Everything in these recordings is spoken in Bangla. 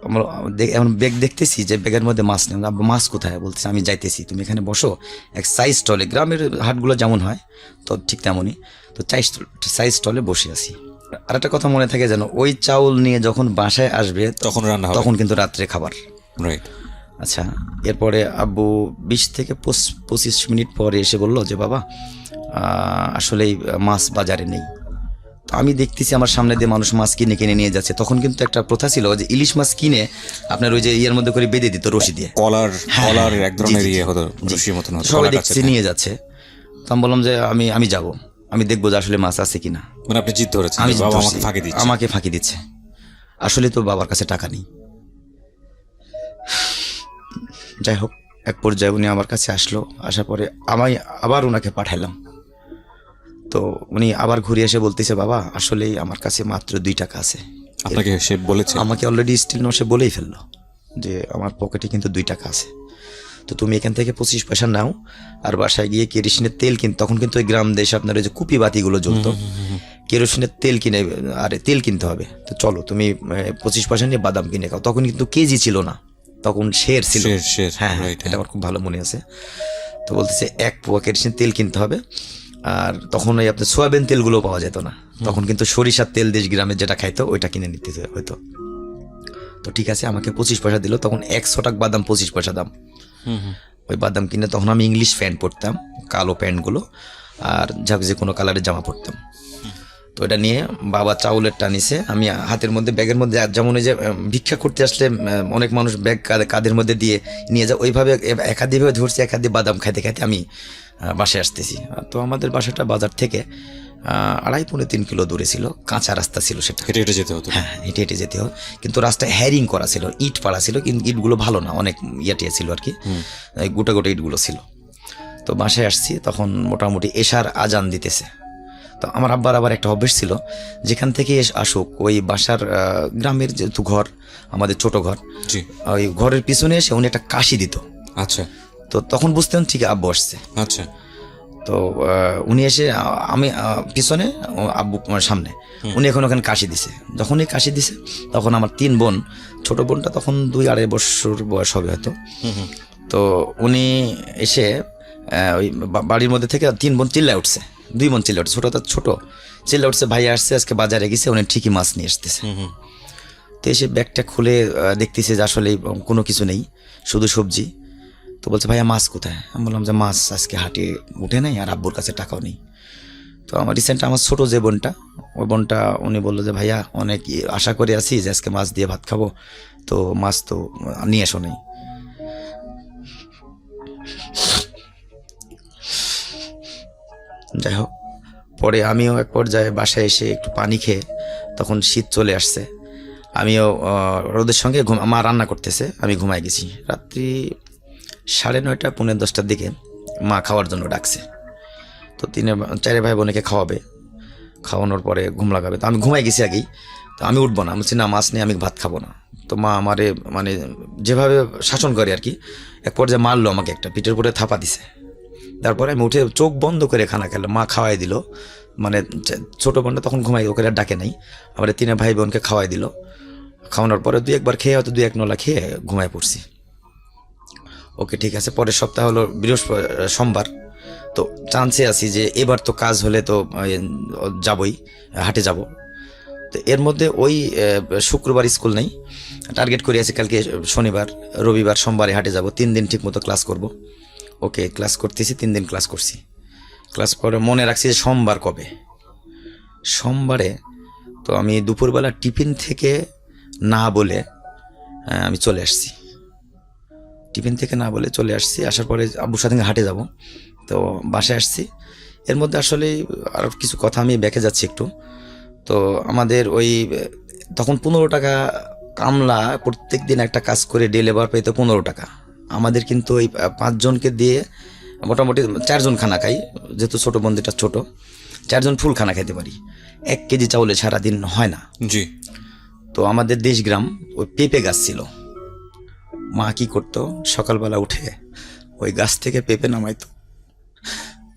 আমরা এমন ব্যাগ দেখতেছি যে ব্যাগের মধ্যে মাছ নেই। আব্বা মাছ কোথায়? বলতেছে আমি যাইতেছি, তুমি এখানে বসো, এক সাইজ স্টলে, গ্রামের হাটগুলো যেমন হয় তো ঠিক তেমনই, তো সাইজ স্টলে বসে আছি। আর একটা কথা মনে থাকে যেন, ওই চাউল নিয়ে যখন বাসায় আসবে তখন রান্না হবে, তখন কিন্তু রাত্রে খাবার। রাইট। আচ্ছা, এরপরে আব্বু 20 থেকে 25 মিনিট পরে এসে বলল যে বাবা আসলেই মাছ বাজারে নেই। তো আমি দেখতেছি আমার সামনে দিয়ে মানুষ মাছ কিনে কিনে নিয়ে যাচ্ছে। তখন কিন্তু একটা প্রথা ছিল যে ইলিশ মাছ কিনে আপনার ওই যে ইয়ের মধ্যে করে বেঁধে দিত রশি দিয়ে, কলার এক ধরনের ইয়ে হতো, রশির মতন হতো, সবাই দেখছি নিয়ে যাচ্ছে। তো আমি বললাম যে আমি যাব, আমি দেখবো যে আসলে মাছ আছে কিনা। মানে আপনি জিদ ধরেছেন, আমি বাবা আমাকে ফাঁকি দিচ্ছে, আমাকে ফাঁকি দিচ্ছে। আসলে তো বাবার কাছে টাকা নেই। যাই হোক, এক পর্যায়ে উনি আমার কাছে আসলো, আসার পরে আমি আবার ওনাকে পাঠালাম। তো উনি আবার ঘুরে এসে বলতেছে বাবা আসলেই আমার কাছে মাত্র 2 টাকা আছে। আপনাকে সে বলেছে? আমাকে অলরেডি স্টিল সে বলেই ফেললো যে আমার পকেটে কিন্তু 2 টাকা আছে, তো তুমি এখান থেকে 25 পয়সা নাও, আর বাসায় গিয়ে কেরোসিনের তেল কিনতে, তখন কিন্তু ওই গ্রাম দেশে আপনার ওই যে কুপি বাতিগুলো জ্বলতো, কেরোসিনের তেল কিনে, আরে তেল কিনতে হবে, তো চলো তুমি 25 পয়সা নিয়ে বাদাম কিনে খাও। তখন কিন্তু কেজি ছিল না, তখন শের ছিল। হ্যাঁ, এটা আমার খুব ভালো মনে আছে। তো বলতেছে 1 পোয়া কেরোসিন তেল কিনতে হবে, আর তখন ওই আপনার সোয়াবিন তেলগুলো পাওয়া যেত না, তখন কিন্তু সরিষার তেল দেশ গ্রামে যেটা খাইতো ওইটা কিনে নিতে হইতো। তো ঠিক আছে, আমাকে 25 পয়সা দিল। তখন 100 টাকা বাদাম 25 পয়সা দাম। ওই বাদাম কিনে তখন আমি ইংলিশ প্যান্ট পরতাম, কালো প্যান্টগুলো, আর যে কোনো কালারের জামা পরতাম। তো এটা নিয়ে বাবা চাউলের টানিছে, আমি হাতের মধ্যে ব্যাগের মধ্যে, যেমন ওই যে ভিক্ষা করতে আসলে অনেক মানুষ ব্যাগ কাঁধের মধ্যে দিয়ে নিয়ে যায়, ওইভাবে এক হাত দিয়ে ধরছি, এক হাত দিয়ে বাদাম খাইতে খাইতে আমি বাসায় আসতেছি। তো আমাদের বাসাটা বাজার থেকে 2.5-3 কিলো দূরে ছিল, কাঁচা রাস্তা ছিল, সেটা হেঁটে হেঁটে যেতে হতো। হ্যাঁ, হেঁটে হেঁটে যেতে হয়, কিন্তু রাস্তায় হ্যারিং করা ছিল, ইট পাড়া ছিল, কিন্তু ইটগুলো ভালো না, অনেক ইয়েটিয়ে ছিল আর কি, গোটা গোটা ইটগুলো ছিল। তো বাসায় আসছি, তখন মোটামুটি এশার আজান দিতেছে। তো আমার আব্বার আবার একটা অভ্যেস ছিল, যেখান থেকে আসুক ওই বাসার গ্রামের যেহেতু ঘর, আমাদের ছোট ঘর, ওই ঘরের পিছনে এসে উনি একটা কাশি দিত। আচ্ছা। তো তখন বুঝতেন ঠিক আব্বু আসছে। আচ্ছা। তো উনি এসে, আমি পিছনে, আব্বু সামনে, উনি এখন ওখানে কাশি দিছে। যখনই কাশি দিছে তখন আমার 3 বোন, ছোট বোনটা তখন 2-2.5 বছর বয়স হবে হয়তো। তো উনি এসে ওই বাড়ির মধ্যে থেকে 3 বোন চিল্লায় উঠছে, 2 বোন চিল্লা উঠছে, ছোট চিল্লা উঠছে, ভাইয়া আসছে আজকে বাজারে গেছে, উনি ঠিকই মাছ নিয়ে আসতেছে। তো এসে ব্যাগটা খুলে দেখতেছে যে আসলে কোনো কিছু নেই, শুধু সবজি। তো বলছে ভাইয়া মাছ কোথায়? আমি বললাম যে মাছ আজকে হাটে উঠে নাই, আর আব্বুর কাছে টাকাও নেই। তো আমার রিসেন্ট আমার ছোট যে বোনটা, ওই বোনটা উনি বললো যে ভাইয়া অনেক আশা করে আছি যে আজকে মাছ দিয়ে ভাত খাবো, তো মাছ তো নিয়ে এসো নেই। যাই হোক, পরে আমিও এক পর্যায়ে বাসায় এসে একটু পানি খেয়ে, তখন শীত চলে আসছে, আমিও রোদের সঙ্গে মা রান্না করতেছে, আমি ঘুমাই গেছি। রাত্রি 9:30 পৌনে 10টার দিকে মা খাওয়ার জন্য ডাকছে। তো 4 ভাই বোনকে খাওয়াবে, খাওয়ানোর পরে ঘুম লাগাবে। তো আমি ঘুমাই গেছি আগেই, তো আমি উঠবো না, বলছি না মাছ নেই, আমি ভাত খাবো না। তো মা আমারে মানে যেভাবে শাসন করে আর কি, এক পর্যায়ে মারলো আমাকে, একটা পিঠের উপরে থাপা দিছে। তারপরে আমি উঠে চোখ বন্ধ করে খানা খেলাম, মা খাওয়াই দিল, মানে ছোটো বোনটা তখন ঘুমাই, ওকে আর ডাকে নাই, আমার 3 ভাই বোনকে খাওয়াই দিল। খাওয়ানোর পরে 2-1 খেয়ে, হয়তো 2-1 নলা খেয়ে ঘুমায় পড়ছি। ওকে, ঠিক আছে। পরের সপ্তাহ হলো সোমবার, তো চান্সে আছি যে এবার তো কাজ হলে তো যাবই, হাটে যাব। তো এর মধ্যে ওই শুক্রবার স্কুল নেই, টার্গেট করে আছি কালকে শনিবার, রবিবার, সোমবারে হাটে যাব, 3 দিন ঠিক মতো ক্লাস করব। ওকে, ক্লাস করতেছি, 3 দিন ক্লাস করছি। ক্লাস করে মনে রাখছি যে সোমবার কবে, সোমবারে। তো আমি দুপুরবেলা টিফিন থেকে না বলে আমি চলে আসছি, টিফিন থেকে না বলে চলে আসছি। আসার পরে আব্বুর সাথে হাটে যাব, তো বাসায় আসছি। এর মধ্যে আসলে আর কিছু কথা, আমি ব্যাকে যাচ্ছি একটু। তো আমাদের ওই তখন 15 টাকা কামলা, প্রত্যেক দিন একটা কাজ করে ডে লেবার পেতো 15 টাকা। আমাদের কিন্তু ওই 5 জনকে দিয়ে মোটামুটি 4 জন খানা খাই, যেহেতু ছোটো বন্দিটা ছোটো, 4 জন ফুল খানা খাইতে পারি। 1 কেজি চাউলে সারাদিন হয় না। জি। তো আমাদের দেশ গ্রাম, ওই পেঁপে গাছ ছিল। মা কি করতো, সকালবেলা উঠে ওই গাছ থেকে পেঁপে নামাইতো,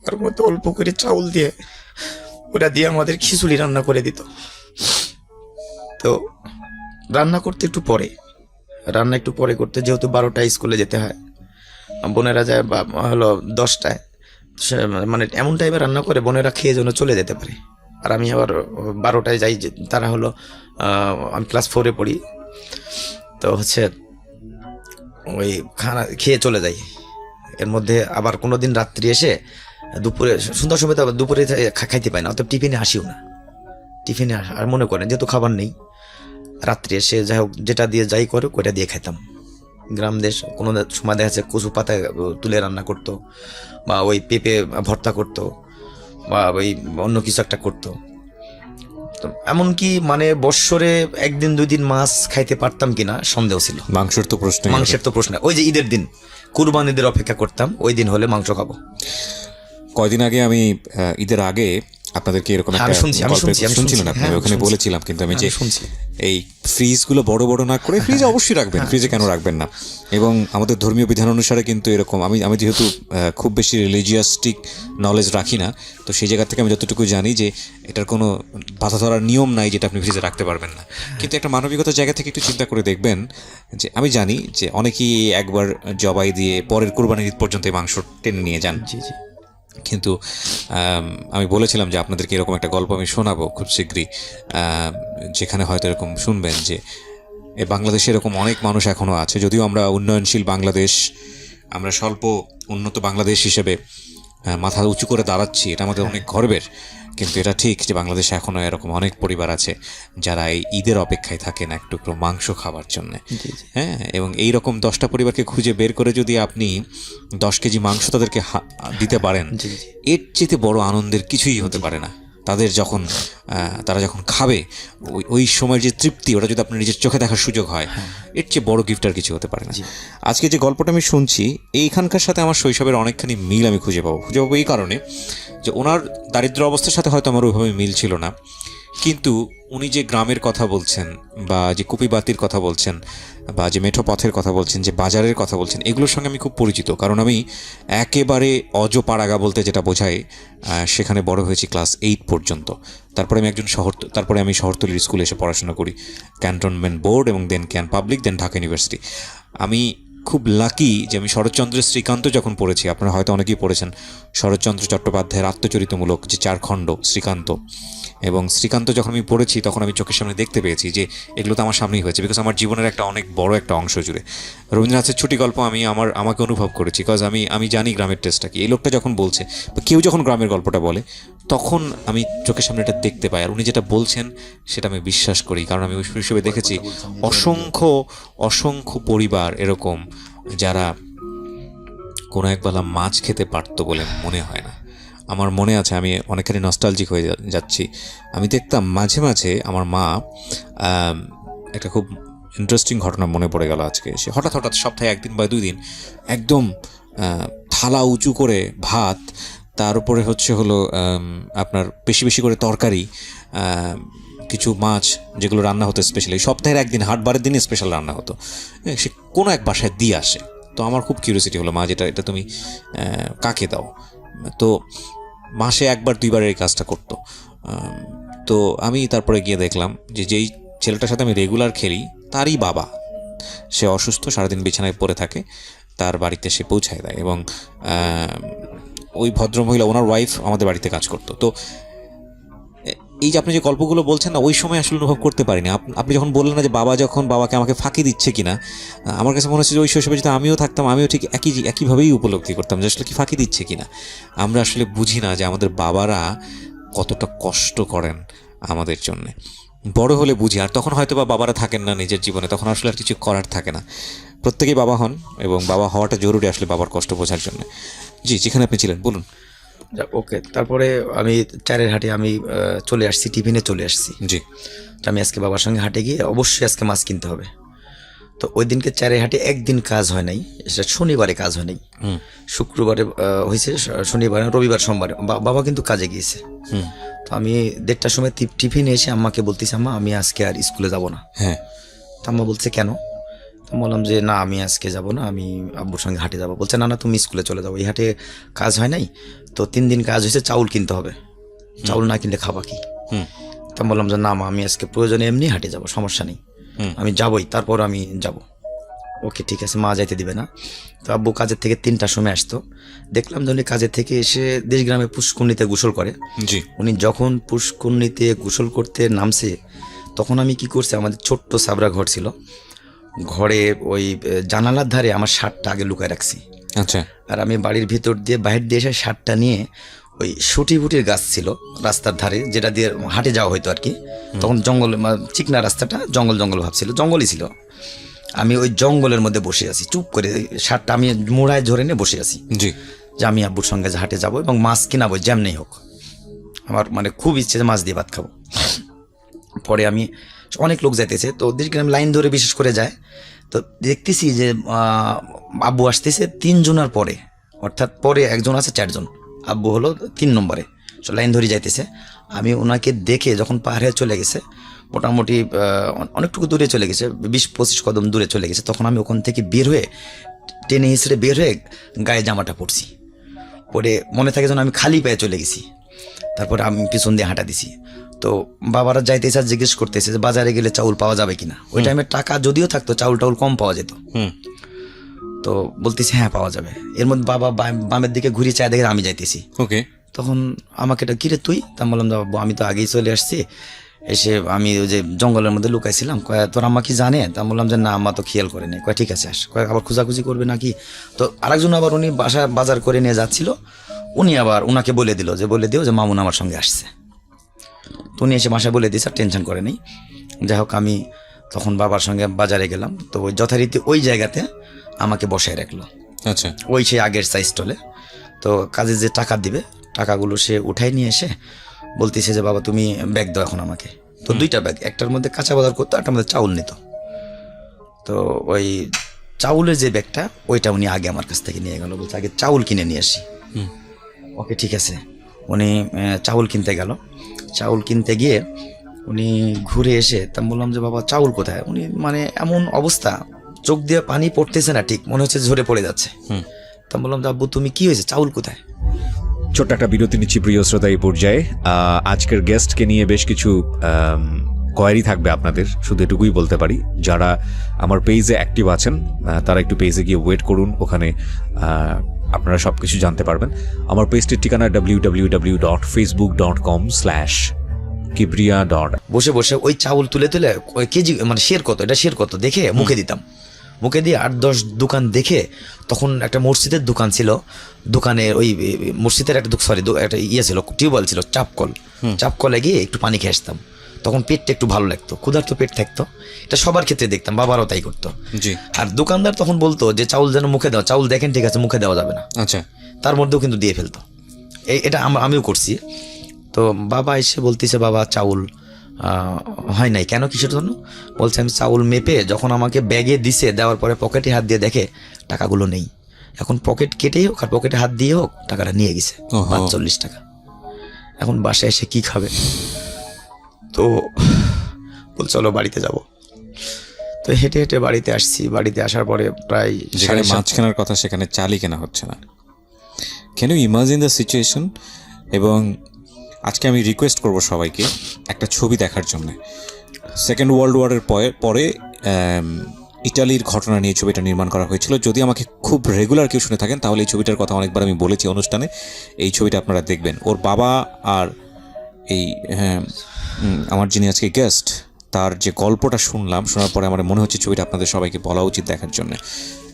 তার মধ্যে অল্প করে চাউল দিয়ে, ওটা দিয়ে আমাদের খিচুড়ি রান্না করে দিত। তো রান্না করতে একটু পরে রান্না একটু পরে করতে, যেহেতু 12টায় স্কুলে যেতে হয়, বোনেরা যায় হলো 10টায়, মানে এমন টাইমে রান্না করে বোনেরা খেয়ে যেন চলে যেতে পারে। আর আমি আবার 12টায় যাই, তারা হলো আমি ক্লাস 4-এ পড়ি, তো হচ্ছে ওই খানা খেয়ে চলে যাই। এর মধ্যে আবার কোনো দিন রাত্রি এসে দুপুরে সন্ধ্যার সময় তো আবার দুপুরে খাইতে পাই না, অত টিফিনে আসিও না। টিফিনে আর মনে করেন যেহেতু খাবার নেই, রাত্রি এসে যাই হোক যেটা দিয়ে যাই করে ওইটা দিয়ে খাইতাম। গ্রাম দেশ, কোনো সময় দেখা যাচ্ছে কচু পাতা তুলে রান্না করতো, বা ওই পেঁপে ভর্তা করতো, বা ওই অন্য কিছু একটা করতো। তো এমনকি মানে বৎসরে 1-2 দিন মাছ খাইতে পারতাম কিনা সন্দেহ ছিল। মাংসের তো প্রশ্ন, মাংসের তো প্রশ্ন, ওই যে ঈদের দিন, কুরবান ঈদের অপেক্ষা করতাম, ওই দিন হলে মাংস খাবো। কয়দিন আগে আমি ঈদের আগে আপনাদেরকে এরকম হ্যাঁ, একটা আমি শুনছি, আমি শুনছি, আমি শুনছিলেন শুনছি, আপনি, হ্যাঁ, ওখানে শুনছি। বলেছিলাম, কিন্তু আমি যে শুনছি। এই ফ্রিজগুলো বড় বড় না করে, ফ্রিজে অবশ্যই রাখবেন, ফ্রিজে কেন রাখবেন না। এবং আমাদের ধর্মীয় বিধান অনুসারে কিন্তু এরকম, আমি যেহেতু খুব বেশি রিলিজিয়াস্টিক নলেজ রাখি না, তো সেই জায়গা থেকে আমি যতটুকু জানি যে এটার কোনো বাধা ধরার নিয়ম নাই যেটা আপনি ফ্রিজে রাখতে পারবেন না। কিন্তু একটা মানবিকতার জায়গা থেকে একটু চিন্তা করে দেখবেন যে আমি জানি যে অনেকেই একবার জবাই দিয়ে পরের কুরবানির ঈদ পর্যন্ত এই মাংস টেনে নিয়ে যান। জি জি। কিন্তু আমি বলেছিলাম যে আপনাদেরকে এরকম একটা গল্প আমি শোনাবো খুব শীঘ্রই, যেখানে হয়তো এরকম শুনবেন যে বাংলাদেশে এরকম অনেক মানুষ এখনও আছে। যদিও আমরা উন্নয়নশীল বাংলাদেশ, আমরা স্বল্প উন্নত বাংলাদেশ হিসেবে মাথা উঁচু করে দাঁড়াচ্ছি, এটা আমাদের অনেক গর্বের। কিন্তু এটা ঠিক যে বাংলাদেশে এখনও এরকম অনেক পরিবার আছে যারা এই ঈদের অপেক্ষায় থাকেন এক টুকরো মাংস খাওয়ার জন্যে। হ্যাঁ, এবং এই রকম 10টা পরিবারকে খুঁজে বের করে যদি আপনি 10 কেজি মাংস তাদেরকে দিতে পারেন, এর চেয়ে বড় আনন্দের কিছুই হতে পারে না। তারা যখন খাবে ওই সময়ের যে তৃপ্তি, ওটা যদি আপনার নিজের চোখে দেখার সুযোগ হয়, এর চেয়ে বড় গিফট আর কিছু হতে পারে না। আজকে যে গল্পটা আমি শুনছি, এইখানকার সাথে আমার শৈশবের অনেকখানি মিল আমি খুঁজে পাবো এই কারণে যে ওনার দারিদ্র অবস্থার সাথে হয়তো আমার ওইভাবে মিল ছিল না, কিন্তু উনি যে গ্রামের কথা বলছেন, বা যে কুপিবাতির কথা বলছেন, বা যে মেঠো পথের কথা বলছেন, যে বাজারের কথা বলছেন, এগুলোর সঙ্গে আমি খুব পরিচিত। কারণ আমি একেবারে অজপাড়াগা বলতে যেটা বোঝায়, সেখানে বড় হয়েছি ক্লাস 8 পর্যন্ত। তারপরে আমি শহরতলির স্কুলে এসে পড়াশোনা করি, ক্যান্টনমেন্ট বোর্ড, এবং then can public, then Dhaka university. আমি খুব লাকি যে আমি শরৎচন্দ্রের শ্রীকান্ত যখন পড়েছি, আপনারা হয়তো অনেকেই পড়েছেন শরৎচন্দ্র চট্টোপাধ্যায়ের আত্মচরিতমূলক যে 4 খণ্ড শ্রীকান্ত, এবং শ্রীকান্ত যখন আমি পড়েছি তখন আমি চোখের সামনে দেখতে পেয়েছি যে এগুলো তো আমার সামনেই হয়েছে, বিকজ আমার জীবনের একটা অনেক বড় একটা অংশ জুড়ে রবীন্দ্রনাথের ছুটি গল্প আমাকে অনুভব করেছি, বিকজ আমি জানি গ্রামের টেস্টটা কি। এই লোকটা যখন বলছে, বা কেউ যখন গ্রামের গল্পটা বলে, তখন আমি চোখের সামনে এটা দেখতে পাই, আর উনি যেটা বলছেন সেটা আমি বিশ্বাস করি। কারণ আমি ওই হিসেবে দেখেছি অসংখ্য পরিবার এরকম যারা কোনো একবেলা মাছ খেতে পারতো বলে মনে হয় না। আমার মনে আছে, আমি অনেকখানি নস্টালজিক হয়ে যাচ্ছি, আমি দেখতাম মাঝে মাঝে আমার মা, একটা খুব ইন্টারেস্টিং ঘটনা মনে পড়ে গেল আজকে। সে হঠাৎ সপ্তাহে 1 দিন বা 2 দিন একদম থালা উঁচু করে ভাত, তার উপরে হলো আপনার বেশি করে তরকারি, কিছু মাছ যেগুলো রান্না হতো স্পেশালি সপ্তাহের 1 দিন, হাটবারের দিনে স্পেশাল রান্না হতো, সে কোনো এক বাসায় দিয়ে আসে। তো আমার খুব কিউরিওসিটি হলো, মা এটা তুমি কাকে দাও? তো মাসে 1-2 বার এই কাজটা করতো। তো আমি তারপরে গিয়ে দেখলাম যে যেই ছেলেটার সাথে আমি রেগুলার খেলি, তারই বাবা, সে অসুস্থ, সারাদিন বিছানায় পড়ে থাকে, তার বাড়িতে সে পৌঁছায় দেয়। এবং ওই ভদ্রমহিলা, ওনার ওয়াইফ আমাদের বাড়িতে কাজ করতো। তো এই যে আপনি যে গল্পগুলো বলছেন না, ওই সময় আসলে অনুভব করতে পারিনি। আপনি যখন বললেন না যে বাবাকে আমাকে ফাঁকি দিচ্ছে কিনা, আমার কাছে মনে হচ্ছে যে ওই শৈশবে যদি আমিও থাকতাম, আমিও ঠিক একইভাবেই উপলব্ধি করতাম যে আসলে কি ফাঁকি দিচ্ছে কিনা। আমরা আসলে বুঝি না যে আমাদের বাবারা কতটা কষ্ট করেন আমাদের জন্যে। বড় হলে বুঝি, আর তখন হয়তো বা বাবারা থাকেন না নিজের জীবনে, তখন আসলে আর কিছু করার থাকে না। প্রত্যেকেই বাবা হন, এবং বাবা হওয়াটা জরুরি আসলে বাবার কষ্ট বোঝার জন্য। জি, যেখানে আপনি ছিলেন বলুন। ওকে, তারপরে আমি 4-এর হাটে আমি চলে আসছি, টিফিনে চলে আসছি। জি, আমি আজকে বাবার সঙ্গে হাটে গিয়ে অবশ্যই আজকে মাছ কিনতে হবে। তো ওই দিনকে 4-এর হাটে 1 দিন কাজ হয় নাই, সেটা শনিবারে কাজ হয় নাই, শুক্রবারে হয়েছে, শনিবারে, রবিবার, সোমবারে বাবা কিন্তু কাজে গিয়েছে। তো আমি 1:30টার সময় টিফিনে এসে আম্মাকে বলতেছি, আম্মা আমি আজকে আর স্কুলে যাব না। হ্যাঁ। তো আম্মা বলছে কেন? তো বললাম যে না, আমি আজকে যাব না, আমি আব্বুর সঙ্গে হাটে যাব। বলছে না তুমি স্কুলে চলে যাবো, এই হাটে কাজ হয় নাই, তো 3 দিন কাজ হয়েছে, চাউল কিনতে হবে, চাউল না কিনলে খাবা কি? তো বললাম যে না মা, আমি আজকে প্রয়োজনে এমনি হাটে যাব, সমস্যা নেই, আমি যাবই, তারপর আমি যাব। ওকে ঠিক আছে, মা যাইতে দিবে না। তো আব্বু কাজের থেকে 3টার সময় আসতো, দেখলাম যে উনি কাজের থেকে এসে দেশগ্রামে পুষ্কুন্নিতে গোসল করে। জি। উনি যখন পুষ্কুন্নিতে গোসল করতে নামছে, তখন আমি কি করছি, আমাদের ছোট্ট সাবরা ঘর ছিল, ঘরে ওই জানালার ধারে আমার শার্টটা আগে লুকায় রাখছি। আচ্ছা। আর আমি বাড়ির ভিতর দিয়ে বাহির দিয়ে এসে শার্টটা নিয়ে, ওই শুটি বুটির গাছ ছিল রাস্তার ধারে, যেটা দিয়ে হাটে যাওয়া হতো আর কি, তখন জঙ্গল, চিকনা রাস্তাটা জঙ্গল জঙ্গল ভাবছিল, জঙ্গলই ছিল। আমি ওই জঙ্গলের মধ্যে বসে আছি চুপ করে, শার্টটা আমি মোড়ায় ধরে নিয়ে বসে আছি জি। যে আমি আব্বুর সঙ্গে হাটে যাবো এবং মাছ কিনাবো যেমনি হোক, আমার মানে খুব ইচ্ছে যে মাছ দিয়ে ভাত খাবো। পরে আমি অনেক লোক যাইতেছে, তো দেশগ্রাম লাইন ধরে বিশেষ করে যায়, তো দেখতেছি যে আব্বু আসতেছে 3 জনের পরে, অর্থাৎ পরে একজন আছে 4 জন, আব্বু হলো 3 নম্বরে, লাইন ধরে যাইতেছে। আমি ওনাকে দেখে যখন পাহাড়ে চলে গেছে, মোটামুটি অনেকটুকু দূরে চলে গেছে, 20-25 কদম দূরে চলে গেছে, তখন আমি ওখান থেকে বের হয়ে, টেনে হিসেবে বের হয়ে গায়ে জামাটা পরছি, পরে মনে থাকে যেন আমি খালি পায়ে চলে গেছি। তারপরে আমি পিছন দিয়ে হাঁটা দিছি। তো বাবারা যাইতেছে আর জিজ্ঞেস করতেছে যে বাজারে গেলে চাউল পাওয়া যাবে কিনা। ওই টাইমে টাকা যদিও থাকতো, চাউল টাউল কম পাওয়া যেত। তো বলতেছি হ্যাঁ পাওয়া যাবে। এর মধ্যে বাবা বামের দিকে ঘুরে চায় দেখে আমি যাইতেছি। ওকে। তখন আমাকে এটা কিরে তুই, তা বললাম বাবু আমি তো আগেই চলে আসছি, এসে আমি ওই যে জঙ্গলের মধ্যে লুকাইছিলাম। কয় তোর আম্মা কি জানে? তা বললাম যে না, আম্মা তো খেয়াল করেনি। কয় ঠিক আছে আস। কয় আবার খোঁজাখুঁজি করবে নাকি? তো আরেকজন আবার উনি বাজার করে নিয়ে যাচ্ছিল, উনি আবার ওনাকে বলে দিল যে মামুন আমার সঙ্গে আসছে। তো উনি এসে বাসায় বলে দিয়েছে, আর টেনশন করে নেই। যাই হোক, আমি তখন বাবার সঙ্গে বাজারে গেলাম, তো ওই যথারীতি ওই জায়গাতে আমাকে বসায় রাখলো। আচ্ছা। ওই সেই আগের সাইজ স্টলে। তো কাজে যে টাকা দিবে, টাকাগুলো সে উঠাই নিয়ে এসে বলতেছে যে বাবা তুমি ব্যাগ দাও এখন আমাকে। তো 2টা ব্যাগ, একটার মধ্যে কাঁচা বাজার করতো, একটার মধ্যে চাউল নিত। তো ওই চাউলের যে ব্যাগটা, ওইটা উনি আগে আমার কাছ থেকে নিয়ে গেল, বলছে আগে চাউল কিনে নিয়ে আসি। ওকে ঠিক আছে। উনি চাউল কিনতে গেল। চাউল কিনতে গিয়ে উনি ঘুরে এসে তা বললাম যে বাবা চাউল কোথায়? উনি মানে এমন অবস্থা, চোখ দিয়ে পানি পড়তেছে না, ঠিক মনে হচ্ছে ঝরে পড়ে যাচ্ছে। তা বললাম যে আব্বু তুমি কি হয়েছে, চাউল কোথায়? ছোট্ট একটা বিরতি নিচ্ছি প্রিয় শ্রোতা। এই পর্যায়ে আজকের গেস্টকে নিয়ে বেশ কিছু কোয়ারি থাকবে আপনাদের, শুধু এটুকুই বলতে পারি, যারা আমার পেজে অ্যাক্টিভ আছেন তারা একটু পেজে গিয়ে ওয়েট করুন, ওখানে আপনারা সব কিছু জানতে পারবেন। আমার পেজটির ঠিকানা www.facebook.com/kibriya. বসে বসে ওই চাউল তুলে তুলে ওই কেজি মানে শের কত, এটা শের কত দেখে মুখে দিতাম। মুখে দিয়ে 8-10 দোকান দেখে, তখন একটা মসজিদের দোকান ছিল, দোকানে ওই মসজিদের একটা একটা ইয়ে ছিল, টিউবওয়েল ছিল, চাপকলে গিয়ে একটু পানি খেয়ে আসতাম। তখন পেটটা একটু ভালো লাগতো, ক্ষুধার্ত পেট থাকতো। এটা সবার ক্ষেত্রে দেখতাম, বাবারও তাই করতো। আর দোকানদার তখন বলতো যে চাউল যেন মুখে দাও, চাউল দেখেন ঠিক আছে, মুখে দেওয়া যাবে না। আচ্ছা। তার মধ্যেও কিন্তু দিয়ে ফেলতো। এটা আমিও করছি। তো বাবা এসে বলতেছে বাবা চাউল হয় নাই কেন, কিসের জন্য? বলছে আমি চাউল মেপে যখন আমাকে ব্যাগে দিছে, দেওয়ার পরে পকেটে হাত দিয়ে দেখে টাকাগুলো নেই। এখন পকেট কেটেই হোক আর পকেটে হাত দিয়ে হোক টাকাটা নিয়ে গেছে, 45 টাকা। এখন বাসায় এসে কি খাবে? তো বল চলো বাড়িতে যাব। তো হেঁটে হেঁটে বাড়িতে আসছি। বাড়িতে আসার পরে প্রায় যেখানে মাছ কেনার কথা সেখানে চালই কেনা হচ্ছে না। Can you imagine the situation? এবং আজকে আমি রিকোয়েস্ট করব সবাইকে একটা ছবি দেখার জন্য। সেকেন্ড ওয়ার্ল্ড ওয়ারের পরে ইটালির ঘটনা নিয়ে ছবিটা নির্মাণ করা হয়েছিল। যদি আমাকে খুব রেগুলার কেউ শুনে থাকেন তাহলে এই ছবিটার কথা অনেকবার আমি বলেছি অনুষ্ঠানে। এই ছবিটা আপনারা দেখবেন। ওর বাবা আর এই আমার যিনি আজকে গেস্ট, তার যে গল্পটা শোনার পরে আমার মনে হচ্ছে ছবিটা আপনাদের সবাইকে বলা উচিত দেখার জন্য।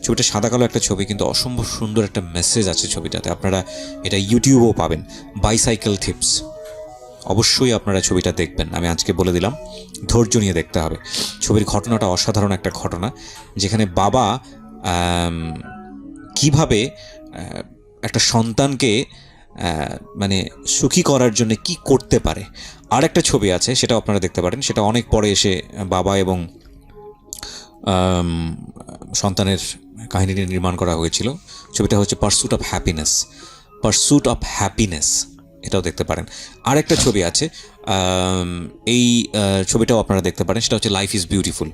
ছবিটা সাদা কালো একটা ছবি, কিন্তু অসম্ভব সুন্দর একটা মেসেজ আছে ছবিটাতে। আপনারা এটা ইউটিউবেও পাবেন, বাইসাইকেল টিপস। অবশ্যই আপনারা ছবিটা দেখবেন, আমি আজকে বলে দিলাম। ধৈর্য নিয়ে দেখতে হবে। ছবির ঘটনাটা অসাধারণ একটা ঘটনা, যেখানে বাবা কিভাবে একটা সন্তানকে মানে সুখী করার জন্য কি করতে পারে। আর একটা ছবি আছে, সেটাও আপনারা দেখতে পারেন। সেটা অনেক পরে এসে বাবা এবং সন্তানের কাহিনী নির্মাণ করা হয়েছিল। ছবিটা হচ্ছে পারস্যুট অফ হ্যাপিনেস। এটাও দেখতে পারেন। আর একটা ছবি আছে, এই ছবিটাও আপনারা দেখতে পারেন। সেটা হচ্ছে লাইফ ইজ বিউটিফুল।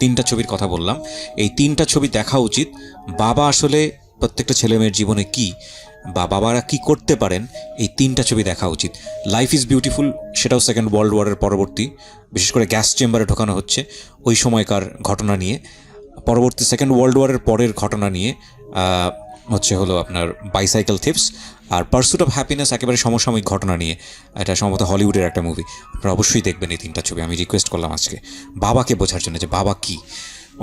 3টা ছবির কথা বললাম। এই 3টা ছবি দেখা উচিত। বাবা আসলে প্রত্যেকটা ছেলেমেয়ের জীবনে কি বা বাবারা কি করতে পারেন, এই 3টা ছবি দেখা উচিত। লাইফ ইজ বিউটিফুল, সেটাও সেকেন্ড ওয়ার্ল্ড ওয়ারের পরবর্তী, বিশেষ করে গ্যাস চেম্বারে ঢোকানো হচ্ছে ওই সময়কার ঘটনা নিয়ে। পরবর্তী সেকেন্ড ওয়ার্ল্ড ওয়ারের পরের ঘটনা নিয়ে হচ্ছে হলো আপনার বাইসাইকেল থিপস, আর পার্সুট অফ হ্যাপিনেস একেবারে সমসাময়িক ঘটনা নিয়ে। এটা সম্ভবত হলিউডের একটা মুভি, আপনারা অবশ্যই দেখবেন এই 3টা ছবি। আমি রিকোয়েস্ট করলাম আজকে বাবাকে বোঝার জন্য যে বাবা কি।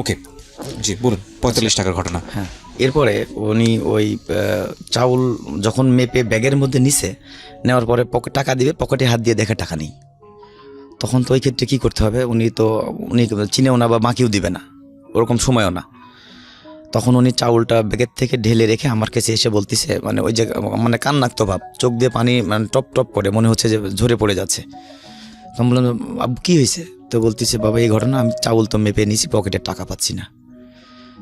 ওকে, জি বলুন। 45 টাকার ঘটনা। হ্যাঁ, এরপরে উনি ওই চাউল যখন মেপে ব্যাগের মধ্যে নিছে, নেওয়ার পরে টাকা দিবে, পকেটে হাত দিয়ে দেখে টাকা নেই। তখন তো ওই ক্ষেত্রে কী করতে হবে, উনি চিনেও না বা মাকেও দিবে না, ওরকম সময়ও না। তখন উনি চাউলটা ব্যাগের থেকে ঢেলে রেখে আমার কাছে এসে বলতেছে, মানে ওই যে মানে কান্নাক্ত ভাব, চোখ দিয়ে পানি মানে টপ টপ করে, মনে হচ্ছে যে ঝরে পড়ে যাচ্ছে। তখন বললাম, আব্বু কী হয়েছে? তো বলতেছে, বাবা এই ঘটনা, আমি চাউল তো মেপে নিয়েছি, পকেটে টাকা পাচ্ছি না।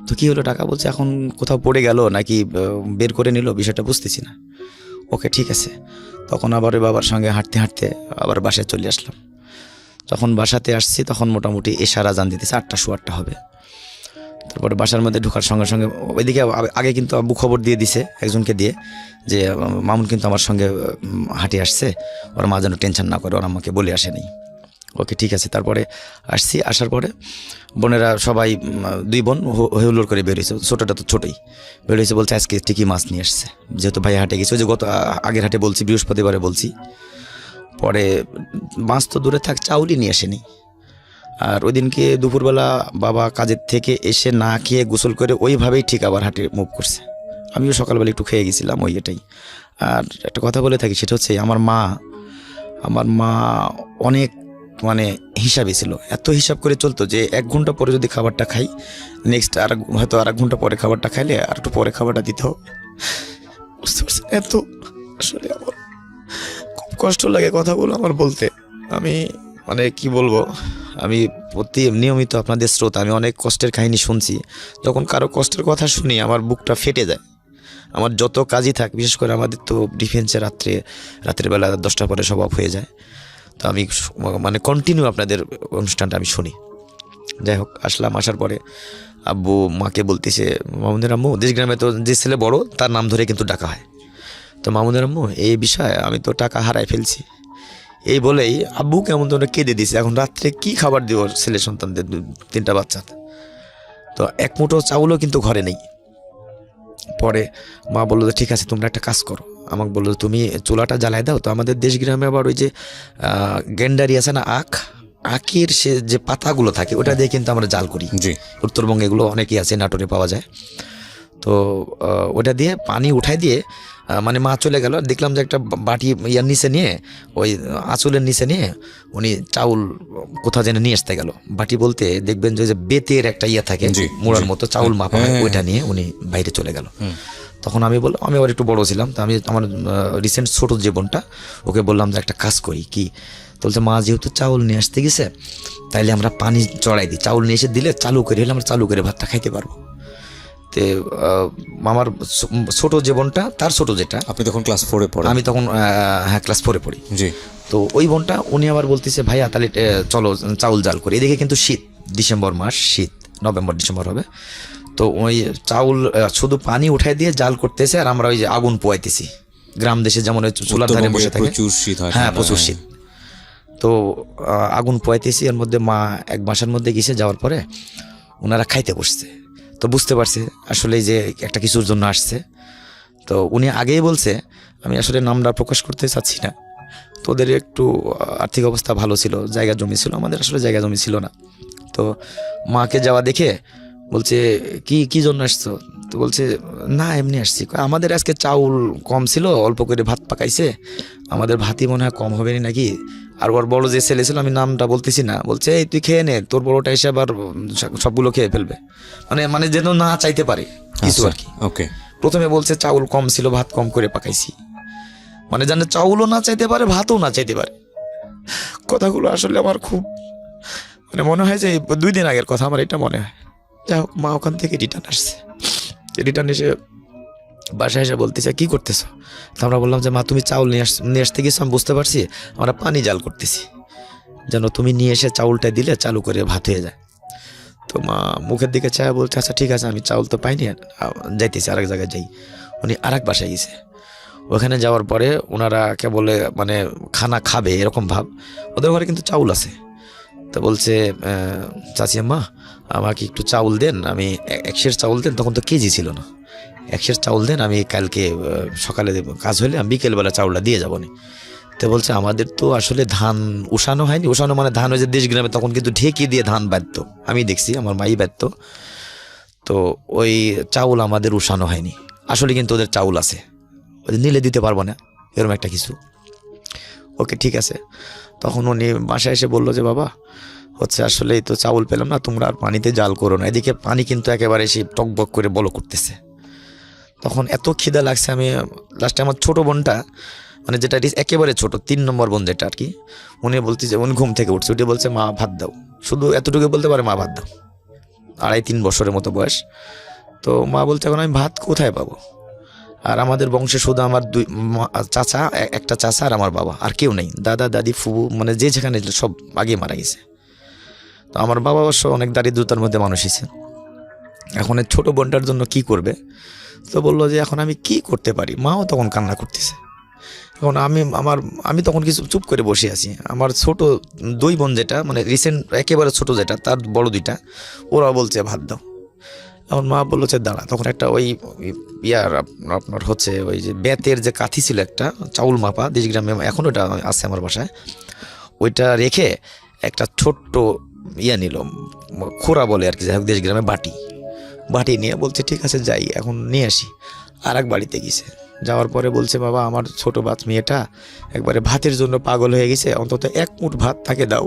তো কী হলো টাকা? বলছে এখন কোথাও পড়ে গেল নাকি বের করে নিল, বিষয়টা বুঝতেছি না। ওকে ঠিক আছে। তখন আবার বাবার সঙ্গে হাঁটতে হাঁটতে আবার বাসায় চলে আসলাম। যখন বাসাতে আসছি তখন মোটামুটি এশার আজান দিতেছে, 8টা সোয়া 8টা হবে। তারপরে বাসার মধ্যে ঢোকার সঙ্গে সঙ্গে ওইদিকে আগে কিন্তু আব্বু খবর দিয়ে দিছে একজনকে দিয়ে, যে মামুন কিন্তু আমার সঙ্গে হাঁটে আসছে, ওর মা যেন টেনশন না করে, ওর আমাকে বলে আসেনি। ওকে ঠিক আছে। তারপরে আসছি, আসার পরে বোনেরা সবাই 2 বোন হেউলোর করে বেরিয়েছে, ছোটোটা তো ছোটোই বেরিয়েছে, বলছে আজকে ঠিকই মাছ নিয়ে আসছে, যেহেতু ভাই হাটে গেছে, ওই যে গত আগের হাটে বলছি, বৃহস্পতিবারে বলছি। পরে মাছ তো দূরে থাক, চাউলই নিয়ে আসেনি। আর ওই দিনকে দুপুরবেলা বাবা কাজের থেকে এসে না খেয়ে গোসল করে ওইভাবেই ঠিক আবার হাটে মুভ করছে। আমিও সকালবেলা একটু খেয়ে গেছিলাম, ওই এটাই। আর একটা কথা বলে থাকি, সেটা হচ্ছে আমার মা অনেক মানে হিসাবে ছিল, এত হিসাব করে চলতো যে 1 ঘন্টা পরে যদি খাবারটা খাই, নেক্সট হয়তো আর 1 ঘন্টা পরে খাবারটা খাইলে আর একটু পরে খাবারটা দিতে হবে। বুঝতে পারছি, এত আসলে আমার খুব কষ্ট লাগে কথাগুলো আমার বলতে। আমি মানে কি বলবো, আমি নিয়মিত আপনাদের শ্রোতা, আমি অনেক কষ্টের কাহিনী শুনছি। যখন কারো কষ্টের কথা শুনি আমার বুকটা ফেটে যায়। আমার যত কাজই থাক, বিশেষ করে আমাদের তো ডিফেন্সে রাতের বেলা 10টার পরে সব অফ হয়ে যায়, তো আমি মানে কন্টিনিউ আপনাদের অনুষ্ঠানটা আমি শুনি। যাই হোক, আসার পরে আব্বু মাকে বলতেছে, মামুনের আম্মু, দেশগ্রামে তো যে ছেলে বড় তার নাম ধরে কিন্তু ডাকা হয়, তো মামুনের আম্মু এই বিষয়ে আমি তো টাকা হারাই ফেলছি। এই বলেই আব্বু কেমন ধরে কেঁদে দিছে। এখন রাত্রে কি খাবার দিব ছেলে সন্তানদের, 3টা বাচ্চা, তো 1 মুঠো চাউলও কিন্তু ঘরে নেই। পরে মা বললো যে ঠিক আছে, তোমরা একটা কাজ করো, আমাকে বললো তুমি চুলাটা জ্বালাই দাও। তো আমাদের দেশ গ্রামে আবার ওই যে গেন্ডারি আছে না, আখের সে যে পাতাগুলো থাকে, ওটা দিয়ে কিন্তু আমরা জাল করি। জি, উত্তরবঙ্গে এগুলো অনেকেই আছে, নাটোরে পাওয়া যায়। তো ওটা দিয়ে পানি উঠাই দিয়ে মানে মা চলে গেল, দেখলাম যে একটা বাটি ইয়ার নিচে নিয়ে, ওই আঁচলের নিচে নিয়ে উনি চাউল কোথাও যেন নিয়ে আসতে গেল। বাটি বলতে দেখবেন যে বেতের একটা ইয়া থাকে, মোড়ার মতো চাউল মাপা হয়, ওইটা নিয়ে উনি বাইরে চলে গেল। তখন আমি বললাম, আমি আবার একটু বড় ছিলাম, তো আমি আমার রিসেন্ট ছোট যে বোনটা, ওকে বললাম যে একটা কাজ করি কি, বলছে মা যেহেতু চাউল নিয়ে আসতে গেছে, তাইলে আমরা পানি চড়াই দিই, চাউল নিয়ে এসে দিলে চালু করে হলে আমরা চালু করে ভাতটা খাইতে পারবো। তে আমার ছোট যে বোনটা, তার ছোট যেটা, আপনি তখন ক্লাস 4-এ পড়েন? আমি তখন হ্যাঁ ক্লাস 4-এ পড়ি। জি। তো ওই বোনটা উনি আবার বলতেছে, ভাইয়া তাহলে চলো চাউল জাল করি। এদিকে কিন্তু শীত, ডিসেম্বর মাস, শীত নভেম্বর ডিসেম্বর হবে। তো ওই চাউল শুধু পানি উঠাই দিয়ে জাল করতেছে, আর আমরা ওই যে আগুন পোয়াইতেছি। গ্রাম দেশে যেমন ওই চুলার ধারে বসে থাকে, প্রচুর শীত হয়। হ্যাঁ প্রচুর শীত। তো আগুন পোয়াইতেছি, এর মধ্যে মা এক বাসার মধ্যে গেছে, যাওয়ার পরে ওনারা খাইতে বসছে। তো বুঝতে পারছে আসলে যে একটা কিছুর জন্য আসছে। তো উনি আগেই বলছে, আমি আসলে নামটা প্রকাশ করতে চাচ্ছি না, তো ওদের একটু আর্থিক অবস্থা ভালো ছিল, জায়গা জমি ছিল, আমাদের আসলে জায়গা জমি ছিল না। তো মাকে যাওয়া দেখে বলছে, কি জন্য আসছো? তো বলছে না এমনি আসছি। আমাদের আজকে চাউল কম ছিল, অল্প করে ভাত পাকাইছে, আমাদের ভাতই মনে হয় কম হবে না নাকি। আর ওর বড় যে ছেলে ছিল, আমি নামটা বলতেছি না, বলছে এই তুই খেয়ে নে, তোর বড়টা এসে আবার সবগুলো খেয়ে ফেলবে, মানে যেন না চাইতে পারে কিছু আর কি। ওকে। প্রথমে বলছে চাউল কম ছিল, ভাত কম করে পাকাইছি, মানে জানে চাউলও না চাইতে পারে, ভাতও না চাইতে পারে। কথাগুলো আসলে আমার খুব মানে মনে হয় যে 2 দিন আগের কথা আমার এটা মনে হয়। যাই হোক, মা ওখান থেকে রিটার্ন আসছে, রিটার্ন এসে বাসায় এসে বলতেছে কি করতেছো? তো আমরা বললাম যে মা তুমি চাউল নিয়ে আসতে গেছো, আমি বুঝতে পারছি, আমরা পানি জাল করতেছি, যেন তুমি নিয়ে এসে চাউলটা দিলে চালু করে ভাত হয়ে যায়। তো মা মুখের দিকে চায় বলছে আচ্ছা ঠিক আছে, আমি চাউল তো পাইনি, যাইতেছি আরেক জায়গায় যাই। উনি আরেক বাসায় গেছে, ওখানে যাওয়ার পরে ওনারা কে বলে মানে খানা খাবে এরকম ভাব, ওদের ঘরে কিন্তু চাউল আছে, তো বলছে চাচি আম্মা আমাকে একটু চাউল দেন, আমি 1 সের চাউল দেন, তখন তো কেজি ছিল না, 1 সের চাউল দেন, আমি কালকে সকালে কাজ হলে আমি বিকেলবেলা চাউলটা দিয়ে যাবো নি। তো বলছে আমাদের তো আসলে ধান উষানো হয়নি, উষানো মানে ধান ওই যে দেশ গ্রামে তখন কিন্তু ঢেকি দিয়ে ধান বাঁধতো, আমি দেখছি আমার মাই বাঁধতো। তো ওই চাউল আমাদের উষানো হয়নি, আসলে কিন্তু ওদের চাউল আছে, ওদের নিলে দিতে পারবো না, এরকম একটা কিছু। ওকে ঠিক আছে। তখন উনি বাসায় এসে বললো যে বাবা হচ্ছে আসলে তো চাউল পেলাম না, তোমরা আর পানিতে জাল করো না। এদিকে পানি কিন্তু একেবারে সেই টকবক করে বলো করতেছে। তখন এত খিদা লাগছে, আমি লাস্টে আমার ছোটো বোনটা মানে যেটা একেবারে ছোট 3 নম্বর বোন যেটা আর কি, উনি বলতে যে উনি ঘুম থেকে উঠছে, উঠে বলছে মা ভাত দাও, শুধু এতটুকু বলতে পারে মা ভাত দাও, 2.5-3 বছরের মতো বয়স। তো মা বলছে এখন আমি ভাত কোথায় পাবো, আর আমাদের বংশে শুধু আমার 2 চাচা, একটা চাচা আর আমার বাবা, আর কেউ নেই, দাদা দাদি ফুবু মানে যে যেখানে সব আগে মারা গেছে। তো আমার বাবা অবশ্য অনেক দারিদ্রতার মধ্যে মানুষ হয়েছে, এখন এই ছোটো বোনটার জন্য কি করবে। তো বললো যে এখন আমি কি করতে পারি, মাও তখন কান্না করতেছে। এখন আমি তখন কিছু চুপ করে বসে আছি। আমার ছোট 2 বোন যেটা মানে রিসেন্ট একেবারে ছোট যেটা, তার বড় 2টা, ওরা বলছে ভাত দাও। এখন মা বললো যে দাঁড়া, তখন একটা ওই ইয়ার আপনার হচ্ছে ওই যে বেতের যে কাঠি ছিল একটা চাউল মাপা, দেশ গ্রামে এখন ওটা আছে আমার বাসায়, ওইটা রেখে একটা ছোট্ট ইয়া নিল, খোরা বলে আর কি, যাই হোক দেশ গ্রামে বাটি নিয়ে বলছে ঠিক আছে যাই এখন নিয়ে আসি। আর এক বাড়িতে গেছে, যাওয়ার পরে বলছে বাবা আমার ছোট মেয়েটা একবারে ভাতের জন্য পাগল হয়ে গেছে, অন্তত 1 মুঠ ভাত তাকে দাও।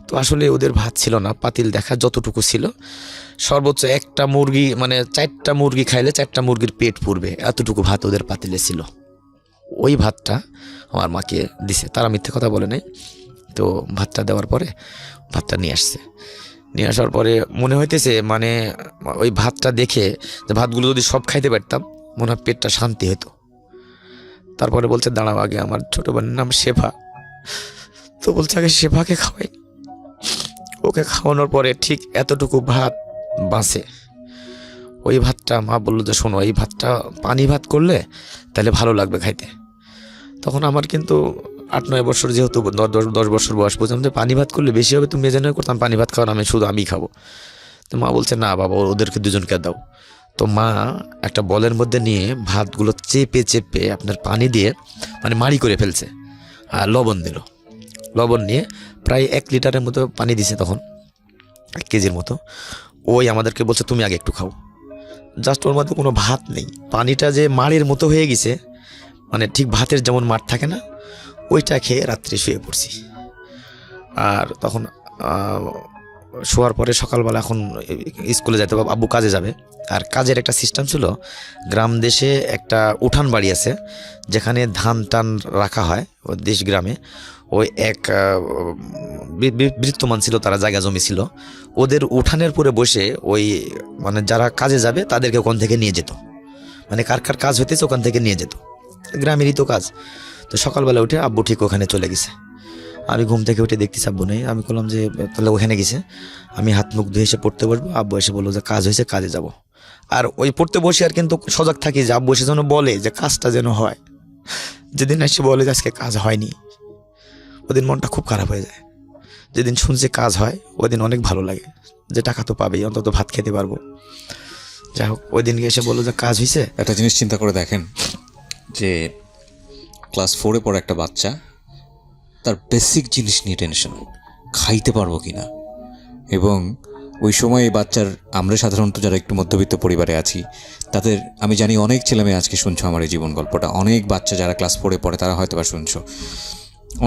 তো আসলে ওদের ভাত ছিল না, পাতিল দেখা যতটুকু ছিল সর্বোচ্চ একটা মুরগি মানে 4টা মুরগি খাইলে 4টা মুরগির পেট পুরবে, এতটুকু ভাত ওদের পাতিলে ছিল। ওই ভাতটা আমার মাকে দিছে, তারা মিথ্যে কথা বলে নাই। তো ভাতটা দেওয়ার পরে ভাতটা নিয়ে আসছে, নিয়ে আসার পরে মনে হইতেছে মানে ওই ভাতটা দেখে যে ভাতগুলো যদি সব খাইতে পারতাম মনে হয় পেটটা শান্তি হতো। তারপরে বলছে দাঁড়াও আগে আমার ছোটো বোনের নাম শেফা, তো বলছে আগে শেফাকে খাওয়াই। ওকে খাওয়ানোর পরে ঠিক এতটুকু ভাত বাঁচে। ওই ভাতটা মা বললো যে শোনো এই ভাতটা পানি ভাত করলে তাহলে ভালো লাগবে খাইতে। তখন আমার কিন্তু 8-9 বছর, যেহেতু 10 বছর বয়স, বুঝলাম যে পানি ভাত করলে বেশি হবে, তুমি মেজে করতাম পানি ভাত খাওয়ার, আমি খাবো। তো মা বলছে না বাবা ওদেরকে 2জনকে দাও। তো মা একটা বলের মধ্যে নিয়ে ভাতগুলো চেপে আপনার পানি দিয়ে মানে মাড়ি করে ফেলছে, আর লবণ দিল, লবণ নিয়ে প্রায় 1 লিটারের মতো পানি দিছে, তখন 1 কেজির মতো। ওই আমাদেরকে বলছে তুমি আগে একটু খাও। জাস্ট ওর মধ্যে কোনো ভাত নেই, পানিটা যে মাড়ির মতো হয়ে গেছে, মানে ঠিক ভাতের যেমন মাঠ থাকে না, ওইটা খেয়ে রাত্রে শুয়ে পড়ছি। আর তখন শোয়ার পরে সকালবেলা এখন স্কুলে যেতে হবে, আব্বু কাজে যাবে। আর কাজের একটা সিস্টেম ছিল, গ্রাম দেশে একটা উঠান বাড়ি আছে যেখানে ধান টান রাখা হয়, ওই দেশ গ্রামে। ওই এক বৃত্তমান ছিল, তারা জায়গা জমি ছিল, ওদের উঠানের পরে বসে ওই মানে যারা কাজে যাবে তাদেরকে ওখান থেকে নিয়ে যেত, মানে কার কার কাজ হইতেছে ওখান থেকে নিয়ে যেত, গ্রামেরই তো কাজ। তো সকালবেলা উঠে আব্বু ঠিক ওখানে চলে গেছে, আমি ঘুম থেকে উঠে দেখতেছি আব্বু নেই। আমি বললাম যে তাহলে ওখানে গেছে, আমি হাত মুখ ধুয়ে এসে পড়তে বসবো। আব্বু এসে বললো যে কাজ হয়েছে, কাজে যাব। আর ওই পড়তে বসে আর কিন্তু সজাগ থাকি যে আব্বু এসে যেন বলে যে কাজটা যেন হয়। যেদিন এসে বলে যে আজকে কাজ হয়নি, ওদিন মনটা খুব খারাপ হয়ে যায়। যেদিন শুনছে কাজ হয় ওদিন অনেক ভালো লাগে, যে টাকা তো পাবেই, অন্তত ভাত খেতে পারবো। যাই হোক ওই দিন এসে বললো যে কাজ হয়েছে। একটা জিনিস চিন্তা করে দেখেন যে ক্লাস 4-এ পড়া একটা বাচ্চা, তার বেসিক জিনিস নিয়ে টেনশন, খাইতে পারবো কিনা। এবং ওই সময় এই বাচ্চার, আমরা সাধারণত যারা একটু মধ্যবিত্ত পরিবারে আছি তাদের, আমি জানি অনেক ছেলেমেয়ে আজকে শুনছো আমার এই জীবন গল্পটা, অনেক বাচ্চা যারা ক্লাস 4-এ পড়ে তারা হয়তো বা শুনছো,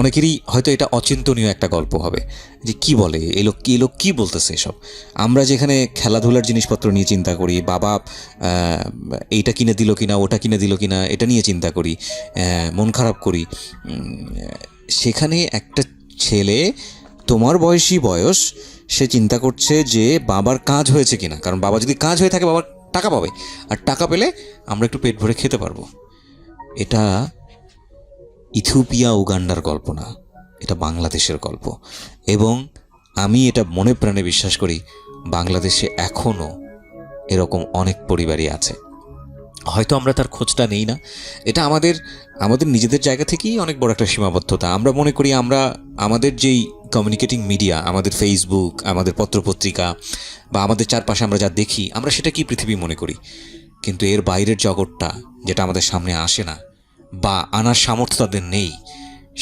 অনেকেরই হয়তো এটা অচিন্তনীয় একটা গল্প হবে যে কি বলে এই লোক কি বলতেছে এসব। আমরা যেখানে খেলাধুলার জিনিসপত্র নিয়ে চিন্তা করি, বাবা এইটা কিনে দিল কিনা, ওটা কিনে দিল কিনা, এটা নিয়ে চিন্তা করি, মন খারাপ করি, সেখানে একটা ছেলে তোমার বয়স, সে চিন্তা করছে যে বাবার কাজ হয়েছে কিনা, কারণ বাবা যদি কাজ হয়ে থাকে বাবার টাকা পাবে, আর টাকা পেলে আমরা একটু পেট ভরে খেতে পারবো। এটা ইথিওপিয়া উগান্ডার গল্প না, এটা বাংলাদেশের গল্প। এবং আমি এটা মনে প্রাণে বিশ্বাস করি বাংলাদেশে এখনও এরকম অনেক পরিবারই আছে। হয়তো আমরা তার খোঁজটা নেই না। এটা আমাদের নিজেদের জায়গা থেকেই অনেক বড় একটা সীমাবদ্ধতা। আমরা মনে করি আমরা আমাদের যেই কমিউনিকেটিং মিডিয়া, আমাদের ফেসবুক, আমাদের পত্রপত্রিকা বা আমাদের চারপাশে আমরা যা দেখি, আমরা সেটাকেই পৃথিবী মনে করি। কিন্তু এর বাইরের জগৎটা, যেটা আমাদের সামনে আসে না বা আনার সামর্থ্য তাদের নেই,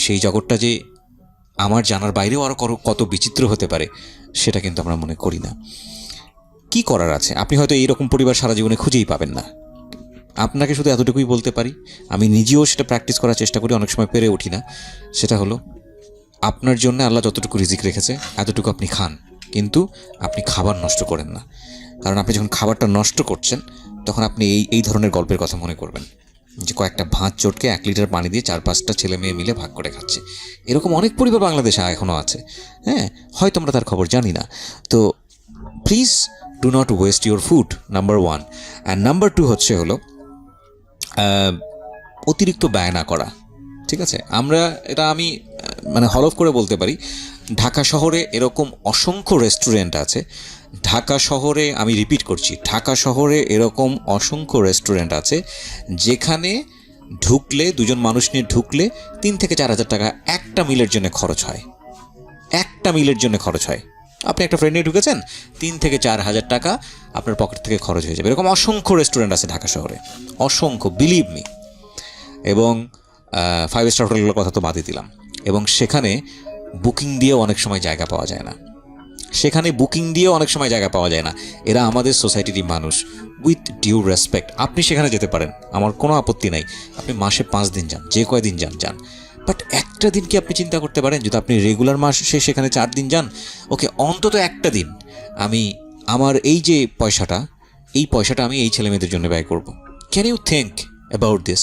সেই জগৎটা যে আমার জানার বাইরেও আরও কত বিচিত্র হতে পারে, সেটা কিন্তু আমরা মনে করি না। কি করার আছে? আপনি হয়তো এইরকম পরিবার সারা জীবনে খুঁজেই পাবেন না। আপনাকে শুধু এতটুকুই বলতে পারি, আমি নিজেও সেটা প্র্যাকটিস করার চেষ্টা করি, অনেক সময় পেরে উঠি না। সেটা হলো, আপনার জন্য আল্লাহ যতটুকু রিজিক রেখেছে এতটুকু আপনি খান, কিন্তু আপনি খাবার নষ্ট করেন না। কারণ আপনি যখন খাবারটা নষ্ট করছেন, তখন আপনি এই ধরনের গল্পের কথা মনে করবেন যে কয়েকটা ভাত চটকে 1 লিটার পানি দিয়ে 4-5টা ছেলে মেয়ে মিলে ভাগ করে খাচ্ছে। এরকম অনেক পরিবার বাংলাদেশে এখনও আছে। হ্যাঁ, হয়তো আমরা তার খবর জানি না। তো please do not waste your food, number 1। And number 2 হচ্ছে হলো অতিরিক্ত ব্যয় না করা। ঠিক আছে, আমি মানে হলফ করে বলতে পারি, ঢাকা শহরে এরকম অসংখ্য রেস্টুরেন্ট আছে। ঢাকা শহরে, আমি রিপিট করছি, ঢাকা শহরে এরকম অসংখ্য রেস্টুরেন্ট আছে যেখানে ঢুকলে, 2জন মানুষ নিয়ে ঢুকলে 3 থেকে 4 হাজার টাকা একটা মিলের জন্য খরচ হয়। একটা মিলের জন্য খরচ হয়। আপনি একটা ফ্রেন্ড নিয়ে ঢুকেছেন, 3 থেকে 4 হাজার টাকা আপনার পকেট থেকে খরচ হয়ে যাবে। এরকম অসংখ্য রেস্টুরেন্ট আছে ঢাকা শহরে, অসংখ্য, বিলিভ মি। এবং 5 স্টার হোটেলের কথা তো বাদই দিলাম। এবং সেখানে বুকিং দিয়েও অনেক সময় জায়গা পাওয়া যায় না। এরা আমাদের সোসাইটিরই মানুষ। উইথ ডিউ রেসপেক্ট, আপনি সেখানে যেতে পারেন, আমার কোনো আপত্তি নাই। আপনি মাসে 5 দিন যান, যে কয়দিন যান। বাট একটা দিন কি আপনি চিন্তা করতে পারেন, যদি আপনি রেগুলার মাসে সেখানে 4 দিন যান, ওকে, অন্তত একটা দিন আমি আমার এই যে পয়সাটা আমি এই ছেলে মেয়েদের জন্য ব্যয় করব। Can you think about this?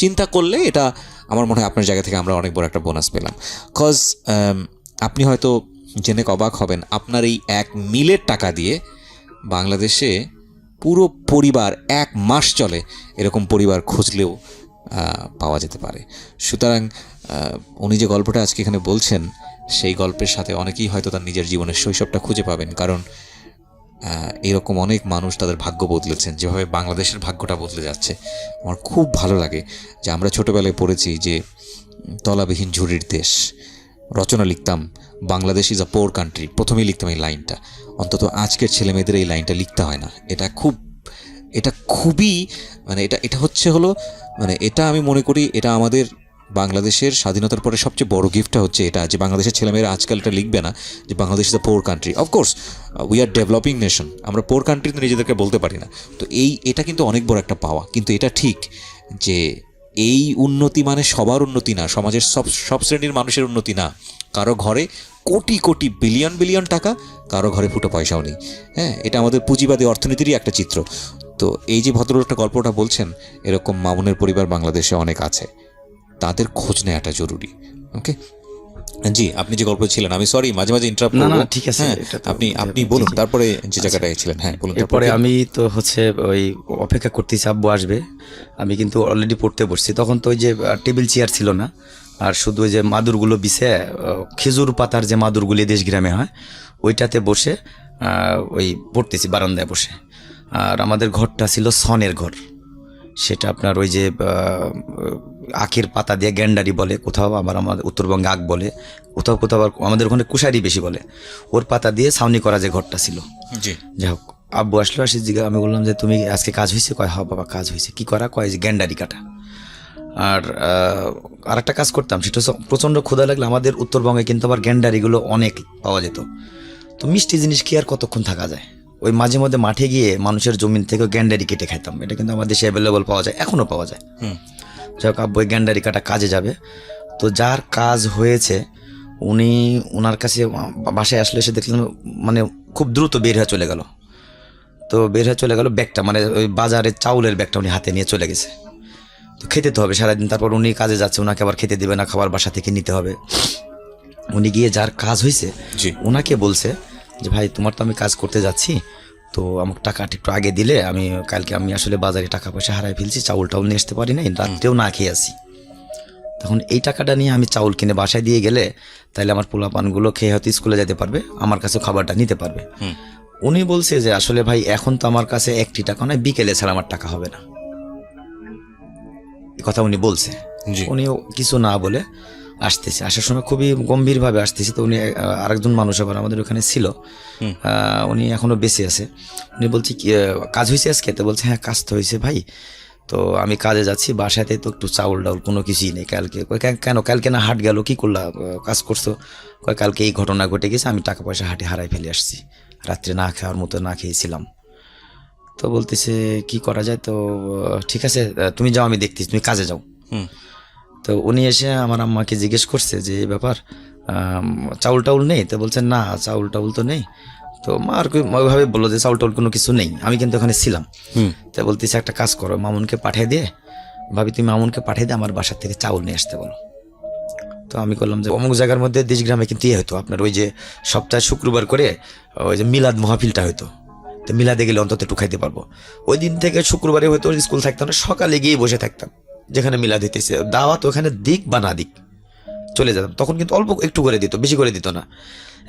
চিন্তা করলে এটা আমার মনে হয় আপনার জায়গা থেকে আমরা অনেক বড় একটা বোনাস পেলাম। কজ আপনি হয়তো জেনে অবাক হবেন, আপনার এই 1 মিলের টাকা দিয়ে বাংলাদেশে পুরো পরিবার 1 মাস চলে, এরকম পরিবার খুঁজলেও পাওয়া যেতে পারে। সুতরাং উনি যে গল্পটা আজকে এখানে বলছেন, সেই গল্পের সাথে অনেকেই হয়তো তার নিজের জীবনের শৈশবটা খুঁজে পাবেন। কারণ এরকম অনেক মানুষ তাদের ভাগ্য বদলেছেন, যেভাবে বাংলাদেশের ভাগ্যটা বদলে যাচ্ছে। আমার খুব ভালো লাগে যে আমরা ছোটোবেলায় পড়েছি যে তলাবিহীন ঝুড়ির দেশ, রচনা লিখতাম Bangladesh is a poor country, প্রথমেই লিখতাম এই লাইনটা। অন্তত আজকের ছেলেমেয়েদের এই লাইনটা লিখতে হয় না। এটা খুবই মানে এটা হচ্ছে হলো মানে এটা আমি মনে করি এটা আমাদের বাংলাদেশের স্বাধীনতার পরে সবচেয়ে বড় গিফটটা হচ্ছে এটা, যে বাংলাদেশের ছেলেমেয়েরা আজকাল এটা লিখবে না যে Bangladesh is a poor country. Of course we are developing nation, আমরা পোর কান্ট্রি তো নিজেদেরকে বলতে পারি না। তো এটা কিন্তু অনেক বড় একটা পাওয়া। কিন্তু এটা ঠিক যে এই উন্নতি মানে সবার উন্নতি না, সমাজের সব শ্রেণীর মানুষের উন্নতি না। কারো ঘরে কোটি কোটি বিলিয়ন টাকা, কারো ঘরে ফুটো পয়সাও নেই। হ্যাঁ, এটা আমাদের পুঁজিবাদী অর্থনীতিরই একটা চিত্র। তো এই যে ভদ্রলোকটা গল্পটা বলছেন, এরকম মামুনের পরিবার বাংলাদেশে অনেক আছে, তাদের খোঁজ নেওয়াটা জরুরি। ওকে জি, আপনি যে গল্প ছিলেন, আমি সরি মাঝে ইন্টারাপ্ট করব। না, ঠিক আছে, আপনি বলুন তারপরে যে জায়গাটায় ছিলেন। হ্যাঁ বলুন। এরপরে আমি তো ওই অপেক্ষা করতেছি আব্বু আসবে। আমি কিন্তু অলরেডি পড়তে বসছি। তখন তো ওই যে টেবিল চেয়ার ছিল না, আর শুধু ওই যে মাদুরগুলো বিছে, খেজুর পাতার যে মাদুরগুলি দেশ গ্রামে হয়, ওইটাতে বসে ওই পড়তেছি বারান্দায় বসে। আর আমাদের ঘরটা ছিল সনের ঘর। সেটা আপনার ওই যে আখের পাতা দিয়ে গ্যান্ডারি বলে, কোথাও আবার আমাদের উত্তরবঙ্গে আখ বলে, কোথাও আবার আমাদের ওখানে কুশারি বেশি বলে। ওর পাতা দিয়ে ছাউনি করা যে ঘরটা ছিল। জি, যাই হোক, আব্বু আসলো, আসি জিগা আমি বললাম যে তুমি আজকে কাজ হয়েছে? কয় হ্যাঁ বাবা কাজ হয়েছে। কি করা? কয় যে গ্যান্ডারি কাটা। আর একটা কাজ করতাম, সেটা হচ্ছে প্রচণ্ড ক্ষুধা লাগলে আমাদের উত্তরবঙ্গে কিন্তু আবার গ্যান্ডারিগুলো অনেক পাওয়া যেত। তো মিষ্টি জিনিস কি আর কতক্ষণ থাকা যায়, ওই মাঝে মধ্যে মাঠে গিয়ে মানুষের জমিন থেকে গ্যান্ডারি কেটে খাইতাম। এটা কিন্তু আমাদের দেশে অ্যাভেলেবল পাওয়া যায়, এখনও পাওয়া যায়। যাই হোক, আব্বু ওই গ্যান্ডারি কাটা কাজে যাবে। তো যার কাজ হয়েছে ওনার কাছে বাসায় আসলে এসে দেখলাম মানে খুব দ্রুত বের হয়ে চলে গেল। তো বের হয়ে চলে গেল, ব্যাগটা মানে ওই বাজারের চাউলের ব্যাগটা উনি হাতে নিয়ে চলে গেছে। তো খেতে তো হবে সারাদিন, তারপর উনি কাজে যাচ্ছে, ওনাকে আবার খেতে দেবে না, খাবার বাসা থেকে নিতে হবে। উনি গিয়ে যার কাজ হয়েছে ওনাকে বলছে যে ভাই তোমার তো আমি কাজ করতে যাচ্ছি, তো আমাকে টাকাটা একটু আগে দিলে কালকে আমি আসলে বাজারে টাকা পয়সা হারাই ফেলছি, চাউল টাউল নিয়ে আসতে পারি নাই, রাত্রেও না খেয়ে আসি। তখন এই টাকাটা নিয়ে আমি চাউল কিনে বাসায় দিয়ে গেলে তাহলে আমার পোলাপানগুলো খেয়ে হয়তো স্কুলে যেতে পারবে, আমার কাছে খাবারটা নিতে পারবে। উনি বলছে যে আসলে ভাই এখন তো আমার কাছে 1টি টাকা নয়, বিকেলে ছাড়া আমার টাকা হবে না, এই কথা উনি বলছে। জি। উনিও কিছু না বলে আসতেছে, আসার সময় খুবই গম্ভীরভাবে আসতেছে। তো উনি আরেকজন মানুষ আবার আমাদের ওখানে ছিল, উনি এখনো বেঁচে আছে। উনি বলছে কি কাজ হয়েছে আজকে? তো বলছে হ্যাঁ কাজ তো হয়েছে ভাই, তো আমি কাজে যাচ্ছি, বাসাতে তো একটু চাউল ডাউল কোনো কিছুই নেই কালকে। কেন কালকে না হাট গেল, কি করলা, কাজ করছো? কালকে এই ঘটনা ঘটে গেছে, আমি টাকা পয়সা হাটে হারাই ফেলে আসছি, রাত্রে না খাওয়ার মতো না খেয়েছিলাম। তো বলতেছে কি করা যায়? তো ঠিক আছে তুমি যাও, আমি দেখতেছি, তুমি কাজে যাও। তো উনি এসে আমার আম্মাকে জিজ্ঞেস করছে যে এই ব্যাপার, চাউল টাউল নেই? তো বলছে না চাউল টাউল তো নেই। তো মা আর কি ওইভাবে বললো যে চাউল টাউল কোনো কিছু নেই, আমি কিন্তু ওখানে ছিলাম। তো বলতেছে একটা কাজ করো, মামুনকে পাঠিয়ে দিয়ে, ভাবি তুমি মামুনকে পাঠিয়ে দিয়ে আমার বাসার থেকে চাউল নিয়ে আসতে বলো। তো আমি করলাম যে অমুক জায়গার মধ্যে দেশগ্রামে কিন্তু হতো আপনার ওই যে সপ্তাহে শুক্রবার করে ওই যে মিলাদ মাহফিলটা হতো, তো মিলাদে গেলে অন্তত একটু খাইতে পারবো। ওই দিন থেকে শুক্রবারে হয়তো স্কুল থাকতাম না, সকালে গিয়ে বসে থাকতাম, যেখানে মিলাদ হইতেছে দাওয়াত ওখানে দিক বা না দিক চলে যেতাম। তখন কিন্তু অল্প একটু করে দিত, বেশি করে দিত না।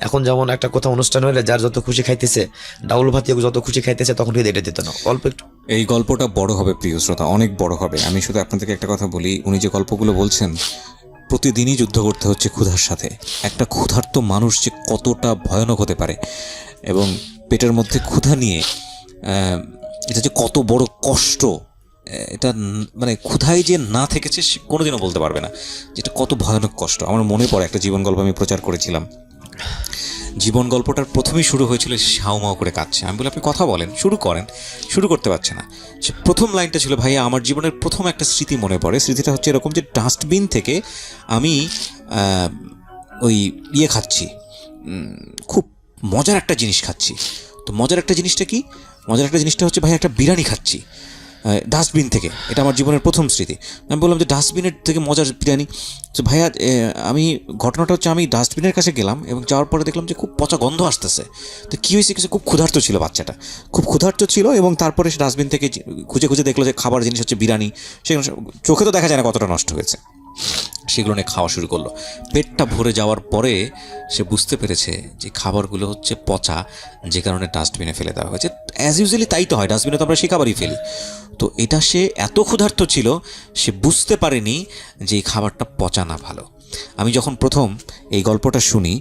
এখন যেমন একটা কোথাও অনুষ্ঠান হলে যার যত খুশি খাইতেছে, ডাউল ভাত যত খুশি খাইতেছে, তখন কিন্তু এটা দিত না, অল্প একটু। এই গল্পটা বড় হবে প্রিয় শ্রোতা, অনেক বড় হবে। আমি শুধু আপনাদেরকে একটা কথা বলি, উনি যে গল্পগুলো বলছেন, প্রতিদিনই যুদ্ধ করতে হচ্ছে ক্ষুধার সাথে। একটা ক্ষুধার্ত মানুষ যে কতটা ভয়ানক হতে পারে, এবং পেটের মধ্যে ক্ষুধা নিয়ে এটা যে কত বড় কষ্ট, এটা মানে ক্ষুধায় যে না থেকেছে সে কোনোদিনও বলতে পারবে না যেটা কত ভয়ানক কষ্ট। আমার মনে পড়ে একটা জীবন গল্প আমি প্রচার করেছিলাম। জীবন গল্পটার প্রথমেই শুরু হয়েছিল শাউমাও করে কাঁদছে। আমি বলি আপনি কথা বলেন, শুরু করেন, শুরু করতে পারছে না। সে প্রথম লাইনটা ছিল, ভাইয়া আমার জীবনের প্রথম একটা স্মৃতি মনে পড়ে। স্মৃতিটা হচ্ছে এরকম যে ডাস্টবিন থেকে আমি ওই ইয়ে খাচ্ছি, খুব মজার একটা জিনিস খাচ্ছি। তো মজার একটা জিনিসটা কি? মজার একটা জিনিসটা হচ্ছে ভাই একটা বিরিয়ানি খাচ্ছি ডাস্টবিন থেকে। এটা আমার জীবনের প্রথম স্মৃতি। আমি বললাম যে ডাস্টবিনের থেকে মজার বিরিয়ানি। তো ভাইয়া আমি ঘটনাটা হচ্ছে আমি ডাস্টবিনের কাছে গেলাম এবং যাওয়ার পরে দেখলাম যে খুব পচা গন্ধ আসতেছে। তো কী হয়েছে, কিছু খুব ক্ষুধার্ত ছিল বাচ্চাটা, খুব ক্ষুধার্ত ছিল, এবং তারপরে সে ডাস্টবিন থেকে খুঁজে খুঁজে দেখলো যে খাবার জিনিস হচ্ছে বিরিয়ানি। সেখানে চোখে তো দেখা যায় না কতটা নষ্ট হয়েছে। সেগুলো নিয়ে খাওয়া শুরু করলো। পেটটা ভরে যাওয়ার পরে সে বুঝতে পেরেছে যে খাবারগুলো হচ্ছে পচা, যে কারণে ডাস্টবিনে ফেলে দেওয়া হয়েছে। অ্যাজ ইউজুয়ালি তাই তো হয়, ডাস্টবিনে তো আমরা সেই খাবারই ফেলি। তো এটা সে এত ক্ষুধার্ত ছিল, সে বুঝতে পারেনি যে এই খাবারটা পচা না ভালো। আমি যখন প্রথম এই গল্পটা শুনি,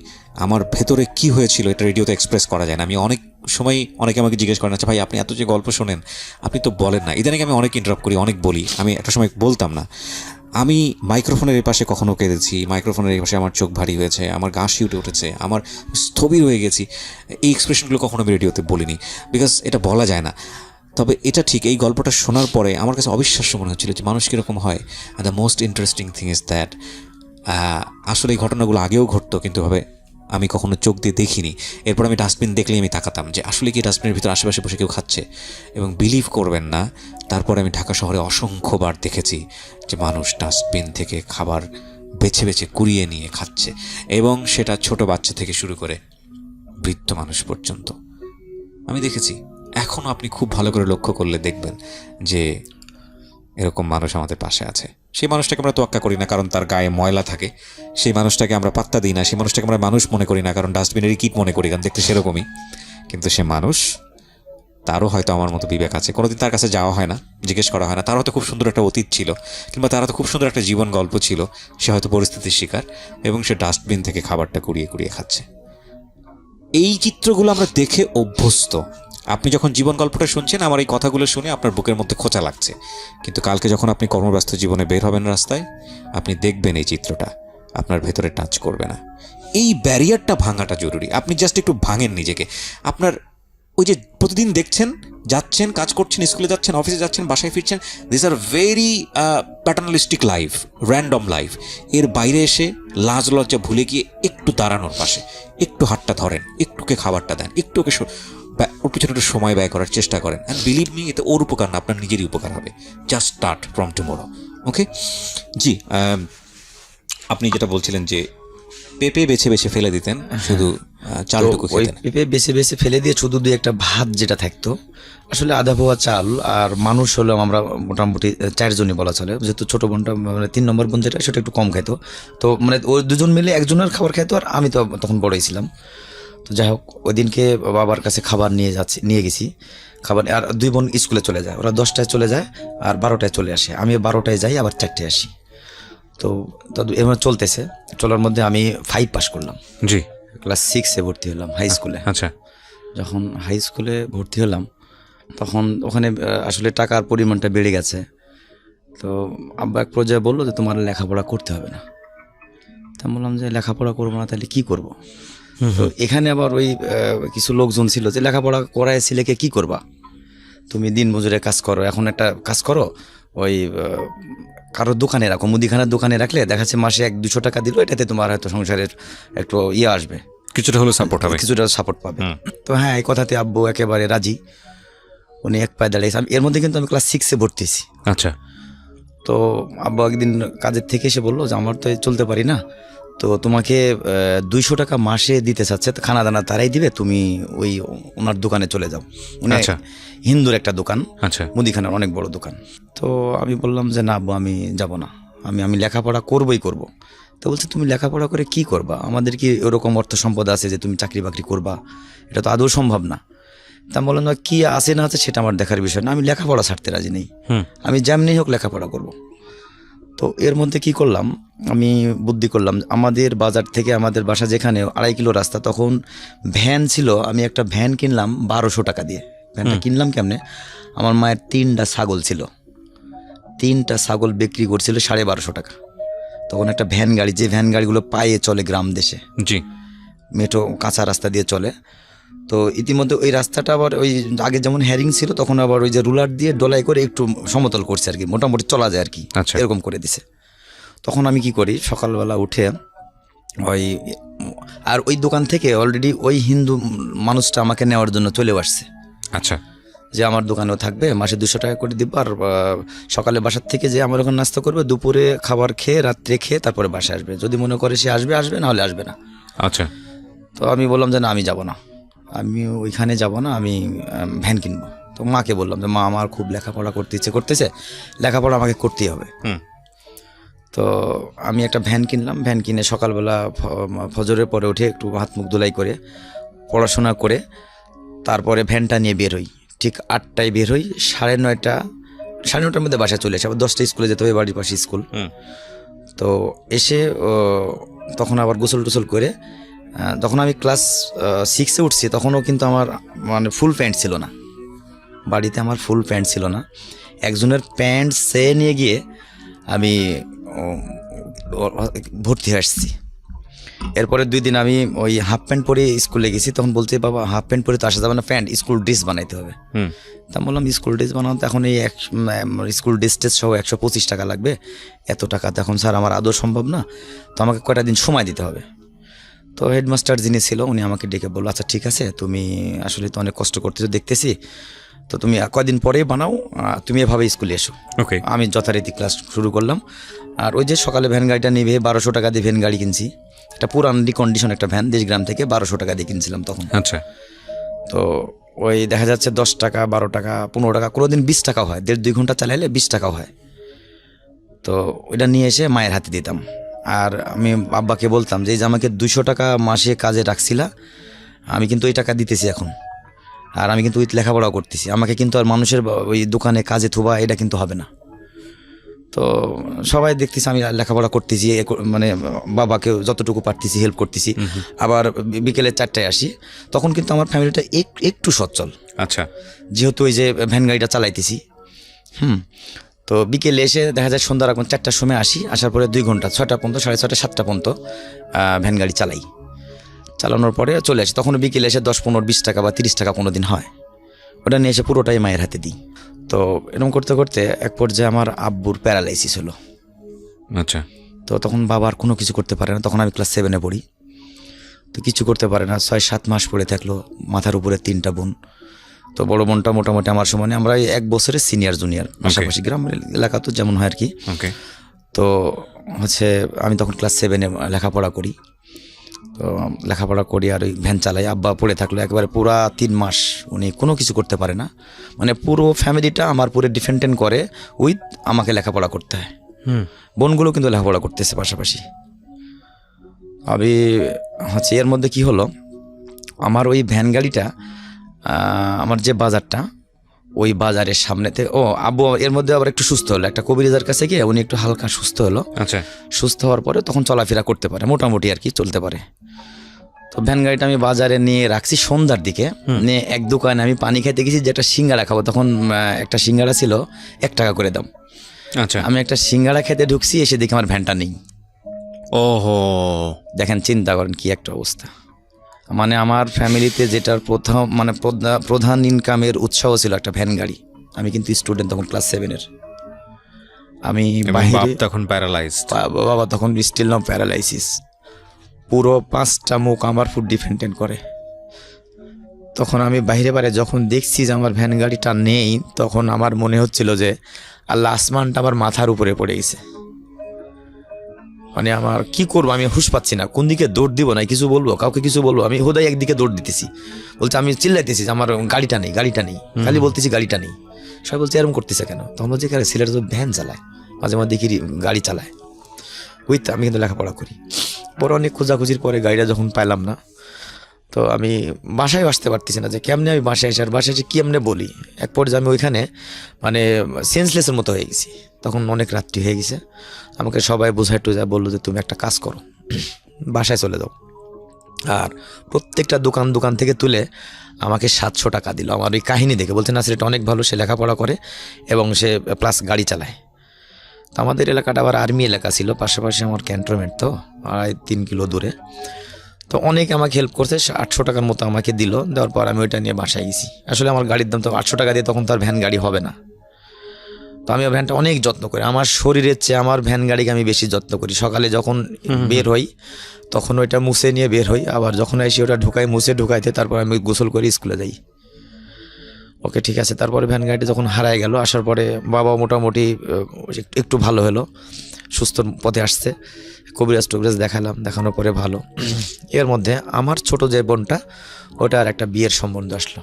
আমার ভেতরে কি হয়েছিল এটা রেডিওতে এক্সপ্রেস করা যায় না। আমি অনেক সময় অনেকে আমাকে জিজ্ঞেস করেন, আচ্ছা ভাই আপনি এত যে গল্প শোনেন আপনি তো বলেন না। ইদানিং আমি অনেক ইন্টারাপ্ট করি, অনেক বলি। আমি একটা সময় বলতাম না। আমি মাইক্রোফোনের এই পাশে কখনো কেঁদেছি, মাইক্রোফোনের এই পাশে আমার চোখ ভারী হয়েছে, আমার গা শিউটে উঠেছে, আমার স্থবির হয়ে গেছি। এই এক্সপ্রেশনগুলো কখনো আমি রেডিওতে বলিনি, বিকজ এটা বলা যায় না। তবে এটা ঠিক, এই গল্পটা শোনার পরে আমার কাছে অবিশ্বাস্য মনে হচ্ছিল যে মানুষ কীরকম হয়। And the most interesting thing is that আসলে এই ঘটনাগুলো আগেও ঘটতো, কিন্তু ভাবে আমি কখনো চোখ দিয়ে দেখিনি। এরপর আমি ডাস্টবিন দেখলেই আমি তাকাতাম যে আসলে কি ডাস্টবিনের ভিতরে আশেপাশে বসে কেউ খাচ্ছে। এবং বিলিভ করবেন না, তারপরে আমি ঢাকা শহরে অসংখ্যবার দেখেছি যে মানুষ ডাস্টবিন থেকে খাবার বেছে বেছে কুড়িয়ে নিয়ে খাচ্ছে, এবং সেটা ছোট বাচ্চা থেকে শুরু করে বৃদ্ধ মানুষ পর্যন্ত আমি দেখেছি। এখনও আপনি খুব ভালো করে লক্ষ্য করলে দেখবেন যে এরকম মানুষ আমাদের পাশে আছে। সেই মানুষটাকে আমরা তোয়াক্কা করি না কারণ তার গায়ে ময়লা থাকে, সেই মানুষটাকে আমরা পাত্তা দিই না, সেই মানুষটাকে আমরা মানুষ মনে করি না কারণ ডাস্টবিনেরই কীট মনে করি, কারণ দেখতে সেরকমই। কিন্তু সে মানুষ, তারও হয়তো আমার মতো বিবেক আছে। কোনোদিন তার কাছে যাওয়া হয় না, জিজ্ঞেস করা হয় না। তার হয়তো খুব সুন্দর একটা অতীত ছিল, কিংবা তার হয়তো খুব সুন্দর একটা জীবন গল্প ছিল। সে হয়তো পরিস্থিতির শিকার, এবং সে ডাস্টবিন থেকে খাবারটা কুড়িয়ে কুড়িয়ে খাচ্ছে। এই চিত্রগুলো আমরা দেখে অভ্যস্ত। আপনি যখন জীবন গল্পটা শুনছেন, আমার এই কথাগুলো শুনে আপনার বুকের মধ্যে খোঁচা লাগছে, কিন্তু কালকে যখন আপনি কর্মব্যস্ত জীবনে বের হবেন রাস্তায়, আপনি দেখবেন এই চিত্রটা আপনার ভেতরে টাচ করবে না। এই ব্যারিয়ারটা ভাঙাটা জরুরি। আপনি জাস্ট একটু ভাঙেন নিজেকে। আপনার ওই যে প্রতিদিন দেখছেন, যাচ্ছেন, কাজ করছেন, স্কুলে যাচ্ছেন, অফিসে যাচ্ছেন, বাসায় ফিরছেন, this are very paternalistic life, random life. এর বাইরে এসে লাজ লজ্জা ভুলে গিয়ে একটু দাঁড়ানোর পাশে, একটু হাতটা ধরেন, একটুকে খাবারটা দেন, একটু ওকে ওর পিছনে একটু সময় ব্যয় করার চেষ্টা করেন। অ্যান্ড বিলিভ মি, এতে ওর উপকার না, আপনার নিজেরই উপকার হবে। Just start from tomorrow. Okay জি, আপনি যেটা বলছিলেন যে পেঁপে বেছে বেছে ফেলে দিতেন, শুধু চালটুকু খেতেন। পেঁপে বেছে বেছে ফেলে দিয়ে শুধু দুই একটা ভাত যেটা থাকতো, আসলে আধা পোয়া চাল, আর মানুষ হলো আমরা মোটামুটি 4 জনই বলা চলে, যেহেতু ছোটো বোনটা মানে 3 নম্বর বোন যেটা, সেটা একটু কম খাইতো। তো মানে ওই দুজন মিলে একজনের খাবার খাইতো, আর আমি তো তখন বড়ই ছিলাম। তো যাই হোক ওই দিনকে বাবার কাছে খাবার নিয়ে গেছি খাবার, আর 2 বোন স্কুলে চলে যায়, ওরা 10টায় চলে যায় আর 12টায় চলে আসে, আমি 12টায় যাই আবার 4টায় আসি। তো এবার চলতেছে, চলার মধ্যে আমি 5 পাস করলাম, জি, ক্লাস 6-এ ভর্তি হলাম হাই স্কুলে। আচ্ছা, যখন হাই স্কুলে ভর্তি হলাম তখন ওখানে আসলে টাকার পরিমাণটা বেড়ে গেছে। তো আব্বা এক পর্যায়ে বললো যে তোমার লেখাপড়া করতে হবে না। তা আমি বললাম যে লেখাপড়া করবো না তাহলে কি করব। তো এখানে আবার ওই কিছু লোকজন ছিল যে লেখাপড়া করায় ছেলেকে কি করবা, তুমি দিন মজুরে কাজ করো, এখন একটা কাজ করো, ওই কারোর দোকানে রাখো, মুদিখানার দোকানে রাখলে দেখা যাচ্ছে মাসে 100-200 টাকা দিল, এটাতে তোমার হয়তো সংসারের একটু আসবে, কিছুটা হলো সাপোর্ট হবে, কিছুটা সাপোর্ট পাবে। তো হ্যাঁ, এই কথাতে আব্বু একেবারে রাজি, উনি এক পায়ে দাঁড়িয়েছে। এর মধ্যে কিন্তু আমি ক্লাস 6-এ ভর্তি হয়েছি। আচ্ছা, তো আব্বু একদিন কাজের থেকে এসে বললো যে আমার তো চলতে পারি না, তো তোমাকে 200 টাকা মাসে দিতে চাচ্ছে, তো খানা দানা তারাই দিবে, তুমি ওই ওনার দোকানে চলে যাও। উনি আচ্ছা। হিন্দুর একটা দোকান, আচ্ছা, মুদিখানার অনেক বড় দোকান। তো আমি বললাম যে না আব্বু, আমি যাব না, আমি লেখাপড়া করবই করব। তো বলছে তুমি লেখাপড়া করে কি করবা, আমাদের কি ওরকম অর্থ সম্পদ আছে যে তুমি চাকরি বাকরি করবা, এটা তো আদৌ সম্ভব না। তা আমি বললাম কি আছে না আছে সেটা আমার দেখার বিষয় না, আমি লেখাপড়া ছাড়তে রাজি নেই, আমি যেমনি হোক লেখাপড়া করব। তো এর মধ্যে কি করলাম, আমি বুদ্ধি করলাম, আমাদের বাজার থেকে আমাদের বাসা যেখানে 2.5 কিলো রাস্তা, তখন ভ্যান ছিল, আমি একটা ভ্যান কিনলাম 1200 টাকা দিয়ে। ভ্যানটা কিনলাম কেমনে, আমার মায়ের 3টা ছাগল ছিল, 3টা ছাগল বিক্রি করছিল 1250 টাকা। তখন একটা ভ্যান গাড়ি, যে ভ্যান গাড়িগুলো পায়ে চলে গ্রাম দেশে, জি, মেঠো কাঁচা রাস্তা দিয়ে চলে, তো ইতিমধ্যে ওই রাস্তাটা আবার ওই আগে যেমন হ্যারিং ছিল, তখন আবার ওই যে রুলার দিয়ে ডলাই করে একটু সমতল করছে আর কি, মোটামুটি চলা যায় আর কি, আচ্ছা। এরকম করে দিছে। তখন আমি কি করি, সকালবেলা উঠে ওই, আর ওই দোকান থেকে অলরেডি ওই হিন্দু মানুষটা আমাকে নেওয়ার জন্য চলেও আসছে, আচ্ছা, যে আমার দোকানেও থাকবে, মাসে 200 টাকা করে দিব, আর সকালে বাসার থেকে যে আমার ওখানে নাস্তা করবে, দুপুরে খাবার খেয়ে রাত্রে খেয়ে তারপরে বাসায় আসবে, যদি মনে করে সে আসবে আসবে, না হলে আসবে না। আচ্ছা, তো আমি বললাম যে না, আমি যাব না, আমি ওইখানে যাব না, আমি ভ্যান কিনবো। তো মাকে বললাম যে মা, আমার খুব লেখাপড়া করতে ইচ্ছে করতেছে, লেখাপড়া আমাকে করতেই হবে। তো আমি একটা ভ্যান কিনলাম, ভ্যান কিনে সকালবেলা ফজরের পরে উঠে একটু হাত মুখ ধুলাই করে পড়াশোনা করে তারপরে ভ্যানটা নিয়ে বের হই। ঠিক 8টায় বের হই, 9:30 মধ্যে বাসায় চলে আসি, আবার 10টায় স্কুলে যেতে হবে, বাড়ির পাশে স্কুল। তো এসে তখন আবার গোসল টোসল করে, তখন আমি ক্লাস 6-এ উঠছি, তখনও কিন্তু আমার মানে ফুল প্যান্ট ছিল না, বাড়িতে আমার ফুল প্যান্ট ছিল না, একজনের প্যান্ট সে নিয়ে গিয়ে আমি ভর্তি হয়ে আসছি। এরপরে 2 দিন আমি ওই হাফ প্যান্ট পরে স্কুলে গেছি, তখন বলছে বাবা হাফ প্যান্ট পরে তো আসা যাবে না, প্যান্ট স্কুল ড্রেস বানাইতে হবে। তা বললাম স্কুল ড্রেস বানাতে এখন এই স্কুল ড্রেস টেস সহ 125 টাকা লাগবে, এত টাকা তো এখন স্যার আমার আদৌ সম্ভব না, তো আমাকে কয়টা দিন সময় দিতে হবে। তো হেডমাস্টার যিনি ছিল উনি আমাকে ডেকে বললো, আচ্ছা ঠিক আছে, তুমি আসলে তো অনেক কষ্ট করতেছো দেখতেছি, তো তুমি কয়দিন পরেই বানাও, তুমি এভাবে স্কুলে এসো। ওকে, আমি যথারীতি ক্লাস শুরু করলাম। আর ওই যে সকালে ভ্যান গাড়িটা নিবে 1200 টাকা দিয়ে ভ্যান গাড়ি কিনছি, একটা পুরান রিকন্ডিশন একটা ভ্যান, দেশগ্রাম থেকে 1200 টাকা দিয়ে কিনছিলাম তখন। আচ্ছা, তো ওই দেখা যাচ্ছে 10 টাকা 12 টাকা 15 টাকা, কোনো দিন 20 টাকাও হয়, 1.5-2 ঘন্টা চালাইলে 20 টাকাও হয়। তো ওইটা নিয়ে এসে মায়ের হাতে দিতাম, আর আমি আব্বাকে বলতাম যে এই যে আমাকে 200 টাকা মাসে কাজে রাখছিলা, আমি কিন্তু ওই টাকা দিতেছি এখন, আর আমি কিন্তু ওই লেখাপড়াও করতেছি, আমাকে কিন্তু আর মানুষের ওই দোকানে কাজে থুবা এটা কিন্তু হবে না। তো সবাই দেখতেছি আমি লেখাপড়া করতেছি, মানে বাবাকে যতটুকু পারতেছি হেল্প করতেছি। আবার বিকেলে 4টায় আসি, তখন কিন্তু আমার ফ্যামিলিটা একটু সচ্ছল, আচ্ছা, যেহেতু ওই যে ভ্যান গাড়িটা চালাইতেছি। তো বিকেলে এসে দেখা যায় সন্ধ্যা রাখুন 4টার সময় আসি, আসার পরে 2 ঘন্টা 6টা পর্যন্ত 6:30 7টা পর্যন্ত ভ্যান গাড়ি চালাই, চালানোর পরে চলে আসি। তখন বিকেলে এসে 10 15 20 টাকা বা 30 টাকা কোনো দিন হয়, ওটা নিয়ে এসে পুরোটাই মায়ের হাতে দিই। তো এরকম করতে করতে এক পর্যায়ে আমার আব্বুর প্যারালাইসিস হলো। আচ্ছা, তো তখন বাবা আর কোনো কিছু করতে পারে না, তখন আমি ক্লাস 7-এ পড়ি, তো কিছু করতে পারে না, 6-7 মাস পড়ে থাকলো, মাথার উপরে 3টা বোন। তো বড় বোনটা মোটামুটি আমার সমানে, আমরা 1 বছরের সিনিয়র জুনিয়র, পাশাপাশি গ্রামের এলাকা তো যেমন হয় আর কি। ওকে, তো হচ্ছে আমি তখন ক্লাস 7-এ লেখাপড়া করি, তো লেখাপড়া করি আর ওই ভ্যান চালাই। আব্বা পড়ে থাকলো একেবারে পুরা 3 মাস, উনি কোনো কিছু করতে পারে না, মানে পুরো ফ্যামিলিটা আমার পুরো ডিপেন্ডেন্ট করে উইথ আমাকে লেখাপড়া করতে হয়। বোনগুলো কিন্তু লেখাপড়া করতেছে পাশাপাশি। আমি হচ্ছে এর মধ্যে কি হলো, আমার ওই ভ্যান গাড়িটা আমার যে বাজারটা, ওই বাজারের সামনেতে আব্বু এর মধ্যে আবার একটু সুস্থ হলো, একটা কবিরাজার কাছে গিয়ে উনি একটু হালকা সুস্থ হলো। আচ্ছা, সুস্থ হওয়ার পরে তখন চলাফেরা করতে পারে মোটামুটি আর কি, চলতে পারে। তো ভ্যান গাড়িটা আমি বাজারে নিয়ে রাখছি সন্ধ্যার দিকে, নিয়ে এক দোকানে আমি পানি খেতে গেছি যে একটা সিঙ্গাড়া খাবো, তখন একটা সিঙ্গাড়া ছিল 1 টাকা করে দাম। আচ্ছা। আমি একটা সিঙ্গাড়া খেতে ঢুকছি, এসে দেখি আমার ভ্যানটা নেই। ওহো, দেখেন, চিন্তা করেন কি একটা অবস্থা। মানে আমার ফ্যামিলিতে যেটার প্রধান ইনকামের উৎসাহ ছিল একটা ভ্যান গাড়ি। আমি কিন্তু স্টুডেন্ট তখন, ক্লাস 7-এর। আমি বাপ তখন প্যারালাইজড। বাবা তখন স্টিল নাও প্যারালাইসিস, পুরো 5টা মুখ আমার ফুড ডিপেন্ডেন্ট করে। তখন আমি বাইরে যখন দেখছি যে আমার ভ্যান গাড়িটা নেই, তখন আমার মনে হচ্ছিল যে আল্লাহ আসমানটা আমার মাথার উপরে পড়ে গেছে। মানে আমার কি করবো, আমি হুঁশ পাচ্ছি না, কোন দিকে দৌড় দিব না, কিছু বলবো, কাউকে কিছু বলবো। আমি হুদাই একদিকে দৌড় দিতেছি, বলছে, আমি চিল্লাইতেছি যে আমার গাড়িটা নেই, খালি বলতেছি গাড়িটা নেই। সবাই বলছে এরকম করতেছে কেন? তখন বলছে ছেলেটা তো ভ্যান চালায়, মাঝে মাঝে দেখি গাড়ি চালায়। বুঝতে, আমি কিন্তু লেখাপড়া করি। পরে অনেক খোঁজাখুঁজির পরে গাড়িটা যখন পাইলাম না, তো আমি বাসায় আসতে পারতেছি না যে কেমনে আমি বাসায় এসে, আর বাসায় এসে কেমনে বলি। এক পর্যায়ে আমি ওইখানে মানে সেন্সলেসের মতো হয়ে গেছি। তখন অনেক রাত্রি হয়ে গেছে, আমাকে সবাই বোঝায় টুঝায় বললো যে তুমি একটা কাজ করো, বাসায় চলে যাও। আর প্রত্যেকটা দোকান থেকে তুলে আমাকে 700 টাকা দিল। আমার ওই কাহিনী দেখে বলতে, নাসির এটা অনেক ভালো, সে লেখাপড়া করে এবং সে প্লাস গাড়ি চালায়। তো আমাদের এলাকাটা আবার আর্মি এলাকা ছিল, পাশাপাশি আমার ক্যান্টনমেন্ট, তো 3 কিলো দূরে। তো অনেকে আমাকে হেল্প করছে, 800 টাকার মতো আমাকে দিল। দেওয়ার পর আমি ওইটা নিয়ে বাসায় গেছি। আসলে আমার গাড়ির দাম তো 800 টাকা দিয়ে তখন তো আর ভ্যান গাড়ি হবে না। তো আমি ভ্যানটা অনেক যত্ন করি, আমার শরীরের চেয়ে আমার ভ্যান গাড়িকে আমি বেশি যত্ন করি। সকালে যখন বের হই তখন ওইটা মুছে নিয়ে বের হই, আবার যখন এসে ওটা ঢুকাইতে তারপর আমি গোসল করে স্কুলে যাই। ওকে, ঠিক আছে। তারপরে ভ্যান গাড়িটা যখন হারায় গেল, আসার পরে বাবা মোটামুটি একটু ভালো হলো, সুস্থ পথে আসছে। কবিরাজ দেখালাম, দেখানোর পরে ভালো। এর মধ্যে আমার ছোট যে বোনটা, ওটার একটা বিয়ের সম্বন্ধ আসলো,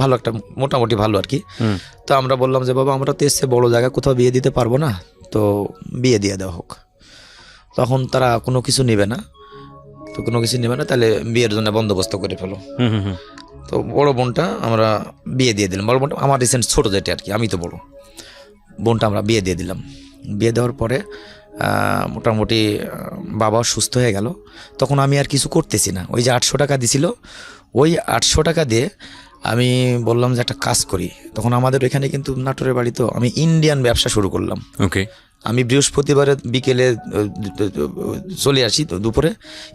ভালো একটা, মোটামুটি ভালো আর কি। তো আমরা বললাম যে বাবা, আমরা তো এসছে বড় জায়গা, কোথাও বিয়ে দিতে পারবো না, তো বিয়ে দিয়ে দেওয়া হোক। তখন তারা কোনো কিছু নেবে না, তাহলে বিয়ের জন্য বন্দোবস্ত করে ফেলো। তো বড় বোনটা আমরা বিয়ে দিয়ে দিলাম। বড় বোনটা আমার রিসেন্ট ছোট যেটা আর কি, আমি তো বড়। বোনটা আমরা বিয়ে দিয়ে দিলাম। বিয়ে দেওয়ার পরে মোটামুটি বাবা সুস্থ হয়ে গেল। তখন আমি আর কিছু করতেছি না, ওই যে 800 টাকা দিছিল, ওই 800 টাকা দিয়ে আমি বললাম যে একটা কাজ করি। তখন আমাদের ওইখানে কিন্তু নাটোরের বাড়ি, তো আমি ইন্ডিয়ান ব্যবসা শুরু করলাম। ওকে, আমি বৃহস্পতিবারে বিকেলে চলে আসি, তো দুপুরে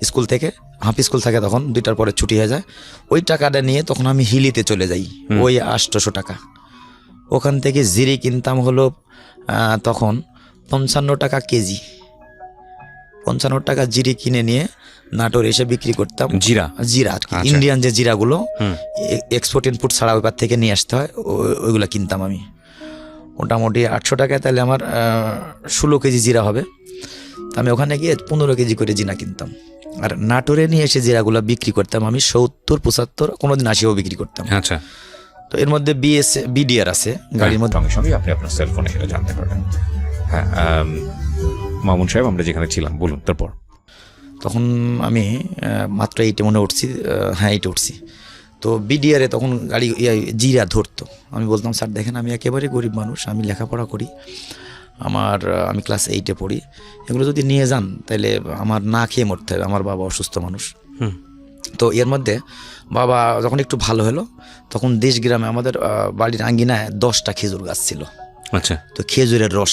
স্কুল থেকে, হাফ স্কুল থাকে তখন, 2টার পরে ছুটি হয়ে যায়। ওই টাকাটা নিয়ে তখন আমি হিলিতে চলে যাই, ওই 800 টাকা। ওখান থেকে জিরি কিনতাম হলো তখন 55 টাকা কেজি। 55 টাকা জিরি কিনে নিয়ে নাটোর এসে বিক্রি করতাম। জিরা আর কি, ইন্ডিয়ান যে জিরাগুলো এক্সপোর্ট ইনপুট ছাড়া ওইবার থেকে নিয়ে আসতে হয়, ওইগুলো কিনতাম আমি। মোটামুটি 800 টাকায় তাহলে আমার 16 কেজি জিরা হবে। তো আমি ওখানে গিয়ে 15 কেজি করে জিরা কিনতাম। আর নাটোরে নিয়ে এসে জিরাগুলো বিক্রি করতাম আমি 70-75, কোনোদিন 80ও বিক্রি করতাম। আচ্ছা। তো এর মধ্যে বিডিআর আছে গাড়ির মধ্যে, সঙ্গে সঙ্গে আপনি আপনার সেলফোনে সেটা জানতে পারবেন। হ্যাঁ, মামুন সাহেব, আমরা যেখানে ছিলাম, বলুন তারপর। তখন আমি মাত্র 8 মনে উঠছি, হ্যাঁ 8 উঠছি। তো বিডিআরে তখন গাড়ি জিরা ধরতো। আমি বলতাম, স্যার দেখেন, আমি একেবারে গরিব মানুষ, আমি লেখাপড়া করি, আমি ক্লাস 8-এ পড়ি, এগুলো যদি নিয়ে যান তাহলে আমার না খেয়ে মরতে হবে, আমার বাবা অসুস্থ মানুষ। তো এর মধ্যে বাবা যখন একটু ভালো হলো, তখন দেশ গ্রামে আমাদের বাড়ির আঙ্গিনায় 10টা খেজুর গাছ ছিল। আচ্ছা। তো খেজুরের রস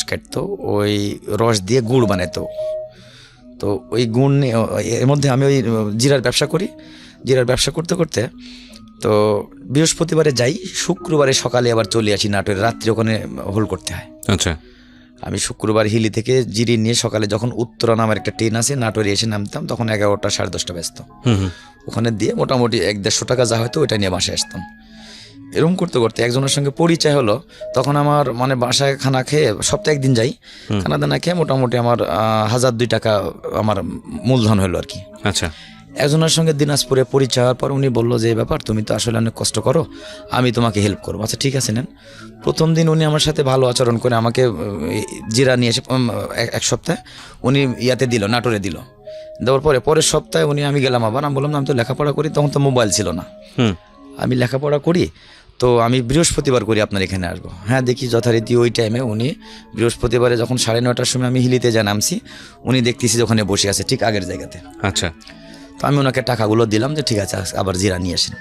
কাটতো, ওই রস দিয়ে গুড় বানাতো। তো ওই গুড় এর মধ্যে আমি ওই জিরার ব্যবসা করি। জিরার ব্যবসা করতে করতে তো বৃহস্পতিবারে যাই, শুক্রবারে সকালে আবার চলে আসি নাটোরে, রাত্রে ওখানে হোল করতে হয়। আচ্ছা। আমি শুক্রবার হিলি থেকে জিরি নিয়ে সকালে যখন উত্তরা নামের একটা ট্রেন আছে, নাটোরে এসে নামতাম, তখন 11টা 10:30 ব্যস্ত, ওখানে দিয়ে মোটামুটি 150 টাকা যা হয়তো ওইটা নিয়ে বাসায় আসতাম। এরকম করতে করতে একজনের সঙ্গে পরিচয় হলো। তখন আমার মানে বাসায় খানা খেয়ে, সপ্তাহে একদিন যাই, খানা দানা খেয়ে মোটামুটি আমার 1002 টাকা আমার মূলধন হলো আর কি। আচ্ছা। একজনের সঙ্গে দিনাজপুরে পরিচয় হওয়ার পর উনি বললো যে, ব্যাপার, তুমি তো আসলে অনেক কষ্ট করো, আমি তোমাকে হেল্প করবো। আচ্ছা ঠিক আছে, নেন। প্রথম দিন উনি আমার সাথে ভালো আচরণ করে আমাকে জিরা নিয়ে এসে 1 সপ্তাহে উনি ইয়াতে দিল, নাটোরে দিল। দেওয়ার পরে পরের সপ্তাহে আমি গেলাম আবার, আমি বললাম আমি তো লেখাপড়া করি, তখন তো মোবাইল ছিল না, আমি লেখাপড়া করি, তো আমি বৃহস্পতিবার করি আপনার এখানে আসবো। হ্যাঁ, দেখি যথারীতি ওই টাইমে উনি বৃহস্পতিবারে যখন 9:30টার সময় আমি হিলিতে যা নামছি, উনি দেখতেছি যে ওখানে বসে আছে ঠিক আগের জায়গাতে। আচ্ছা, তো আমি ওনাকে টাকাগুলো দিলাম যে ঠিক আছে আবার জিরা নিয়ে আসেন।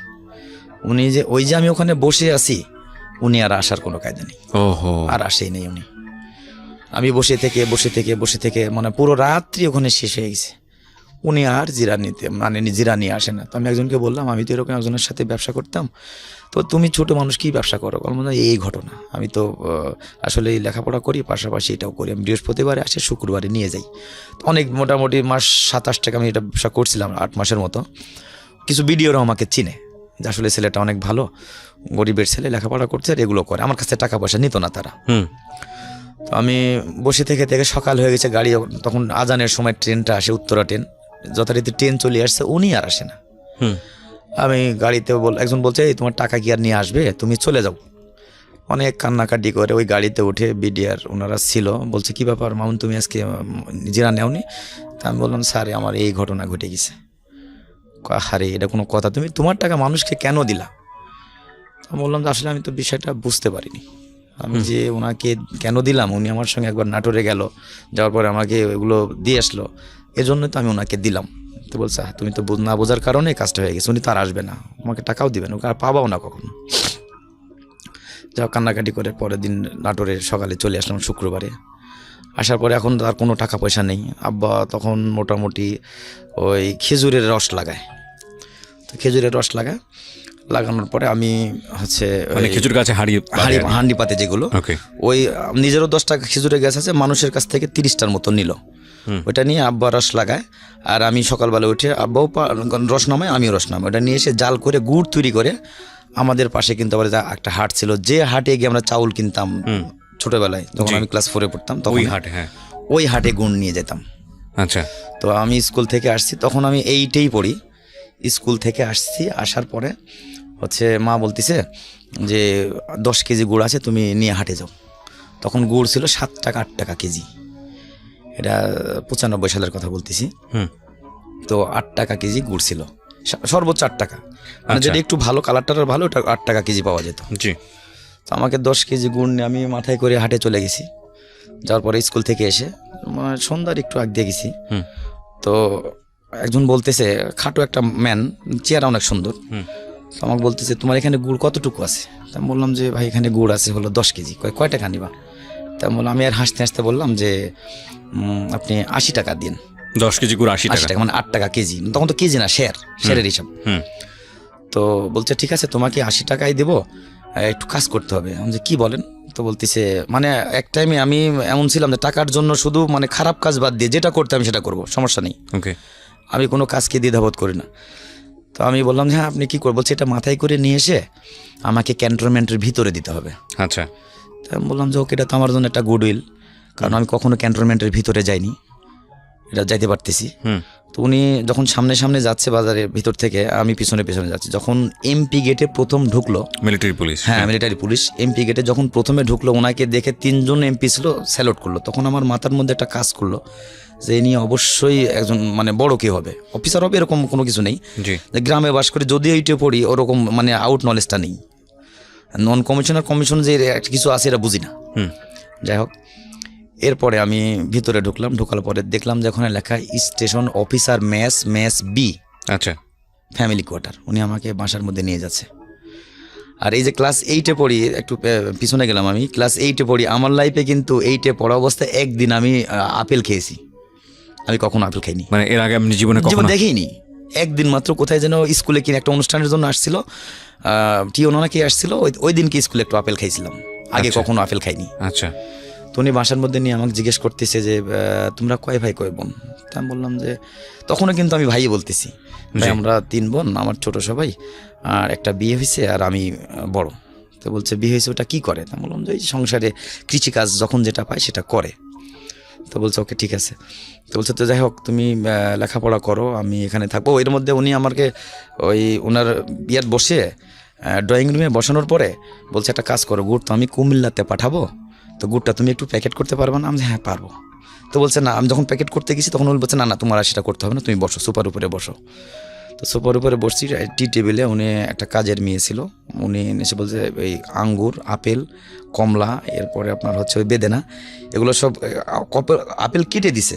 উনি যে ওই যে আমি ওখানে বসে আছি, উনি আর আসার কোনো কায়দা নেই, ওহো, আর আসেই নেই উনি। আমি বসে থেকে মানে পুরো রাত্রি ওখানে শেষ হয়ে গেছে, উনি আর জিরা নিয়ে আসে না। তো আমি একজনকে বললাম আমি তো এরকম একজনের সাথে ব্যবসা করতাম, তো তুমি ছোট মানুষ কি ব্যবসা করো? বললাম এই ঘটনা, আমি তো আসলে এই লেখাপড়া করি, পাশাপাশি এটাও করি, আমি বৃহস্পতিবারে আসে শুক্রবারে নিয়ে যাই। তো অনেক মোটামুটি মাস 27 টাকা আমি এটা ব্যবসা করছিলাম 8 মাসের মতো। কিছু ভিডিওরাও আমাকে চিনে যে আসলে ছেলেটা অনেক ভালো, গরিবের ছেলে, লেখাপড়া করছে আর এগুলো করে, আমার কাছে টাকা পয়সা নিত না তারা। তো আমি বসে থেকে সকাল হয়ে গেছে, গাড়ি তখন আজানের সময় ট্রেনটা আসে, উত্তরা ট্রেন, যথারীতি ট্রেন চলে আসছে, উনি আর আসে না। আমি গাড়িতে একজন বলছে এই তোমার টাকা কি আর নিয়ে আসবে, তুমি চলে যাও। অনেক কান্নাকাটি করে ওই গাড়িতে উঠে বিডিআর ওনারা ছিল, বলছে কি ব্যাপার মামুন, তুমি আজকে জিরা নেওনি? তা আমি বললাম স্যার আমার এই ঘটনা ঘটে গেছে। আরে এটা কোনো কথা, তুমি তোমার টাকা মানুষকে কেন দিলা? আমি বললাম যে আসলে আমি তো বিষয়টা বুঝতে পারিনি, আমি যে ওনাকে কেন দিলাম, উনি আমার সঙ্গে একবার নাটোরে গেল, যাওয়ার পরে আমাকে এগুলো দিয়ে আসলো, এজন্যই তো আমি ওনাকে দিলাম। তো বলছে তুমি তো না বোঝার কারণে কাজটা হয়ে গেছে, উনি তো আর আসবে না, আমাকে টাকাও দিবেন, ওকে আর পাবাও না কখনো। যাও কান্নাকাটি করে পরের দিন নাটোরে সকালে চলে আসলাম শুক্রবারে। আসার পরে এখন আর কোনো টাকা পয়সা নেই। আব্বা তখন মোটামুটি ওই খেজুরের রস লাগায়, তো খেজুরের রস লাগানোর পরে আমি হচ্ছে মানে খেজুর গাছে হাঁড়ি পাতে যেগুলো, ওই নিজেরও 10 টাকা খেজুরের গাছ আছে, মানুষের কাছ থেকে 30টার মতো নিল, ওইটা নিয়ে আব্বা রস লাগায়। আর আমি সকালবেলা উঠে আব্বাও রস নামায়, আমিও রস নামাই, ওটা নিয়ে এসে জাল করে গুড় তৈরি করে আমাদের পাশে কিন্তু আবার একটা হাট ছিল, যে হাটে গিয়ে আমরা চাউল কিনতাম ছোটবেলায়, তখন আমি ক্লাস 4-এ পড়তাম, তখন ওই হাটে গুড় নিয়ে যেতাম। আচ্ছা, তো আমি স্কুল থেকে আসছি, তখন আমি 8-এই পড়ি, স্কুল থেকে আসছি, আসার পরে হচ্ছে মা বলতেছে যে 10 কেজি গুড় আছে, তুমি নিয়ে হাটে যাও। তখন গুড় ছিল 7 টাকা 8 টাকা কেজি, এটা 95 সালের কথা বলতেছি। তো 8 টাকা কেজি গুড় ছিল, সর্বোচ্চ 8 টাকা, মানে যেটা একটু ভালো কালারটার ভালো, ওটা 8 টাকা কেজি পাওয়া যেত। তো আমাকে 10 কেজি গুড় নিয়ে আমি মাথায় করে হাটে চলে গেছি। যাওয়ার পরে স্কুল থেকে এসে সন্ধ্যার একটু আগ দিয়ে গেছি, তো একজন বলতেছে, খাটো একটা ম্যান, চেহারা অনেক সুন্দর, তো আমাকে বলতেছে তোমার এখানে গুড় কতটুকু আছে? তা আমি বললাম যে ভাই এখানে গুড় আছে হলো 10 কেজি। কয় টাকা নিবা? তা বললাম, আমি আর হাসতে হাসতে বললাম যে আপনি 80 টাকা দিন। 10 কেজি গুড় 80 টাকা, মানে 8 টাকা কেজি, তখন তো কেজি না, শেয়ারের হিসাব। তো বলছে ঠিক আছে তোমাকে 80 টাকাই দেবো, একটু কাজ করতে হবে। আমি যে কি বলেন? তো বলতেছে মানে এক টাইমে আমি এমন ছিলাম যে টাকার জন্য শুধু মানে খারাপ কাজ বাদ দিয়ে যেটা করতে আমি সেটা করবো, সমস্যা নেই, আমি কোনো কাজকে দ্বিধাবোধ করি না। তো আমি বললাম যে হ্যাঁ আপনি কী করবো? বলছে এটা মাথায় করে নিয়ে এসে আমাকে ক্যান্টনমেন্টের ভিতরে দিতে হবে। আচ্ছা, তো আমি বললাম যে ওকে, এটা তো আমার জন্য একটা গুডউইল, কারণ আমি কখনো ক্যান্টনমেন্টের ভিতরে যাইনি, এটা যাইতে পারতেছি। তো উনি যখন সামনে সামনে যাচ্ছে বাজারের ভিতর থেকে, আমি পিছনে পিছনে যাচ্ছি। যখন এমপি গেটে প্রথম ঢুকলো মিলিটারি পুলিশ, হ্যাঁ মিলিটারি পুলিশ, এমপি গেটে যখন প্রথমে ঢুকলো, ওনাকে দেখে 3 জন এমপি ছিল, স্যালুট করলো। তখন আমার মাথার মধ্যে একটা কাজ করলো যে ইনি অবশ্যই একজন মানে বড় কেউ হবে, অফিসার হবে, এরকম কোনো কিছু নেই। যে গ্রামে বাস করে যদি এইটে পড়ি, ওরকম মানে আউট নলেজটা নেই, নন কমিশন যে কিছু আছে এটা বুঝি না। যাই হোক, এরপরে আমি ভিতরে ঢোকার পরে দেখলাম যে ওখানে লেখা স্টেশন অফিসার মেস বি, আচ্ছা, ফ্যামিলি কোয়ার্টার। উনি আমাকে বাসার মধ্যে নিয়ে যাচ্ছে। আর এই যে ক্লাস 8-এ পড়ি, একটু পিছনে গেলাম, আমি ক্লাস 8-এ পড়ি, আমার লাইফে কিন্তু 8-এ পড়া অবস্থায় একদিন আমি আপেল খেয়েছি। আমি কখনো আপেল খাইনি, মানে এর আগে আমি জীবনে দেখিনি। একদিন মাত্র কোথায় যেন স্কুলে কিনে একটা অনুষ্ঠানের জন্য আসছিল, টিওনা কি আসছিল, ওই দিনকে স্কুলে একটু আপেল খাইছিলাম, আগে কখনো আপেল খাইনি। আচ্ছা, তো উনি বাসার মধ্যে নিয়ে আমাকে জিজ্ঞেস করতেছে যে তোমরা কয় ভাই কয় বোন? তা আমি বললাম যে তখনও কিন্তু আমি ভাই বলতেছি, ভাই আমরা 3 বোন, আমার ছোট সবাই, আর একটা বিয়ে হয়েছে আর আমি বড়। তো বলছে বিয়ে হয়েছে, ওটা কি করে? তা বললাম যে সংসারে কৃষিকাজ যখন যেটা পায় সেটা করে। তো বলছে ওকে ঠিক আছে। তো বলছে তো যাই হোক তুমি লেখাপড়া করো, আমি এখানে থাকবো। এর মধ্যে উনি আমাকে ওই ওনার বিয়ার বসে ড্রয়িং রুমে বসানোর পরে বলছে একটা কাজ করো, গুড় তো আমি কুমিল্লাতে পাঠাবো, তো গুড়টা তুমি একটু প্যাকেট করতে পারবে না? আমি হ্যাঁ পারবো। তো বলছে না, আমি যখন প্যাকেট করতে গেছি তখন উনি বলছে না না তোমার আর সেটা করতে হবে না, তুমি বসো সোফার উপরে বসো। তো সোফার উপরে বসছি, টি টেবিলে উনি একটা কাজের মেয়ে ছিল, উনি এসে বলছে এই আঙ্গুর, আপেল, কমলা, এরপরে আপনার হচ্ছে ওই বেদেনা, এগুলো সব আপেল কেটে দিছে,